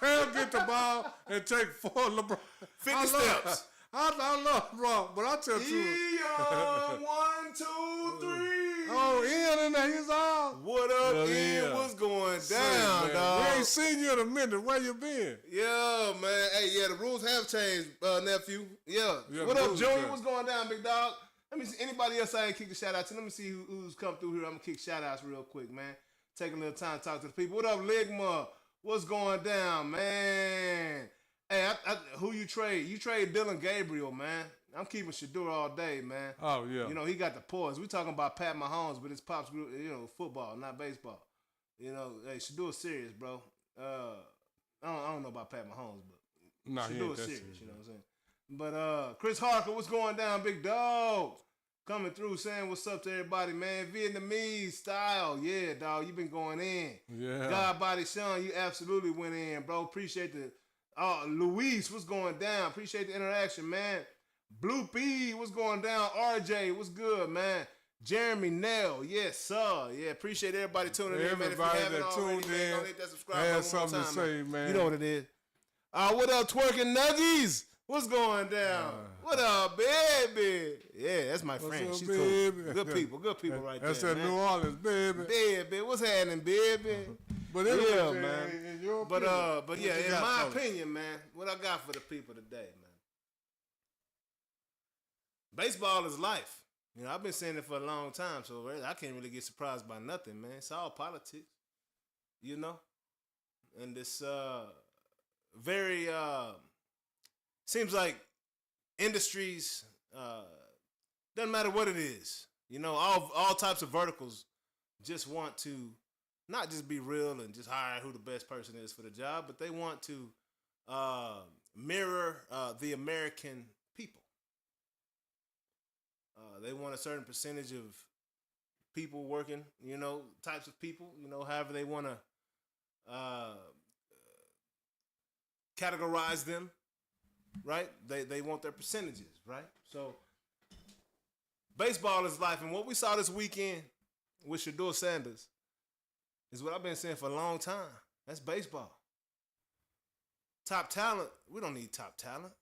They'll get the ball and take 4 LeBron. 50 steps. I love LeBron, but I tell you. 1, 2, 3. Oh, Ian in there, he's on. What up, Ian? What's going down, dog? We ain't seen you in a minute. Where you been? Yeah, man. Hey, the rules have changed, nephew. Yeah. What up, Junior? What's going down, big dog? Let me see anybody else I ain't kick a shout out to. Let me see who's come through here. I'm gonna kick shout outs real quick, man. Take a little time to talk to the people. What up, Ligma? What's going down, man? Hey, who you trade? You trade Dylan Gabriel, man. I'm keeping Shedeur all day, man. Oh, yeah. You know, he got the poise. We talking about Pat Mahomes, but his pops, you know, football, not baseball. You know, hey, Shedeur's serious, bro. I don't know about Pat Mahomes, but Nah, Shedeur's serious, you know what I'm saying? But Chris Harker, what's going down, big dog? Coming through saying what's up to everybody, man. Vietnamese style. Yeah, dog, you been going in. Yeah. God Body Sean, you absolutely went in, bro. Appreciate the Luis, what's going down? Appreciate the interaction, man. Blue P, what's going down? RJ, what's good, man? Jeremy Nell, yes, sir. Yeah, appreciate everybody tuning in, man. If you Everybody haven't that already, tuned man, in go hit that subscribe had button something one to more time, say, man. You know what it is. What up, twerking nuggies? What's going down? What up, baby? Yeah, that's my friend. up, She's baby? cool. Good people right That's there, that man. New Orleans, baby. Baby, what's happening, baby? But anyway, Yeah, man. man. In your But opinion, but what yeah, you in got my for us? opinion, man, what I got for the people today, man. Baseball is life. You know, I've been saying it for a long time, so I can't really get surprised by nothing, man. It's all politics, you know? And this very seems like industries, doesn't matter what it is, you know, all types of verticals just want to not just be real and just hire who the best person is for the job, but they want to mirror the American people. They want a certain percentage of people working, you know, types of people, you know, however they want to categorize them, right? They want their percentages, right? So baseball is life. And what we saw this weekend with Shedeur Sanders is what I've been saying for a long time. That's baseball. Top talent, we don't need top talent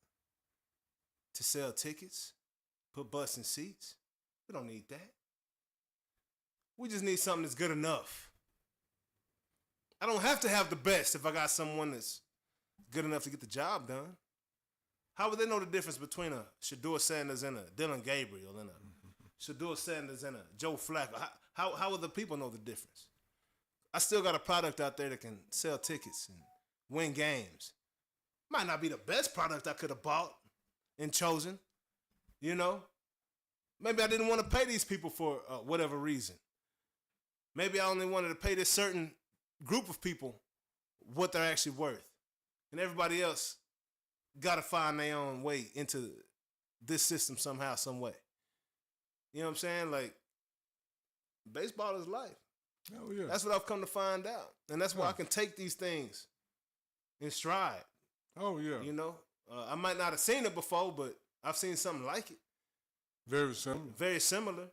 to sell tickets, put butts in seats. We don't need that. We just need something that's good enough. I don't have to have the best if I got someone that's good enough to get the job done. How would they know the difference between a Shedeur Sanders and a Dylan Gabriel and a Shedeur Sanders and a Joe Flacco? How would the people know the difference? I still got a product out there that can sell tickets and win games. Might not be the best product I could have bought and chosen, you know? Maybe I didn't want to pay these people for whatever reason. Maybe I only wanted to pay this certain group of people what they're actually worth. And everybody else got to find their own way into this system somehow, some way. You know what I'm saying? Like, baseball is life. Oh, yeah. That's what I've come to find out. And that's why I can take these things in stride. Oh, yeah. You know? I might not have seen it before, but I've seen something like it. Very similar. Very similar,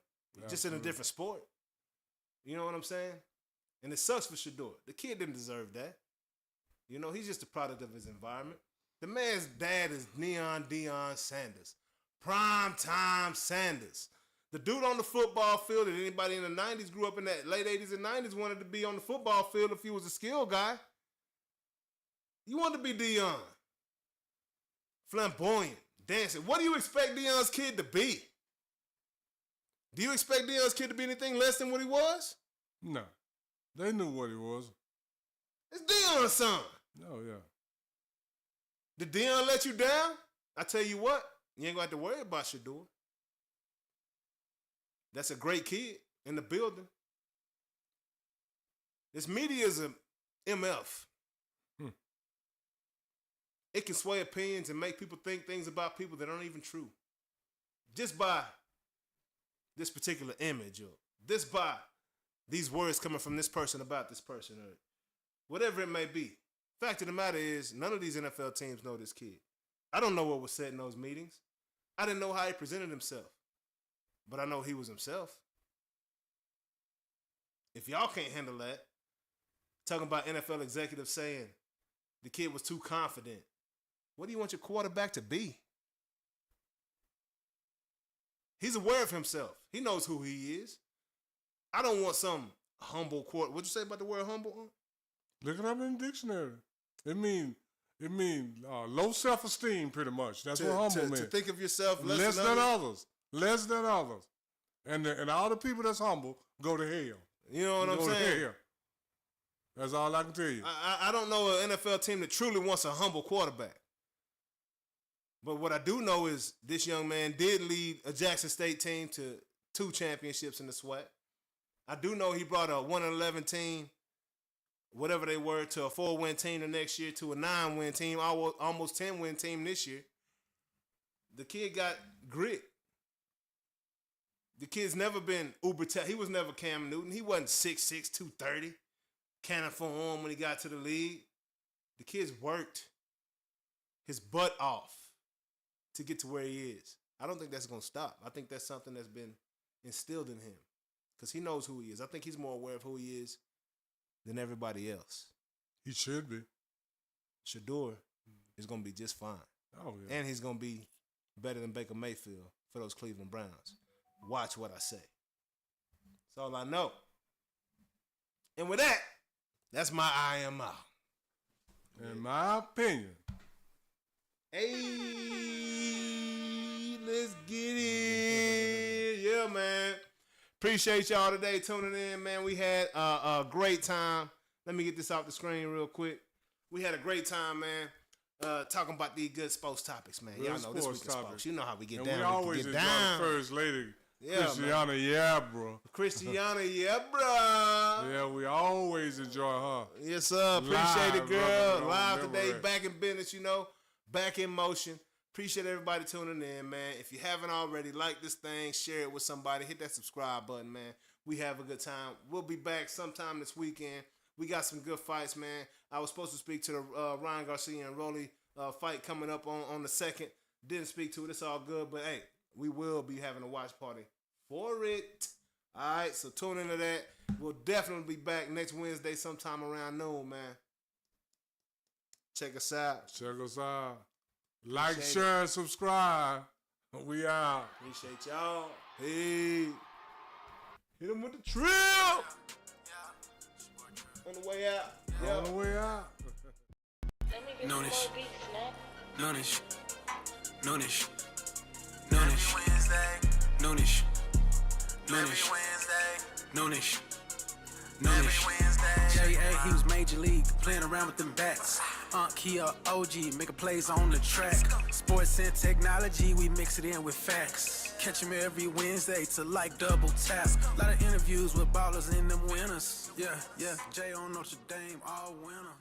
just in a Absolutely. different sport. You know what I'm saying? And it sucks for Shedeur. The kid didn't deserve that. You know, he's just a product of his environment. The man's dad is Neon Deion Sanders. Prime time Sanders. The dude on the football field that anybody in the 90s grew up in that late 80s and 90s wanted to be on the football field if he was a skill guy. You wanted to be Deion. Flamboyant, dancing. What do you expect Deion's kid to be? Do you expect Deion's kid to be anything less than what he was? No. They knew what he was. It's Deion's son. Oh, yeah. Did Deion let you down? I tell you what, you ain't going to have to worry about Shedeur. That's a great kid in the building. This media is a MF. It can sway opinions and make people think things about people that aren't even true. Just by this particular image or this by these words coming from this person about this person or whatever it may be. Fact of the matter is, none of these NFL teams know this kid. I don't know what was said in those meetings. I didn't know how he presented himself. But I know he was himself. If y'all can't handle that, talking about NFL executives saying the kid was too confident, what do you want your quarterback to be? He's aware of himself. He knows who he is. I don't want some humble quarter. What'd you say about the word humble? Look it up in the dictionary. It mean low self-esteem, pretty much. That's what humble means. To think of yourself less than others. less than others. And all the people that's humble go to hell. You know what I'm Go to saying? hell. That's all I can tell you. I don't know an NFL team that truly wants a humble quarterback. But what I do know is this young man did lead a Jackson State team to 2 championships in the SWAC. I do know he brought a 1-11 team, whatever they were, to a 4-win team the next year, to a 9-win team, almost 10-win team this year. The kid got grit. The kid's never been uber tough. He was never Cam Newton. He wasn't 6'6", 230, cannon for arm when he got to the league. The kid's worked his butt off to get to where he is. I don't think that's going to stop. I think that's something that's been instilled in him because he knows who he is. I think he's more aware of who he is than everybody else. He should be. Shedeur is going to be just fine. Oh, yeah. And he's going to be better than Baker Mayfield for those Cleveland Browns. Watch what I say. That's all I know. And with that, that's my IMO. In my opinion. Hey, let's get it. Yeah, man. Appreciate y'all today tuning in, man. We had a great time. Let me get this off the screen real quick. We had a great time, man. Talking about these good sports topics, man. Y'all know this week of sports. You know how we get and down. We always enjoy the First Lady, Christiana Yabra. Christiana Yabra. Yeah, we always enjoy her. Yes, sir. Appreciate it, girl. Brother. Live today, back in business, you know. Back in motion. Appreciate everybody tuning in, man. If you haven't already, like this thing, share it with somebody. Hit that subscribe button, man. We have a good time. We'll be back sometime this weekend. We got some good fights, man. I was supposed to speak to the Ryan Garcia and Rolly fight coming up on the 2nd. Didn't speak to it. It's all good. But, hey, we will be having a watch party for it. All right, so tune into that. We'll definitely be back next Wednesday sometime around noon, man. Check us out. Check us out. Like, Appreciate share, and subscribe. We out. Appreciate y'all. Hey. Hit them with the trill. On the way out. Yep. On the way out. Noonish. Noonish. Noonish. Noonish. Noonish. Noonish. Noonish. Noonish. J.A. he was major league, playing around with them bats. Kia OG, making plays on the track. Sports and technology, we mix it in with facts. Catch him every Wednesday to like double tap. Lot of interviews with ballers and them winners. Yeah, Jay on Notre Dame, all winner.